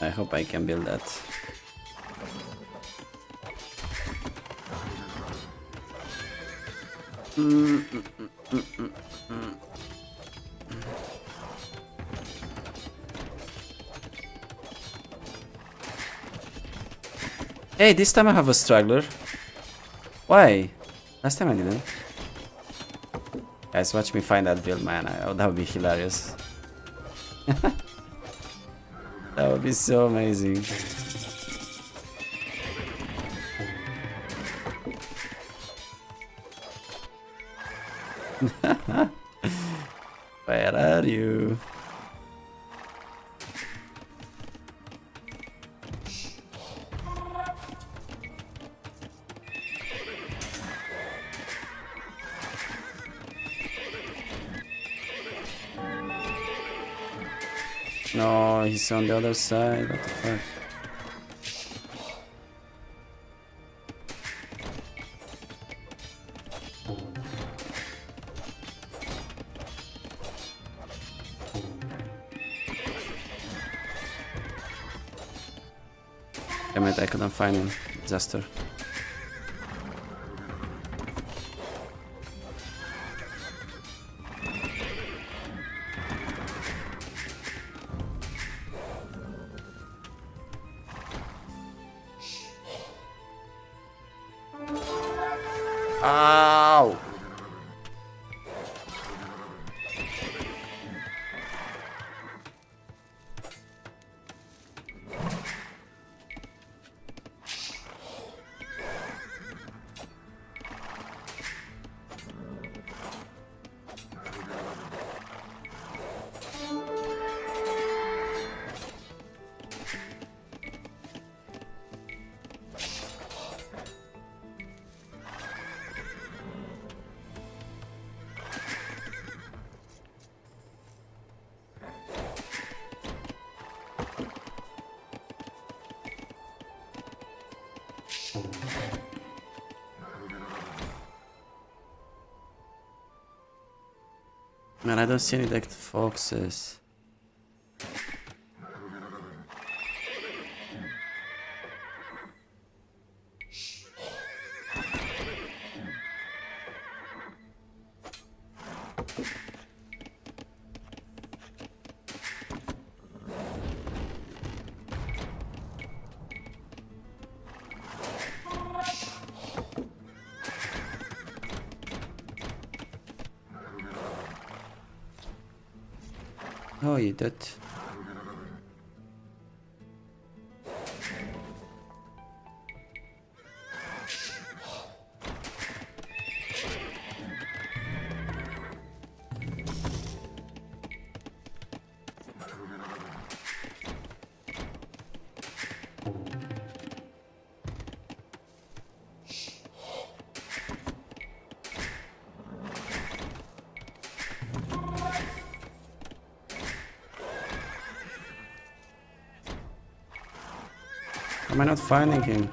I hope I can build that. Hey, this time I have a struggler. Why? Last time I didn't. Guys, watch me find that build, man. That would be hilarious. That would be so amazing. Where are you? No, he's on the other side. What the fuck? Damn it, I couldn't find him. Disaster. Ow! Man, I don't see any decked foxes. Oh, you did. Am I not finding him?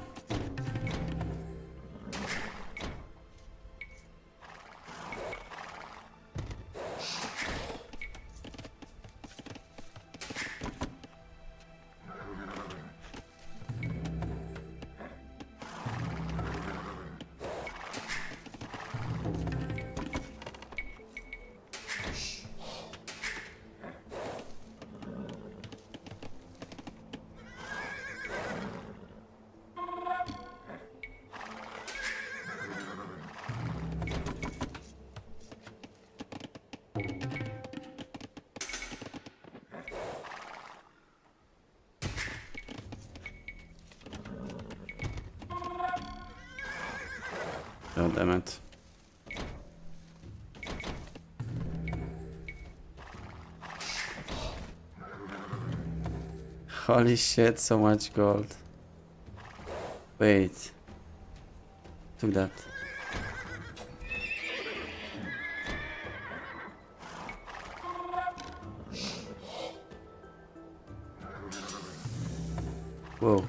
Oh, damn it. Holy shit, so much gold. Wait. Took that. Whoa.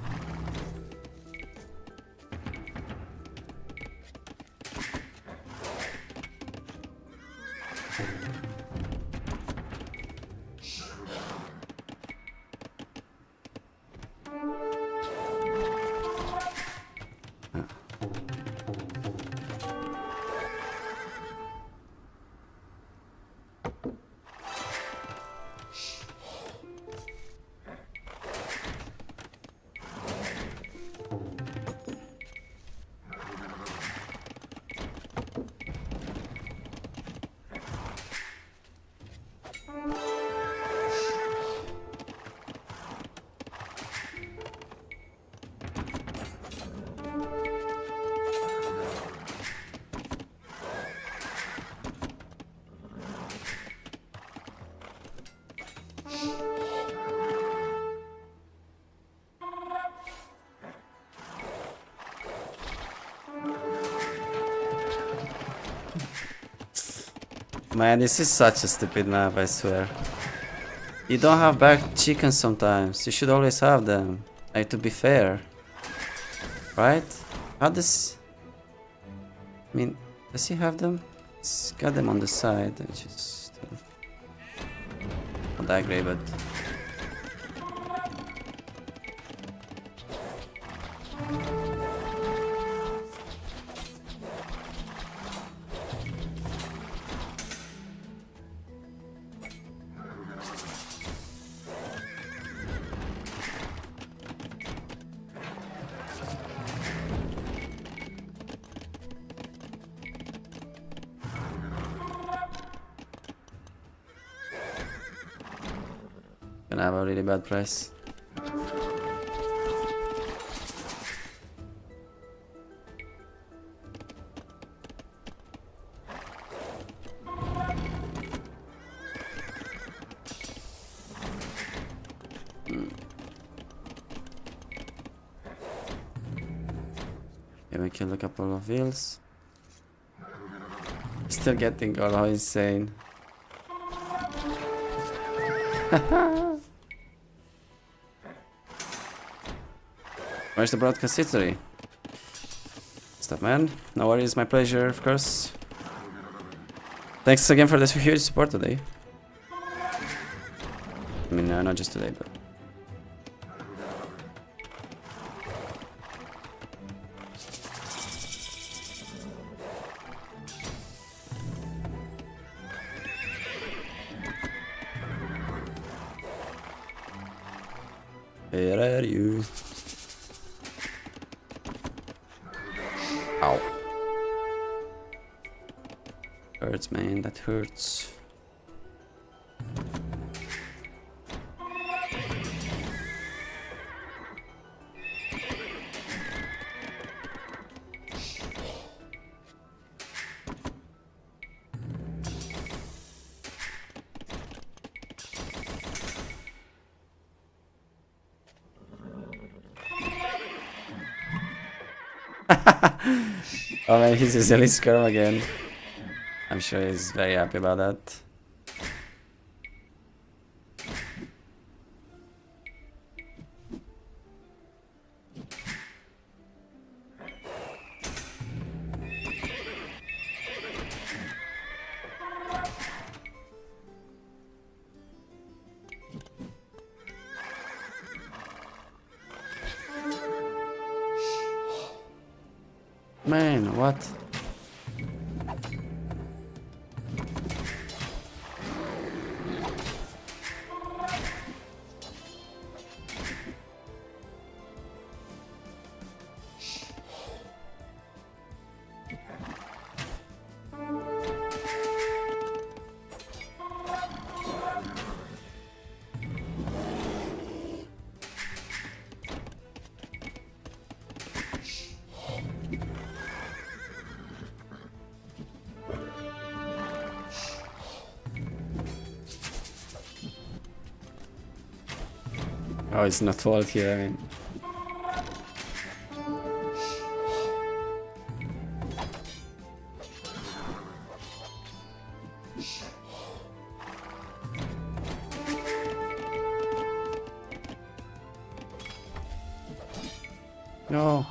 Man, this is such a stupid map, I swear. You don't have back chickens sometimes. You should always have them. Like, to be fair. Right? How does... I mean, does he have them? It's got them on the side, which is still... not that great, but... Gonna have a really bad price. Yeah, we kill a couple of wheels. Still getting gold, how insane. Where's the broadcast history? Stop, man. No worries, my pleasure, of course. Thanks again for this huge support today. I mean, not just today, but... Where are you? Ow. Hurts, man, that hurts. Oh man, he's a silly skirm again. I'm sure he's very happy about that. Man, what? Oh, it's not fault here, I mean. No.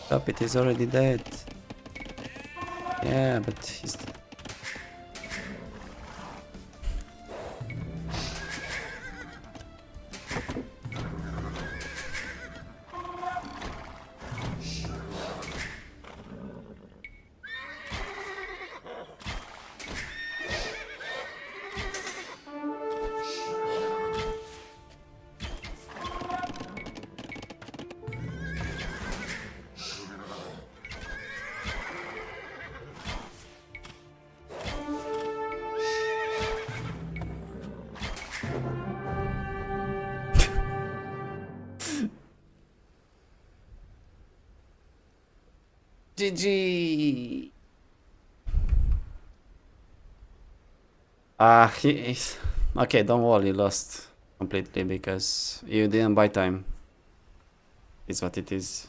Stop it, he's already dead. Yeah, but he's... GG. He's... Okay, don't worry, you lost completely because you didn't buy time. Is what it is.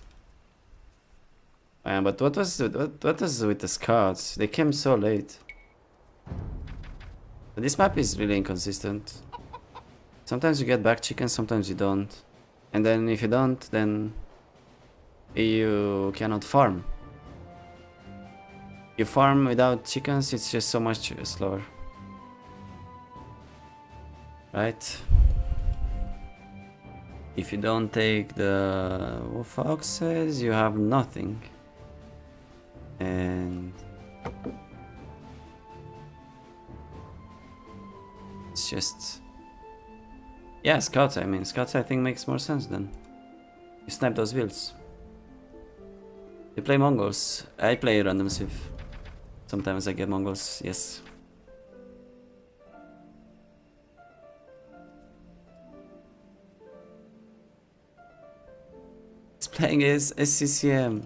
But what was with the scouts? They came so late. But this map is really inconsistent. Sometimes you get back chickens, sometimes you don't. And then if you don't, then you cannot farm. You farm without chickens, it's just so much slower. Right? If you don't take the foxes, you have nothing. And it's just, yeah, scouts. I mean, scouts I think makes more sense then. You snipe those builds. You play Mongols. I play random Civ. Sometimes I get Mongols, yes. He's playing his SCCM.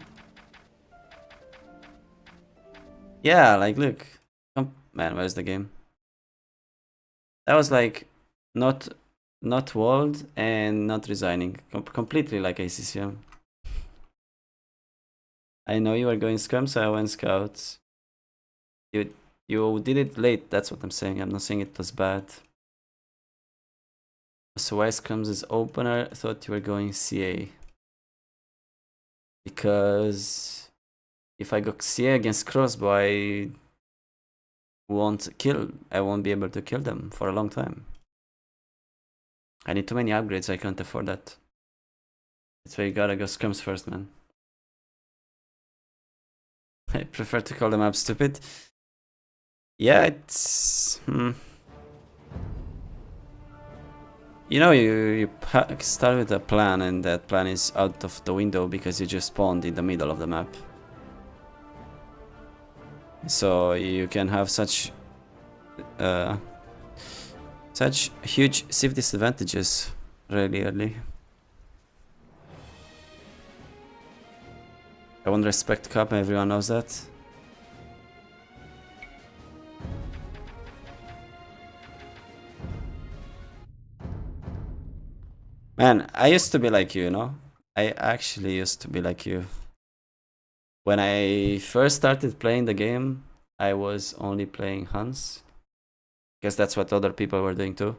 Yeah, like look. Man, where's the game? That was like not walled and not resigning. Completely like ACCM. I know you were going scrum, so I went scouts. You did it late, that's what I'm saying. I'm not saying it was bad. So why scrums is opener? I thought you were going CA. Because if I go CA against crossbow, I won't be able to kill them for a long time. I need too many upgrades, I can't afford that. That's why you gotta go scrums first, man. I prefer to call them up stupid. Yeah, it's... You know, you start with a plan and that plan is out of the window because you just spawned in the middle of the map. So you can have such huge Civ disadvantages really early. I won't respect Cup, everyone knows that. Man, I used to be like you, you know? I actually used to be like you. When I first started playing the game, I was only playing Hans. Because that's what other people were doing too.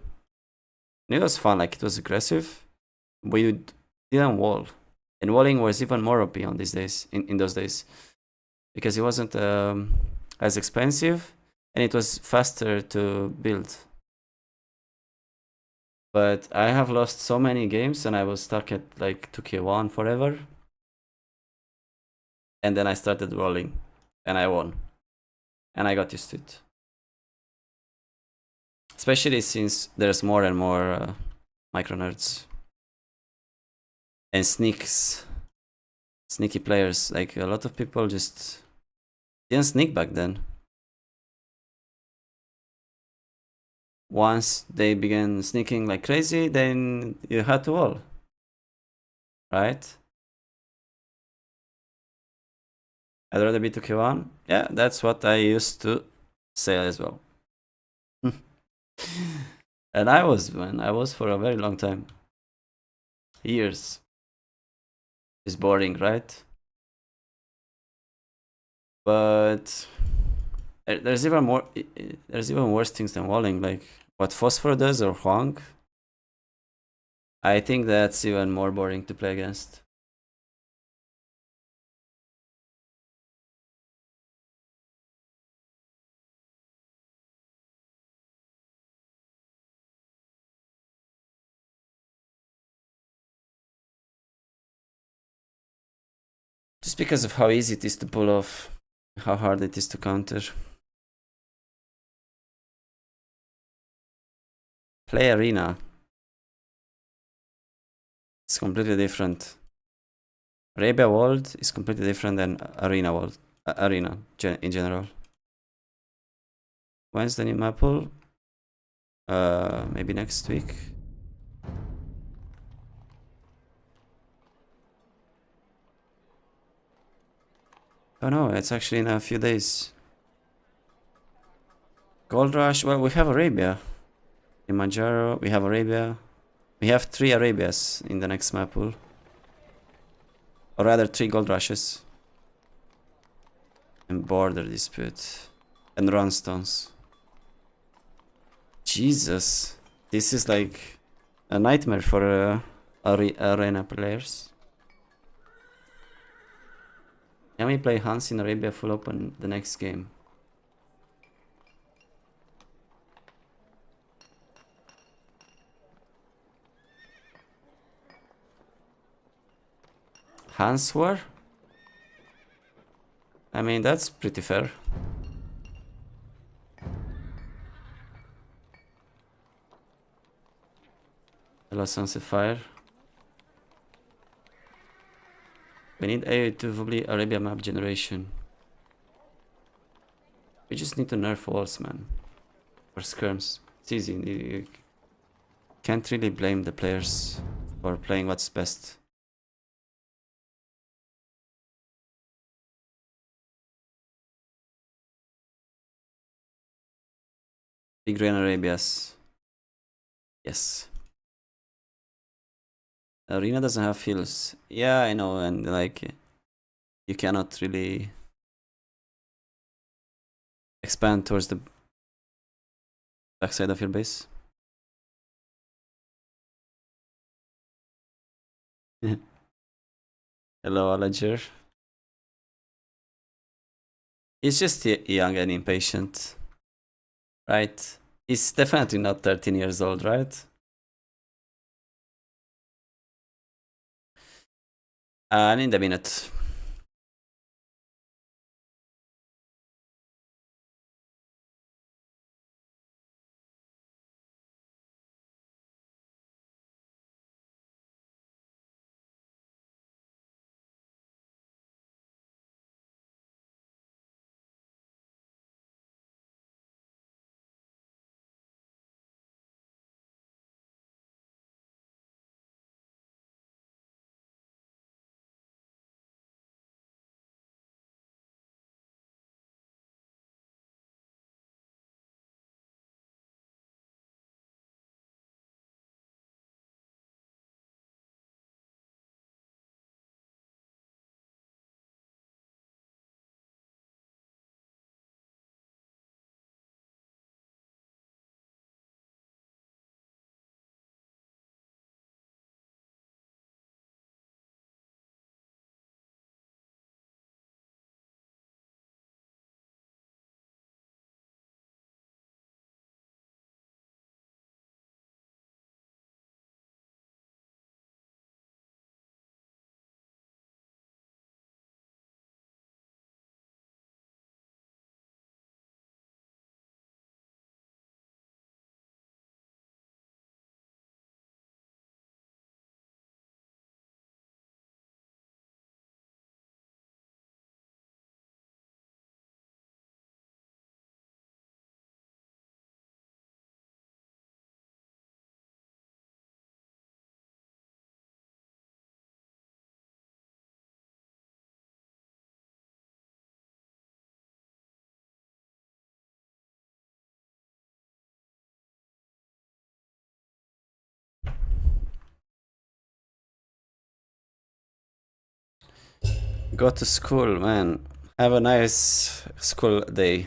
And it was fun, like it was aggressive. We didn't wall. And walling was even more OP on these days, in those days. Because it wasn't as expensive and it was faster to build. But I have lost so many games and I was stuck at like 2k1 forever. And then I started rolling and I won. And I got used to it. Especially since there's more and more micro nerds. And sneaky players. Like a lot of people just didn't sneak back then. Once they began sneaking like crazy, then you had to wall. Right? I'd rather be 2k1. Yeah, that's what I used to say as well. And I was for a very long time. Years. It's boring, right? But there's even worse things than walling, like what Phosphor does or Huang. I think that's even more boring to play against. Just because of how easy it is to pull off, how hard it is to counter. Play Arena. It's completely different. Arabia World is completely different than Arena World. Arena in general. When's the new map pull? Maybe next week. Oh no, it's actually in a few days. Gold Rush, well, we have Arabia. In Manjaro, we have Arabia. We have 3 Arabias in the next map pool. Or rather, 3 Gold Rushes. And Border Dispute. And Runstones. Jesus. This is like a nightmare for arena players. Can we play Hans in Arabia full open the next game? Hanswar? I mean, that's pretty fair. Hello, Sunset Fire. We need a to Arabia map generation. We just need to nerf walls, man. Or skirms. It's easy. You can't really blame the players for playing what's best. Big Rain Arabias. Yes. Arena doesn't have heals. Yeah, I know, and like you cannot really expand towards the backside of your base. Hello, Alager. He's just young and impatient, right? He's definitely not 13 years old, right? I need a minute. Go to school, man. Have a nice school day.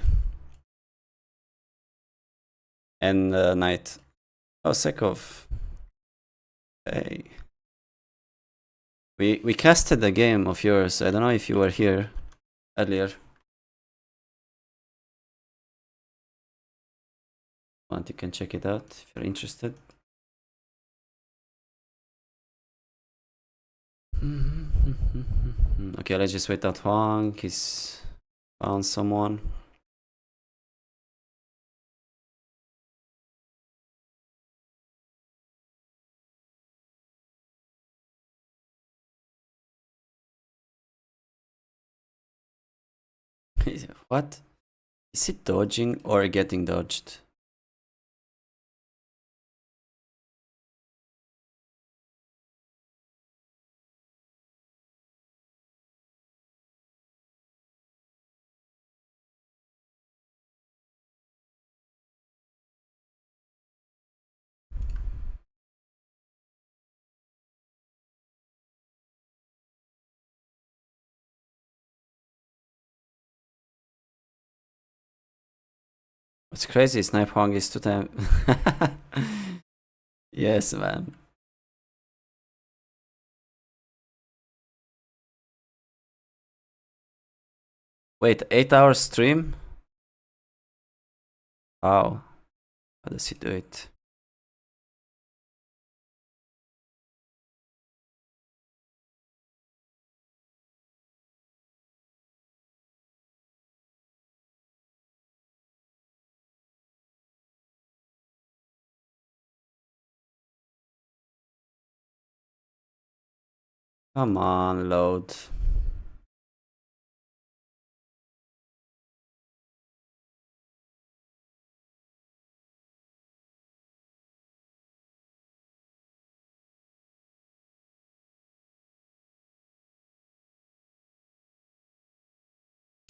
And night. Oh, Sekov. Hey. We casted a game of yours. I don't know if you were here earlier. Want you can check it out if you're interested. Okay, let's just wait out Huang. He's found someone. What? Is it dodging or getting dodged? What's crazy, Snipe Huang is 2 times. Yes, man. Wait, 8-hour stream? Wow. How does he do it? Come on, load.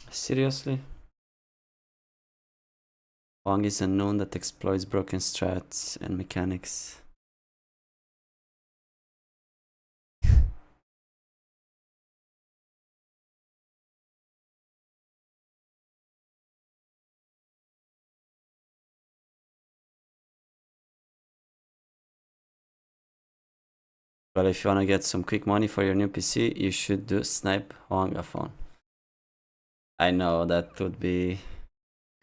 Seriously? Huang is unknown that exploits broken strats and mechanics. But if you wanna get some quick money for your new PC, you should do Snipe Huang a phone. I know that would be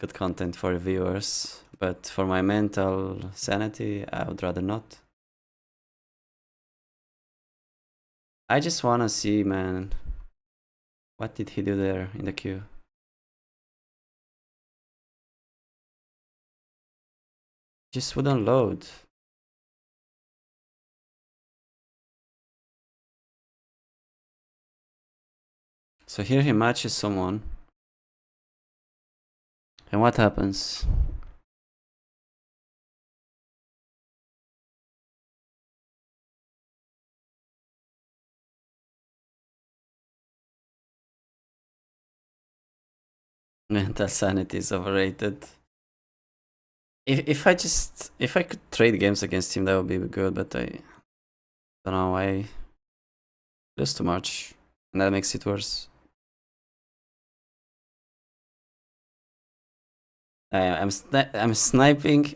good content for viewers, but for my mental sanity, I would rather not. I just wanna see, man, what did he do there in the queue? Just wouldn't load. So here he matches someone. And what happens? Mental sanity is overrated. If I could trade games against him, that would be good, but I don't know, I lose too much, and that makes it worse. I'm sniping.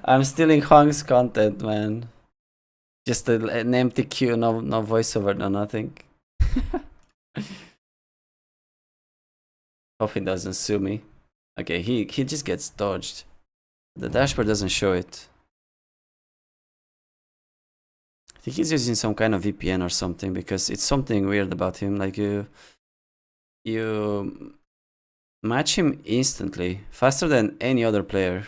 I'm stealing Huang's content, man. Just an empty queue, no voiceover, no nothing. Hope he doesn't sue me. Okay, he just gets dodged. The dashboard doesn't show it. I think he's using some kind of VPN or something, because it's something weird about him. Like you match him instantly, faster than any other player.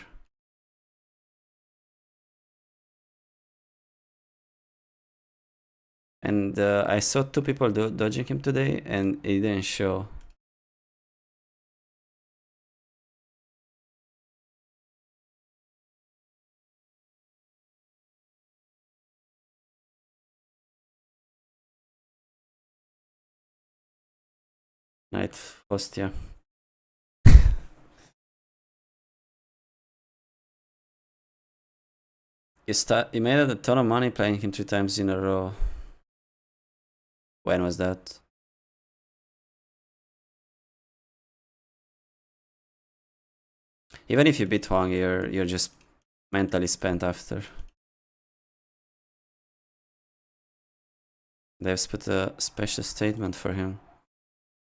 And I saw 2 people dodging him today, and it didn't show. Night Hostia. You made a ton of money playing him 3 times in a row. When was that? Even if you beat Huang, you're just mentally spent after. They've put a special statement for him.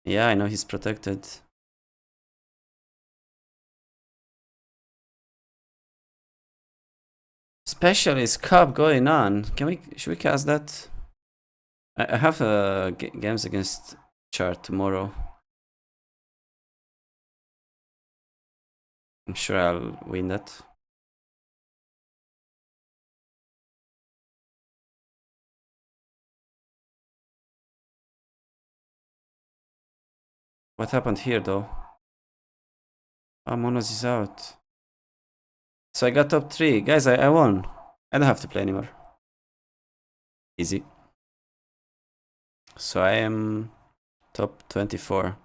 Yeah, I know he's protected. Specialist Cup going on. Should we cast that? I have games against Chart tomorrow. I'm sure I'll win that. What happened here though? Oh, Monos is out. So I got top 3. Guys, I won. I don't have to play anymore. Easy. So I am top 24.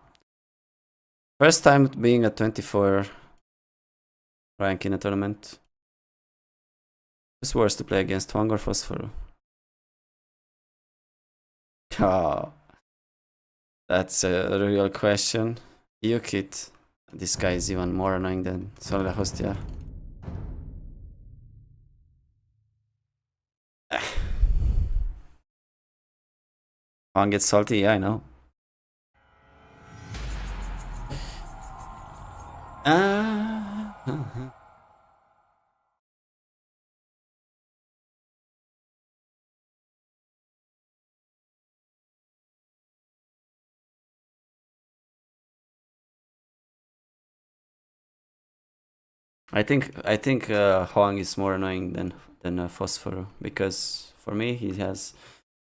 First time being a 24 rank in a tournament. It's worse to play against Huang or Phosphoro. Oh, that's a real question. Yukit. This guy is even more annoying than Solala Hostia. Huang gets salty, yeah, I know. I think Huang is more annoying than Phosphoro, because for me he has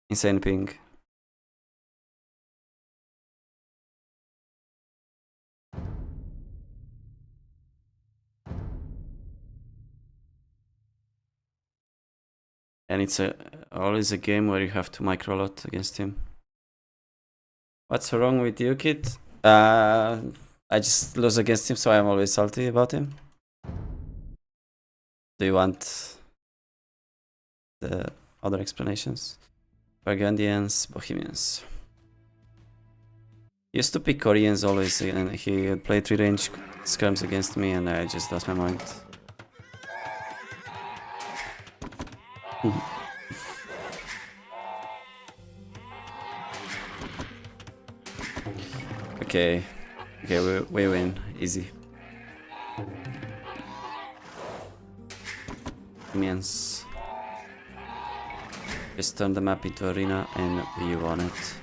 insane ping. And it's always a game where you have to micro lot against him. What's wrong with you, kid? I just lose against him, so I'm always salty about him. Do you want the other explanations? Burgundians, Bohemians. He used to pick Koreans always, and he played 3-range scrums against me, and I just lost my mind. Okay, we win, easy. Bohemians. Just turn the map into arena, and we won it.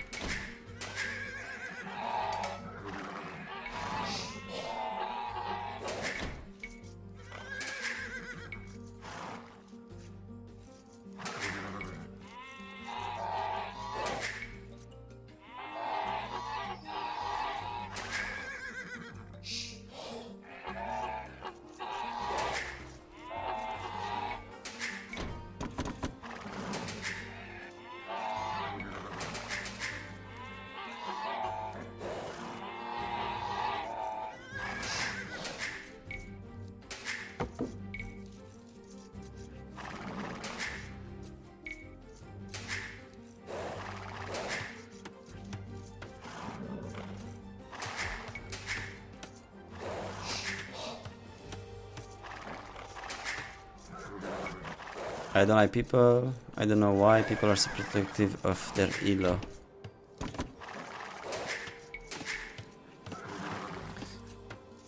I don't like people. I don't know why people are so protective of their elo.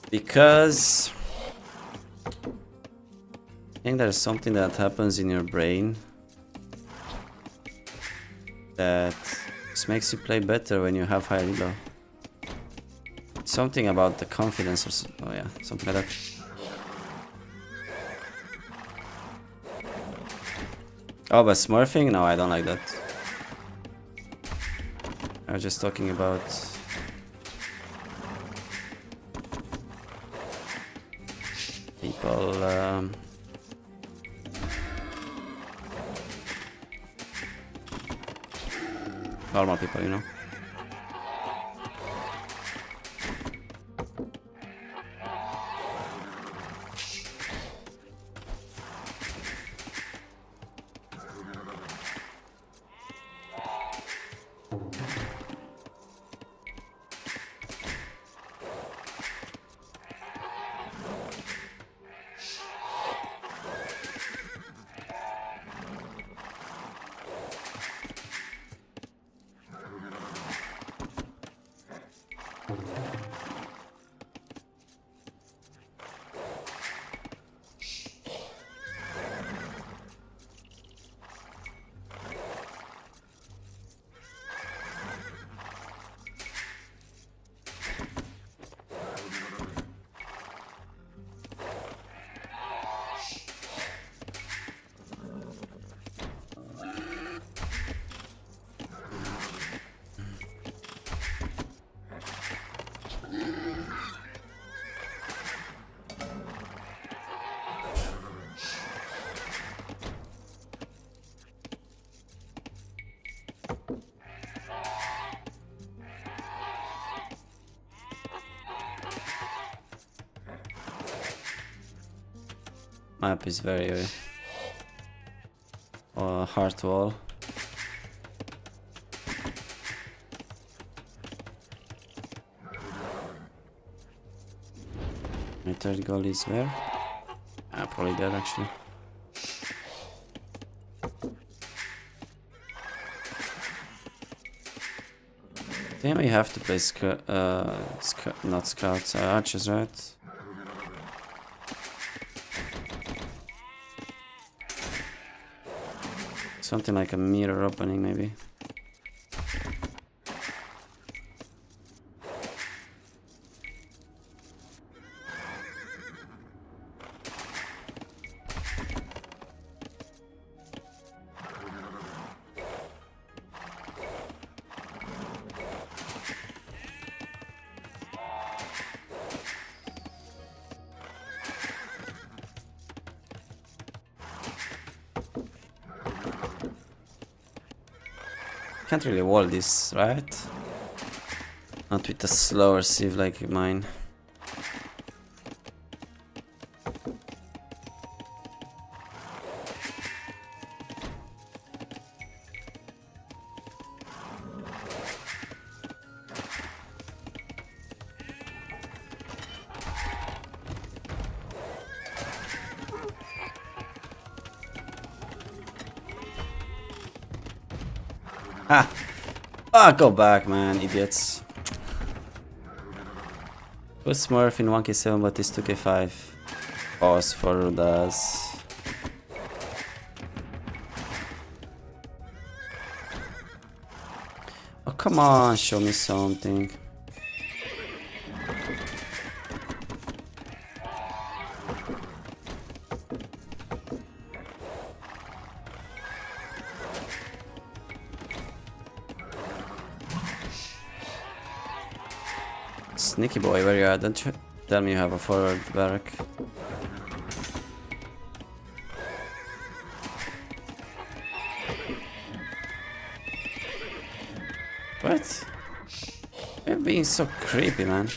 Because I think there's something that happens in your brain that just makes you play better when you have high elo. Something about the confidence or oh yeah, something like that. Oh, but smurfing? No, I don't like that. I was just talking about people normal people, you know. Map is very hard to all. My third goal is where? Probably there actually. Then we have to play not scouts, archers, right? Something like a mirror opening, maybe. Can't really wall this, right? Not with a slower sieve like mine. Ah! Ah, go back, man, idiots. Put Smurf in 1k7, but it's 2k5. Pause for Rudas. Oh, come on, show me something. Sneaky boy, where you at? Don't you tell me you have a forward barrack. What? You're being so creepy, man.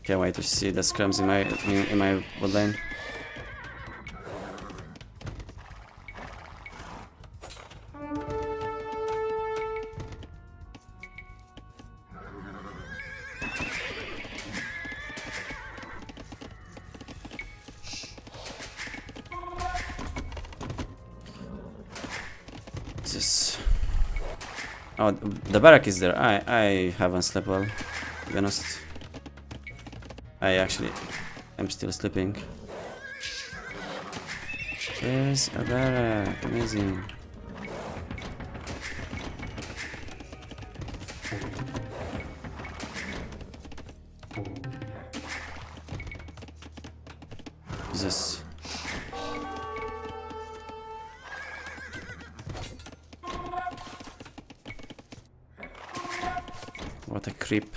Can't wait to see the scrums in my wood lane. Jesus. Oh, the barrack is there. I haven't slept well, to be honest. I actually am still sleeping. There's a barrack, amazing. Jesus. What a creep.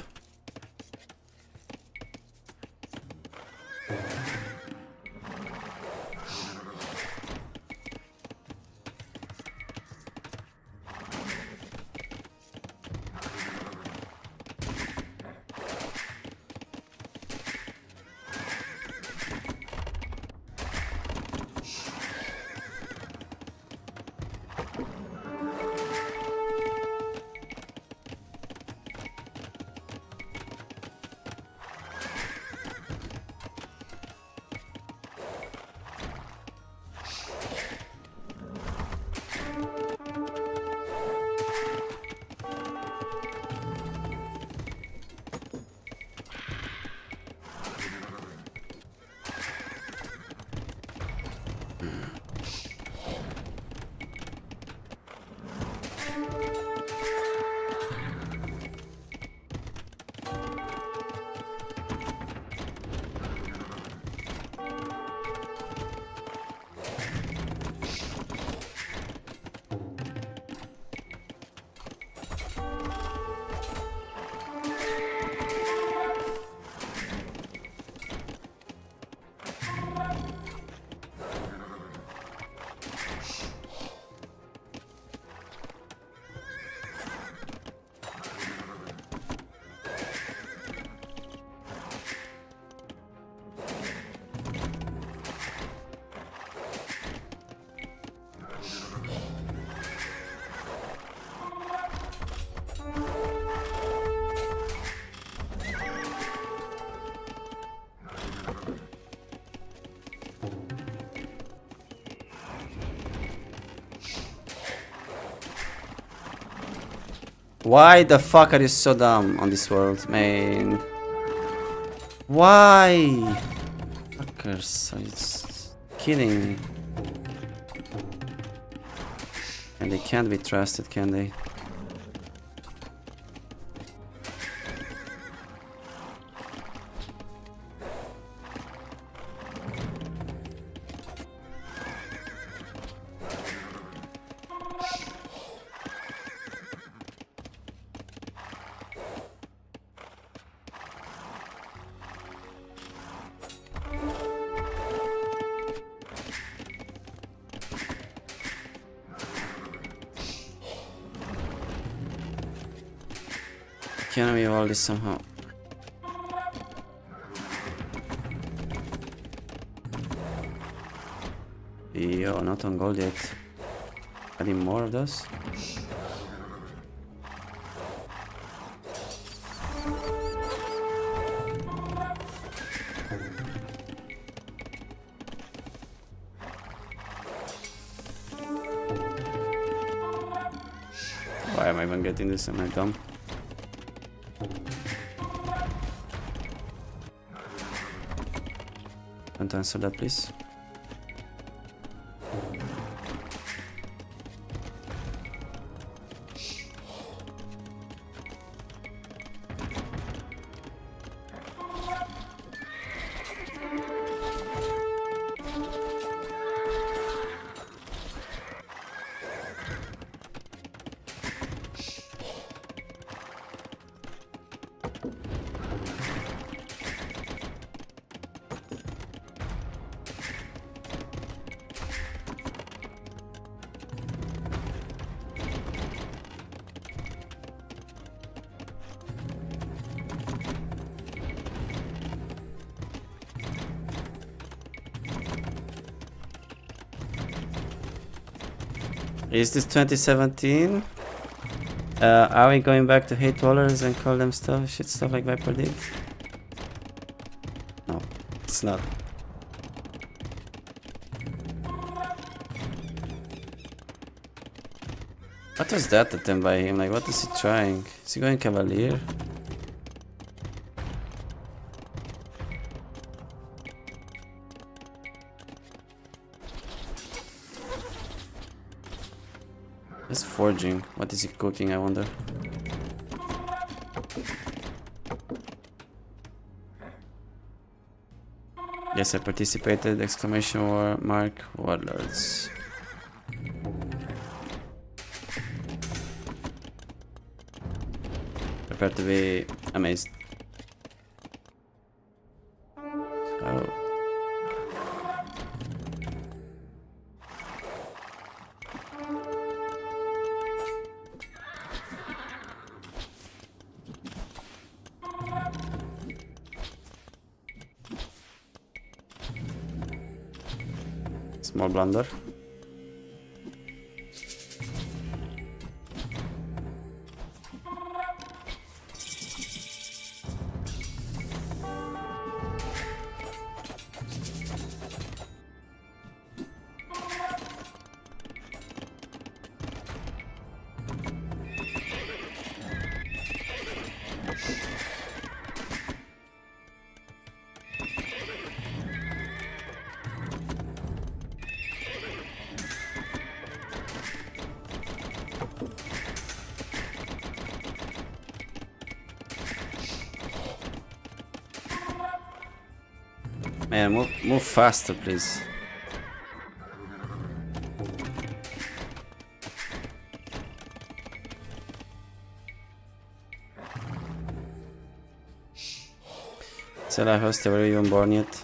Why the fuck are you so dumb on this world, man? Why? Fuckers, are you just kidding me? And they can't be trusted, can they? Can we hold this somehow? Yo, not on gold yet. Adding more of those? Why am I even getting this? Am I dumb? Can't answer that, please. Is this 2017? Are we going back to hate wallers and call them shit stuff like Viper did? No, it's not. What was that attempt by him? Like, what is he trying? Is he going Cavalier? He's forging. What is he cooking, I wonder? Yes, I participated! Exclamation mark warlords. Prepare to be amazed. Oh. Small blunder. Man, move faster, please. Sela host, were you even born yet?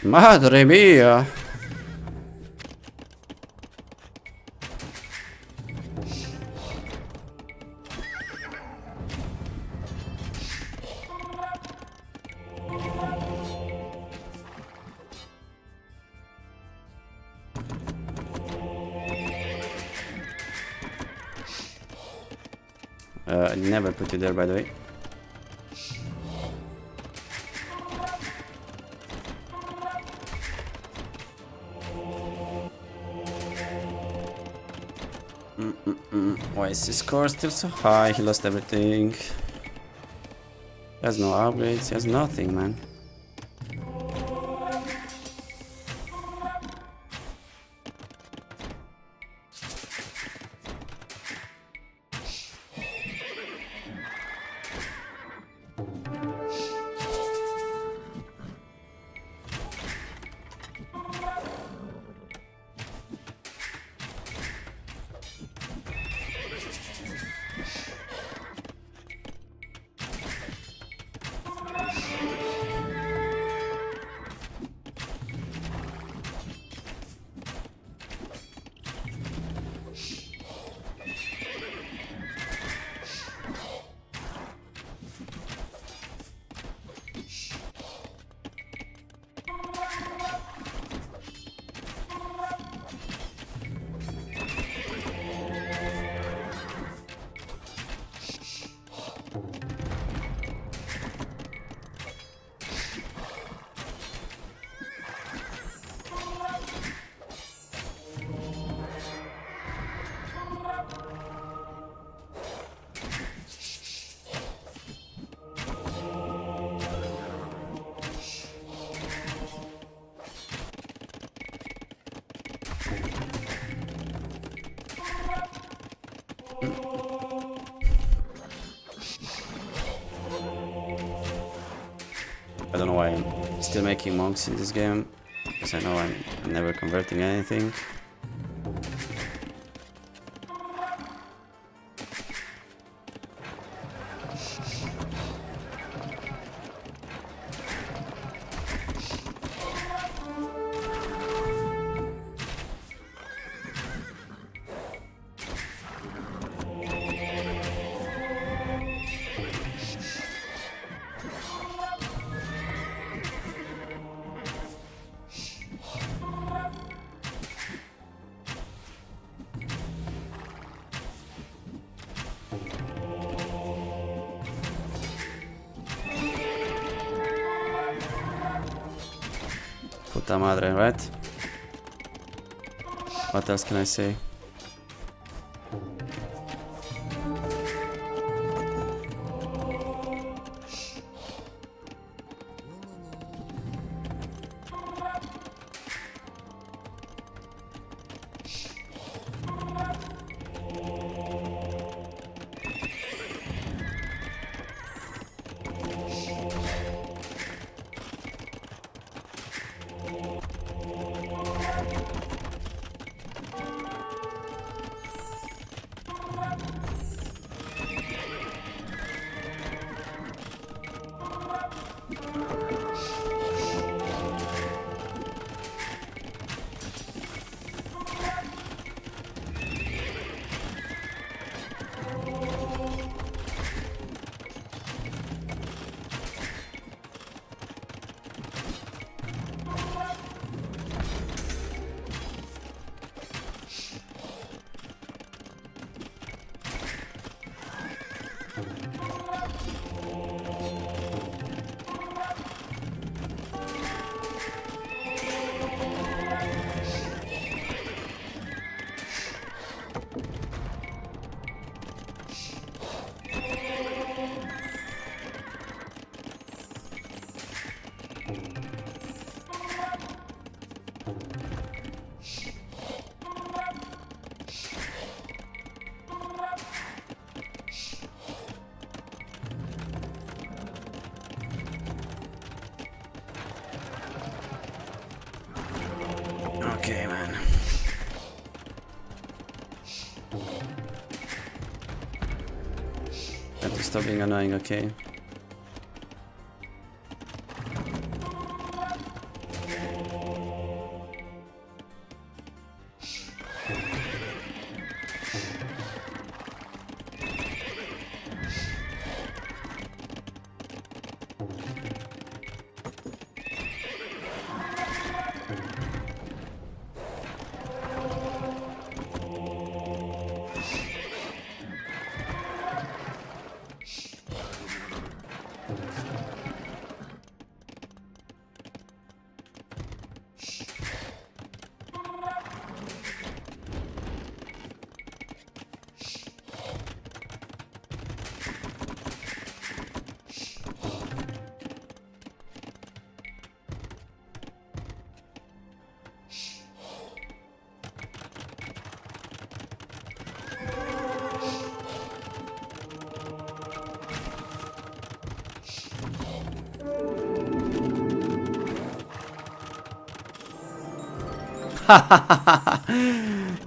Madre mía. I never put you there, by the way. Why is his score still so high? He lost everything. He has no upgrades, he has nothing, man. I don't know why I'm still making monks in this game, because I know I'm never converting anything. Puta madre, right? What else can I say? Okay, man. Have to stop being annoying, okay?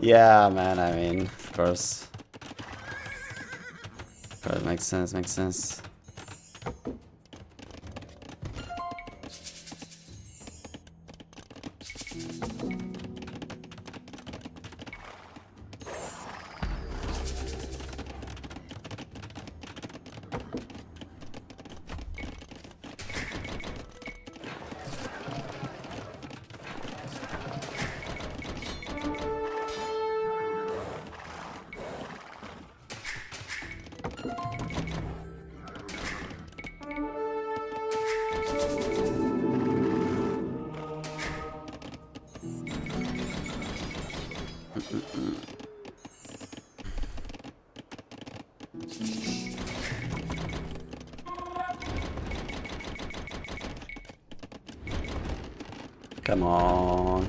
Yeah, man, I mean, of course. Of course, makes sense, makes sense. Come on.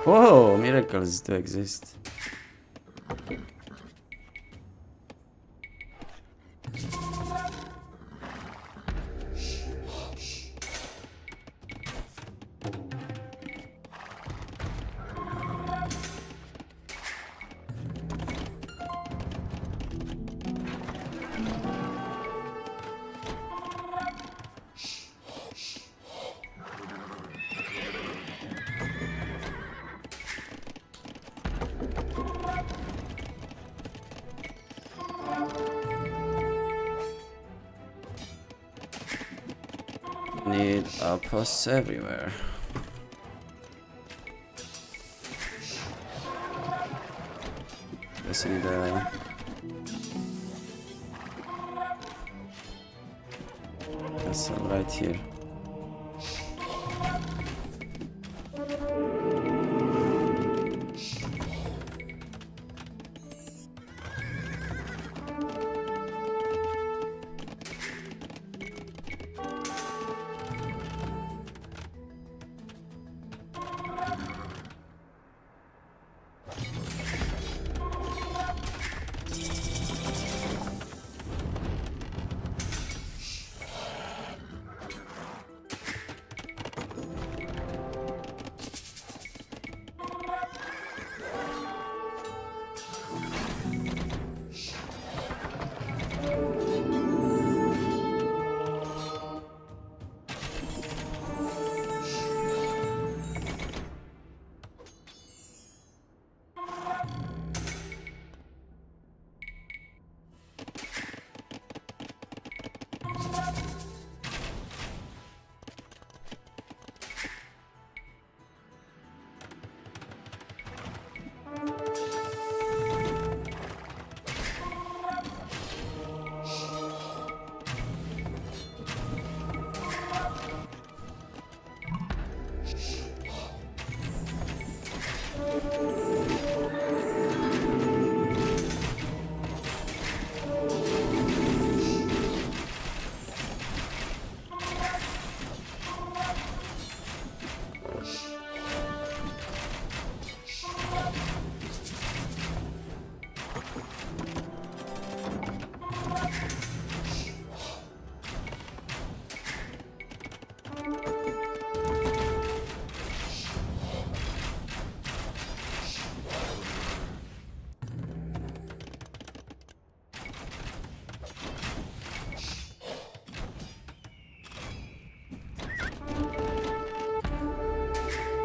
Whoa, miracles do exist. Need outposts everywhere. Just need a castle right here.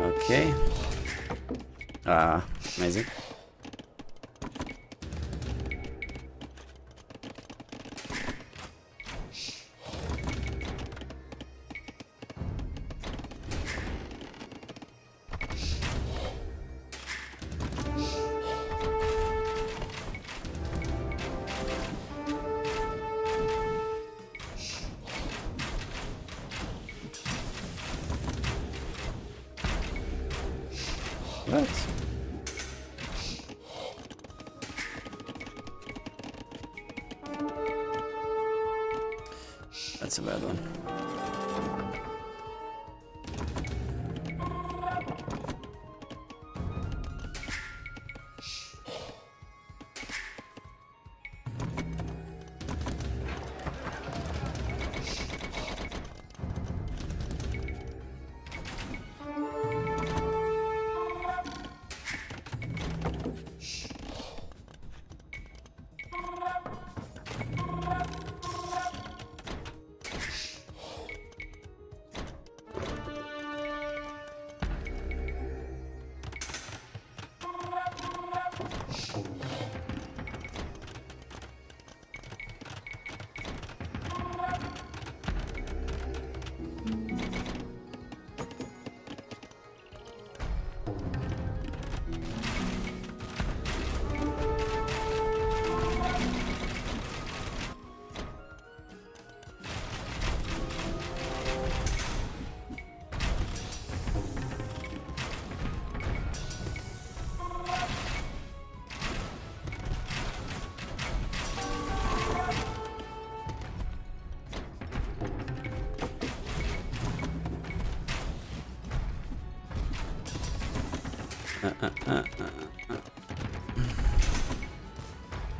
Okay. Amazing. What? That's a bad one.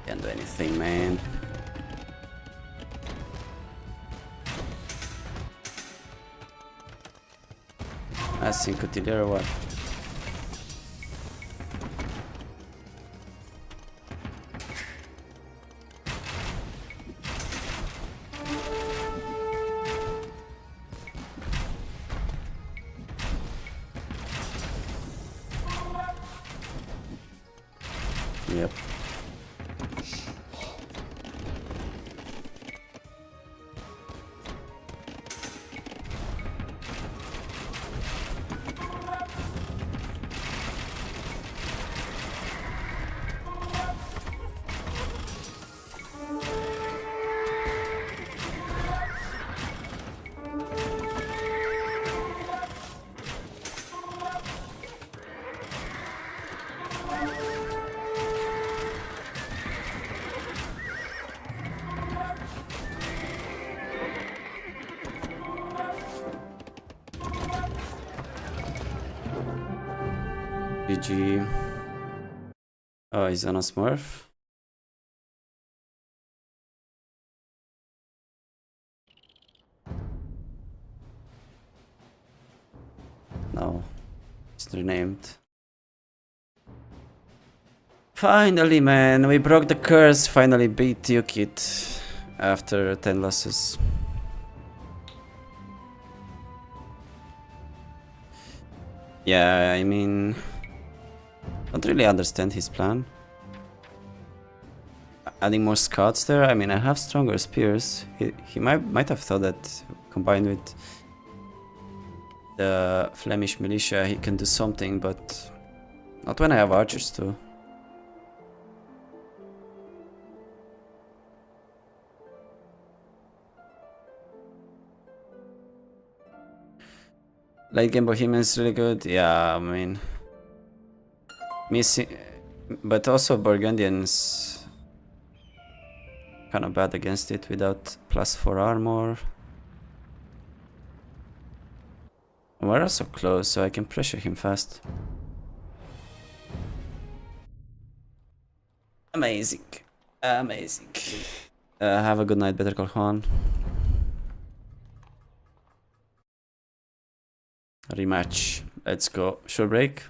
Can't do anything, man. Asking Cotillier or what? Yep. GG. Oh, he's on a Smurf. No, it's renamed. Finally, man, we broke the curse. Finally beat Yukit after 10 losses. Yeah, I mean, don't really understand his plan. Adding more scouts there. I mean, I have stronger spears. He might have thought that combined with the Flemish militia, he can do something, but not when I have archers too. Late game Bohemian is really good. Yeah, I mean, missing, but also Burgundians kind of bad against it without +4 armor. We're also close, so I can pressure him fast. Amazing, amazing. Have a good night, Better Call Juan. Rematch. Let's go. Short break.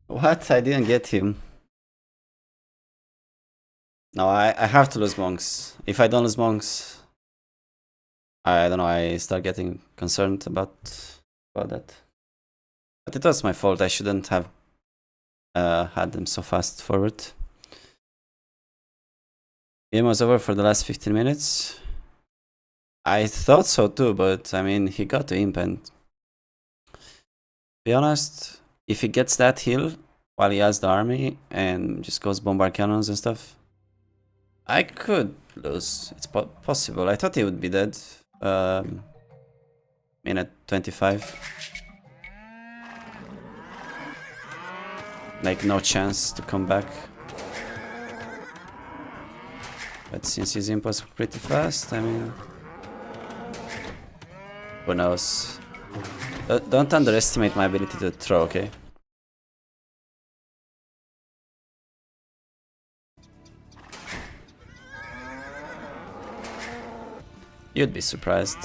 What? I didn't get him. No, I have to lose monks. If I don't lose monks, I don't know, I start getting concerned about that. But it was my fault. I shouldn't have had them so fast forward. Game was over for the last 15 minutes. I thought so too, but I mean, he got to imp, and to be honest, if he gets that heal while he has the army and just goes bombard cannons and stuff, I could lose. It's possible. I thought he would be dead. Minute 25. Like, no chance to come back. But since his imp was pretty fast, I mean, who knows? Don't underestimate my ability to throw, okay? You'd be surprised.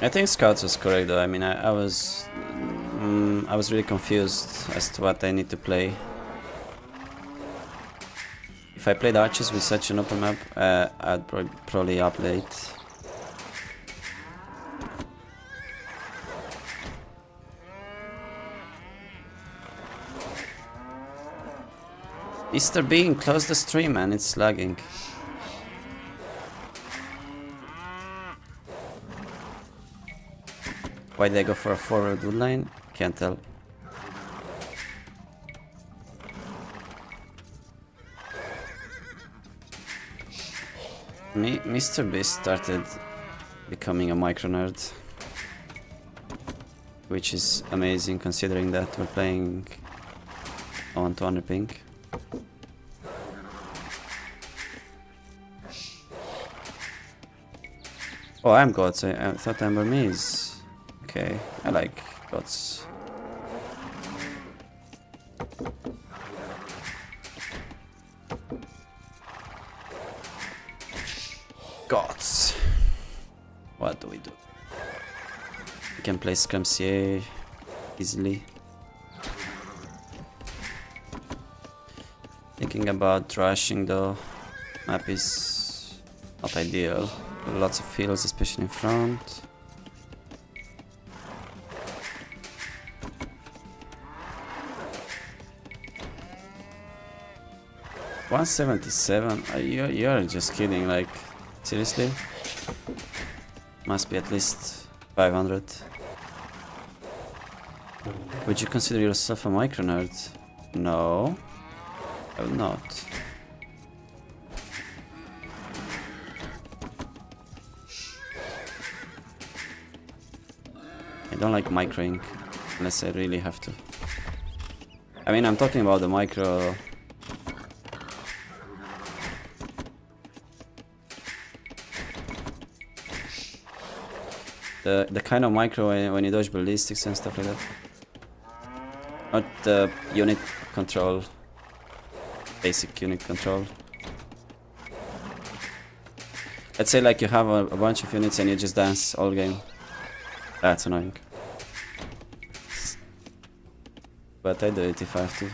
I think Scouts was correct though. I mean, I was really confused as to what I need to play. If I played Archers with such an open map, I'd probably up late. Mr. Bean, close the stream, man. It's lagging. Why did I go for a forward wood line? Can't tell. Mr. Beast started becoming a micro nerd, which is amazing considering that we're playing on 200 ping. Oh, I'm Gods. I thought Amber Me is... Okay, I like Gods. Gods. What do we do? We can play Scrumcier easily. Thinking about rushing though. Map is not ideal. Lots of fields, especially in front. $177? You're just kidding, like, seriously? Must be at least 500. Would you consider yourself a micro nerd? No, I would not. I don't like microing unless I really have to. I mean, I'm talking about the micro. The kind of micro when you dodge ballistics and stuff like that. Not the unit control. Basic unit control. Let's say like you have a bunch of units and you just dance all game. That's annoying. But I do it if I have to.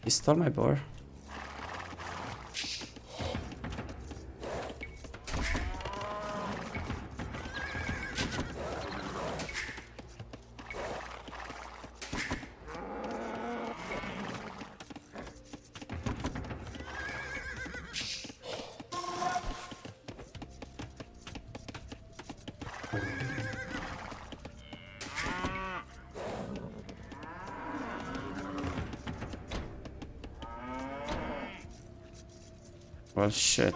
He stole my boar. Well, shit.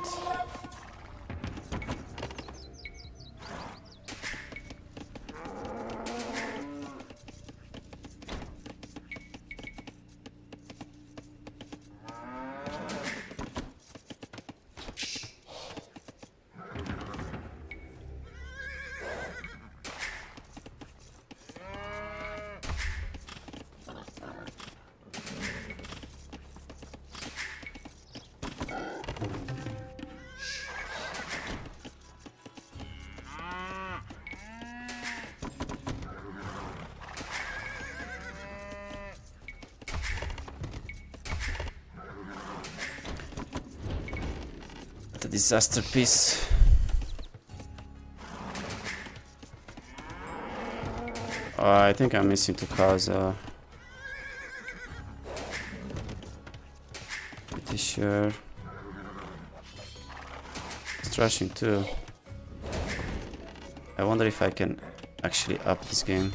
The disaster piece. I think I'm missing two cars. Pretty sure. It's rushing too. I wonder if I can actually up this game.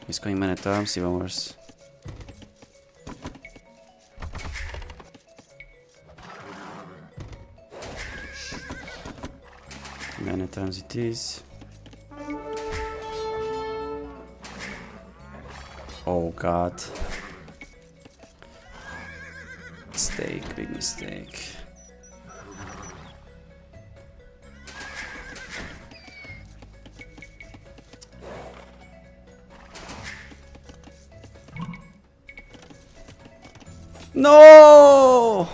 He's going man at arms, even worse. Man at arms it is. Oh god. Mistake, big mistake. No!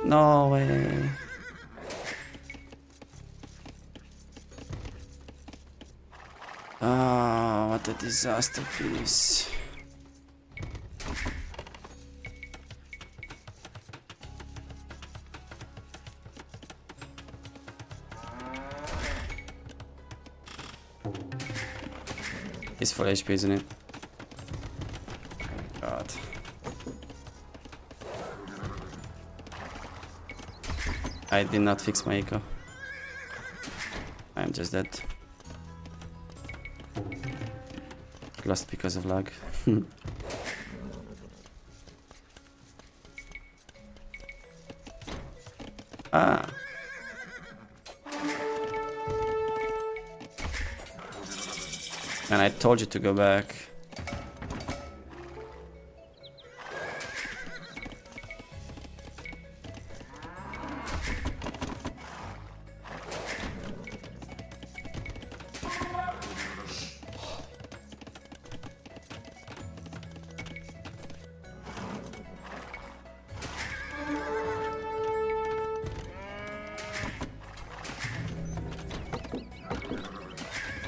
No way. Ah, what a disaster piece. He's full HP, isn't it? God. I did not fix my eco. I'm just dead. Lost because of lag. Ah. And I told you to go back.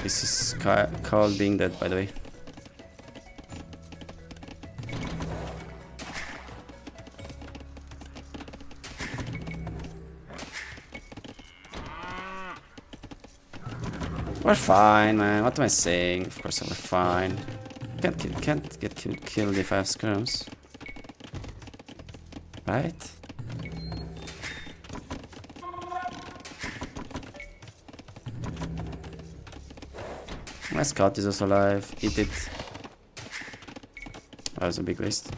This is Carl being dead, by the way. We're fine, man. What am I saying? Of course, we're fine. Can't get killed if I have skirms, right? My scout is also alive. Eat it. That was a big waste.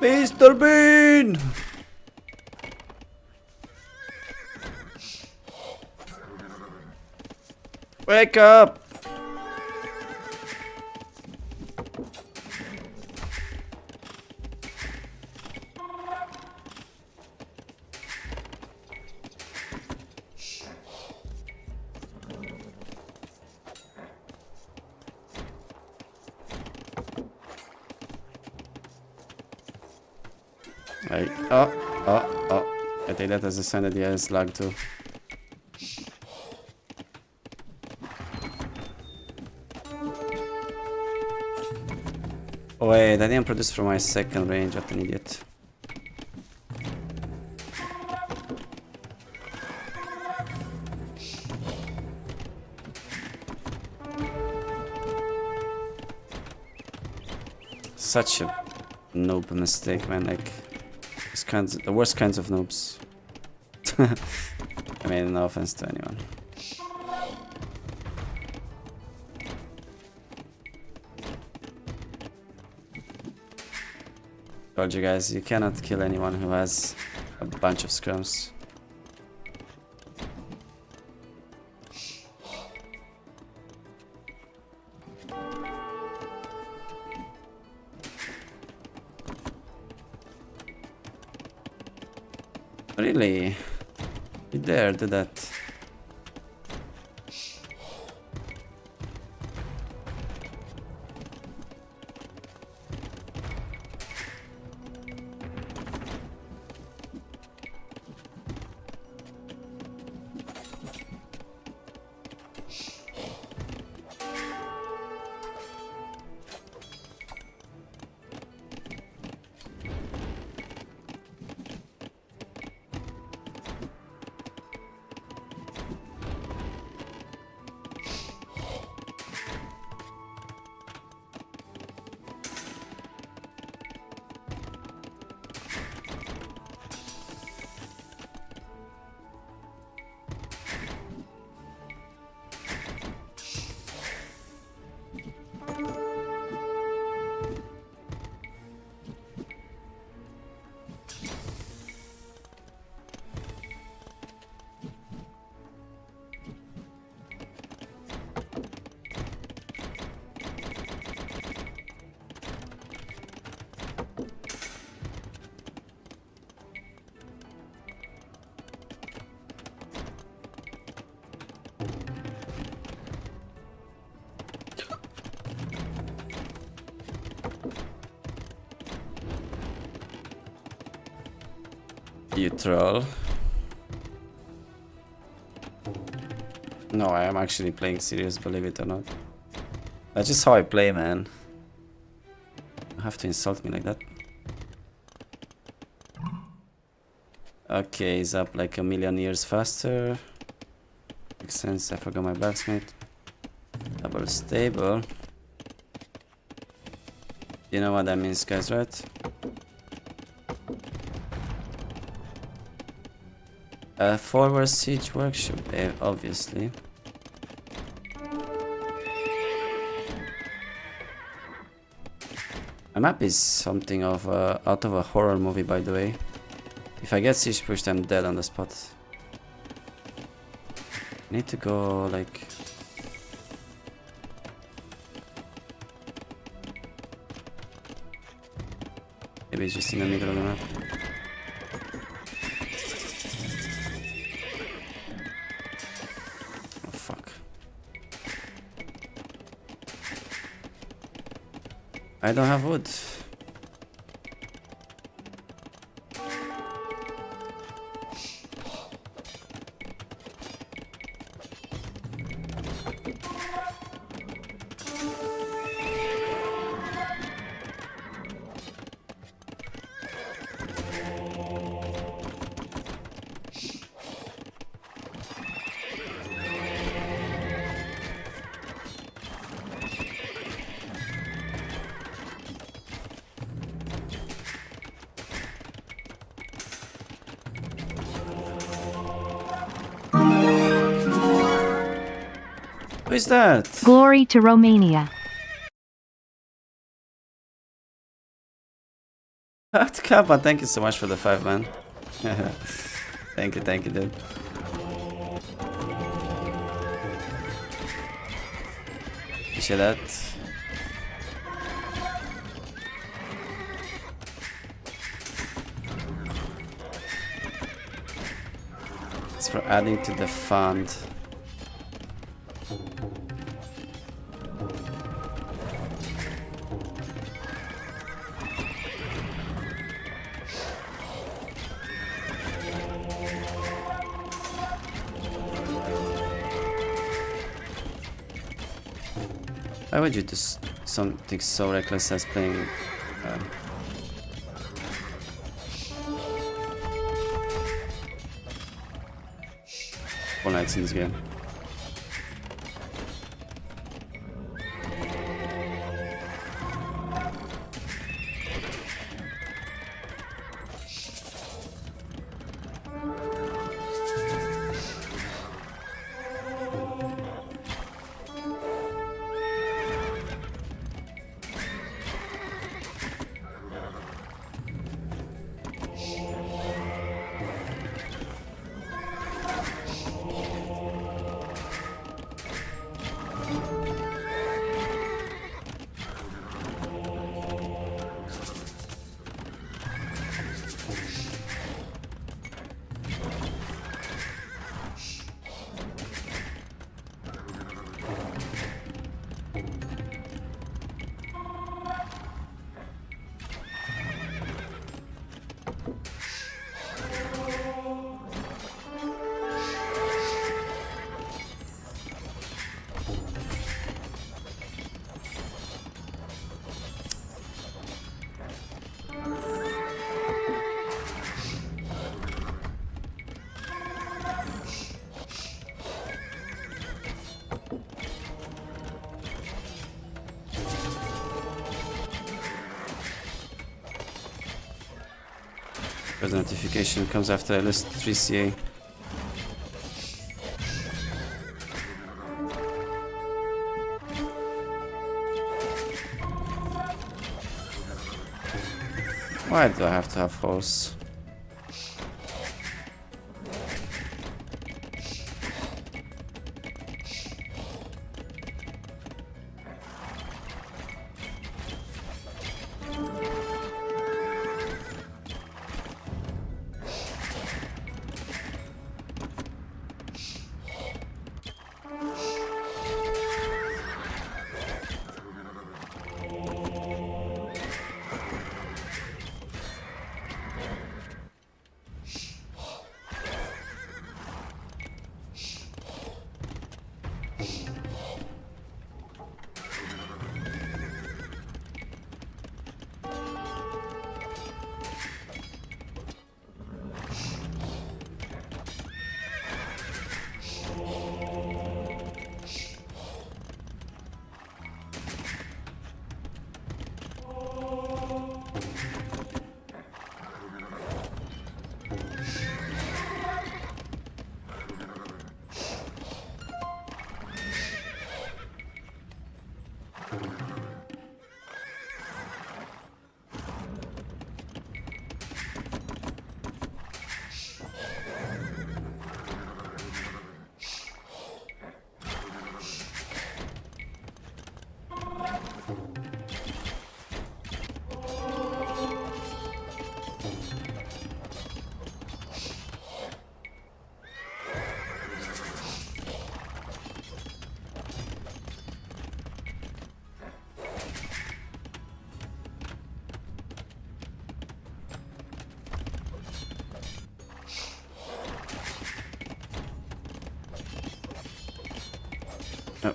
Mr. Bean! Wake up! Oh. I take that as a sign that he has lag too. Oh wait, I didn't produce from my second range, what an idiot. Such a noob mistake, man. Like, the worst kinds of noobs. I mean, no offense to anyone. Told you guys, you cannot kill anyone who has a bunch of scrums. Really? You dare do that? You troll. No, I am actually playing serious, believe it or not. That's just how I play, man. You have to insult me like that. Okay, he's up like a million years faster. Makes sense, I forgot my blacksmith. Double stable. You know what that means, guys, right? Forward siege workshop, obviously. A map is something of out of a horror movie, by the way. If I get siege pushed, I'm dead on the spot. I need to go like. Maybe it's just in the middle of the map. I don't have wood. Who is that? Glory to Romania. Kappa, thank you so much for the 5, man. Thank you, dude. You see that? It's for adding to the fund. Why would you do something so reckless as playing 4 nights in this game? Because the notification comes after at least 3 CA. Why do I have to have holes?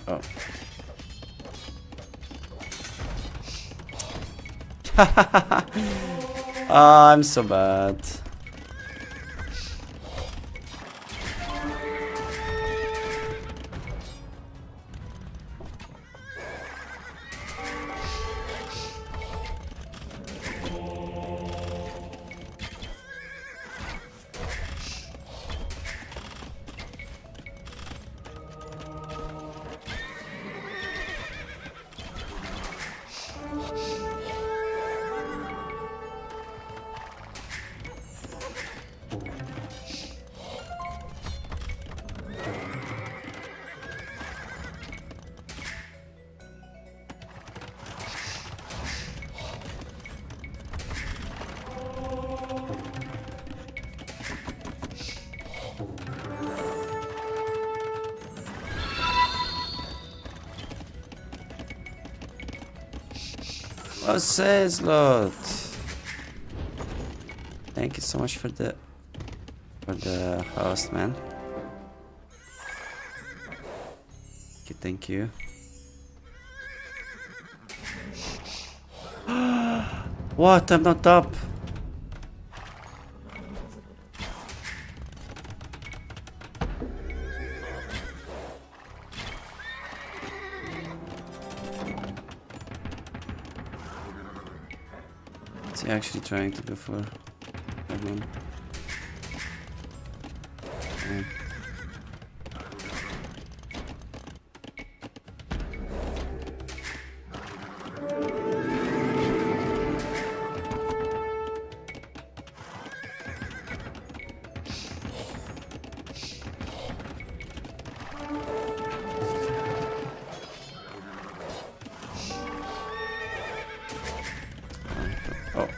Oh. I'm so bad. Oh, says Lord. Thank you so much for the host, man. Thank you. What? I'm not up. Is he actually trying to go for everyone? Yeah. Oh.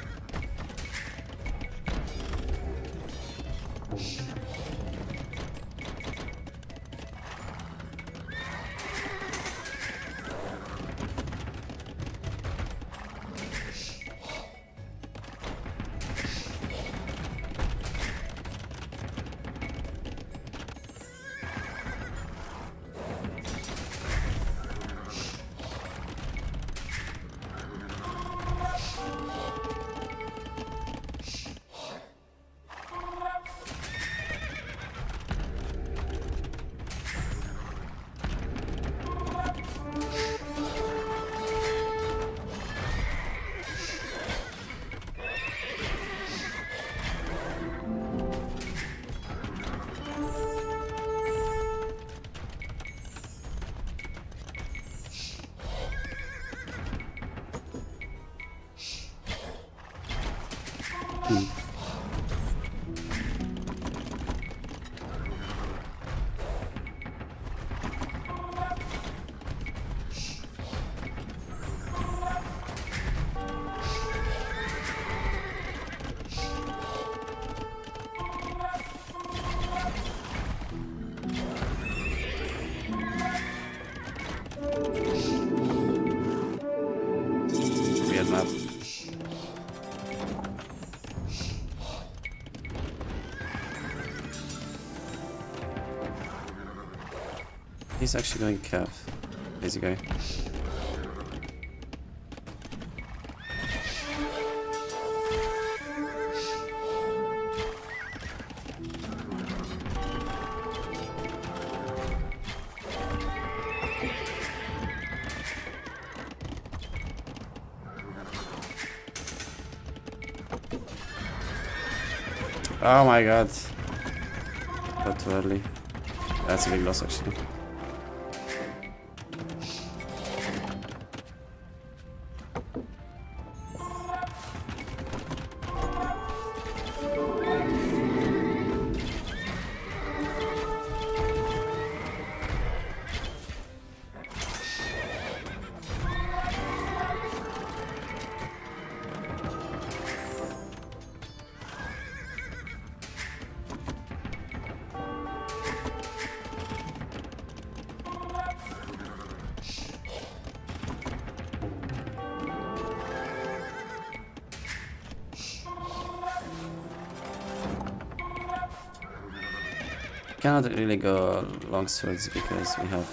Weird map. He's actually going calf. Easy guy. Oh my god. Got too early. That's a big loss actually. Cannot really go long swords because we have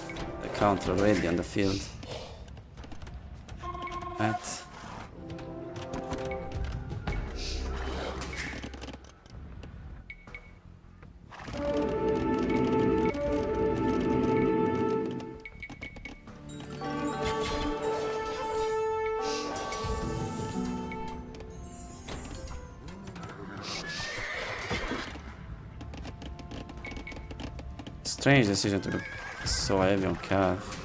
the counter already on the field. Right. Strange decision to go so heavy on calf.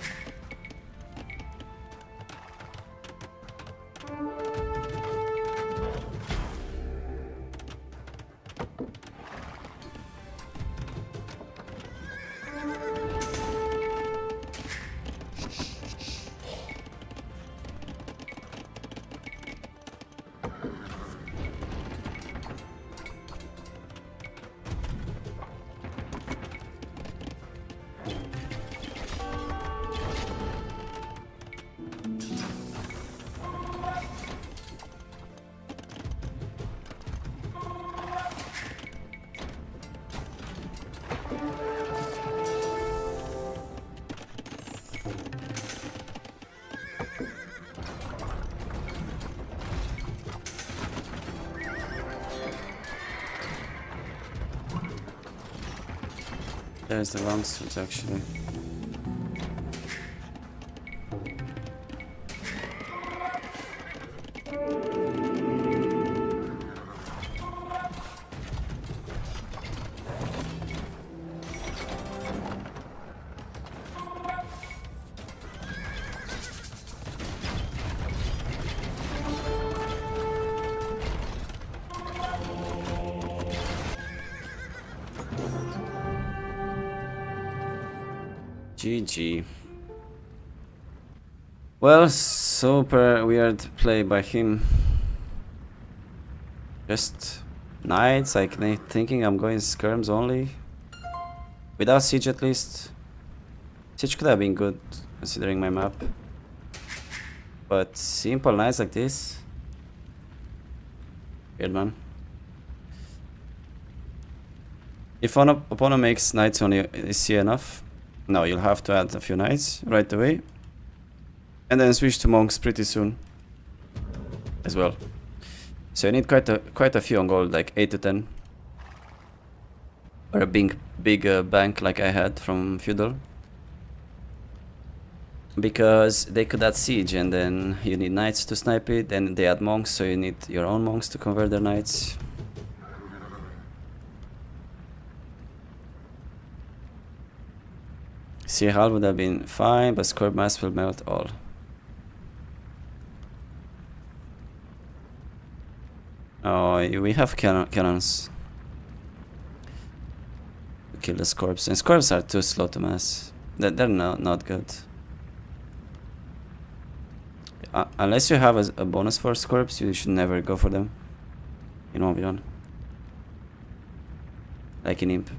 There's the long swords actually. GG. Well, super weird play by him. Just knights, like thinking I'm going skirms only. Without siege at least. Siege could have been good considering my map. But simple knights like this. Weird man. If an opponent makes knights only, is he enough? No, you'll have to add a few knights right away. And then switch to monks pretty soon. As well. So you need quite a few on gold, like 8 to 10. Or a big bank like I had from Feudal. Because they could add siege and then you need knights to snipe it, and they add monks, so you need your own monks to convert their knights. Sihal would have been fine, but Scorp Mass will melt all. Oh, we have cannons. To kill the Scorps. And Scorps are too slow to mass. They're not good. Unless you have a bonus for Scorps, you should never go for them. In 1v1. Like in Imp.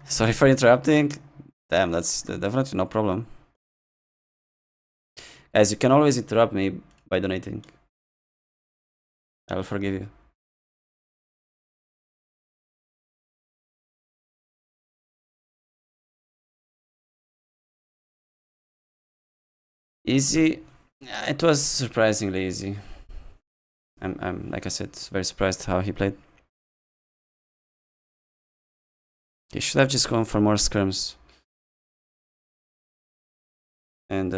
Sorry for interrupting. Damn, that's definitely no problem. Guys, you can always interrupt me by donating. I'll forgive you. Easy. Yeah, it was surprisingly easy. I'm like I said, very surprised how he played. He should have just gone for more scrims and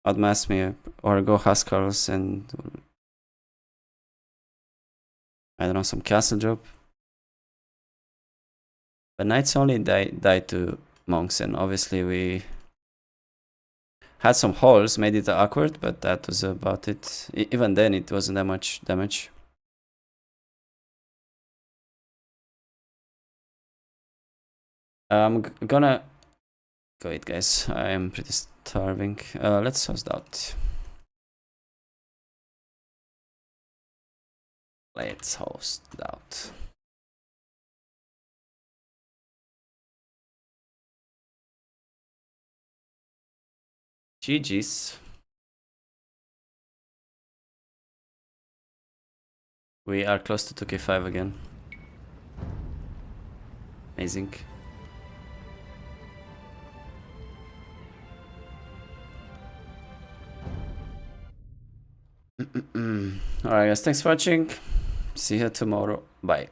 outmass me, or go Huskarls and I don't know, some castle drop. But knights only died to monks, and obviously we had some holes, made it awkward, but that was about it. Even then, it wasn't that much damage. I'm gonna go eat, guys. I am pretty starving. Let's host out. Let's host out. GG's. We are close to 2k5 again. Amazing. Alright guys, thanks for watching. See you tomorrow. Bye.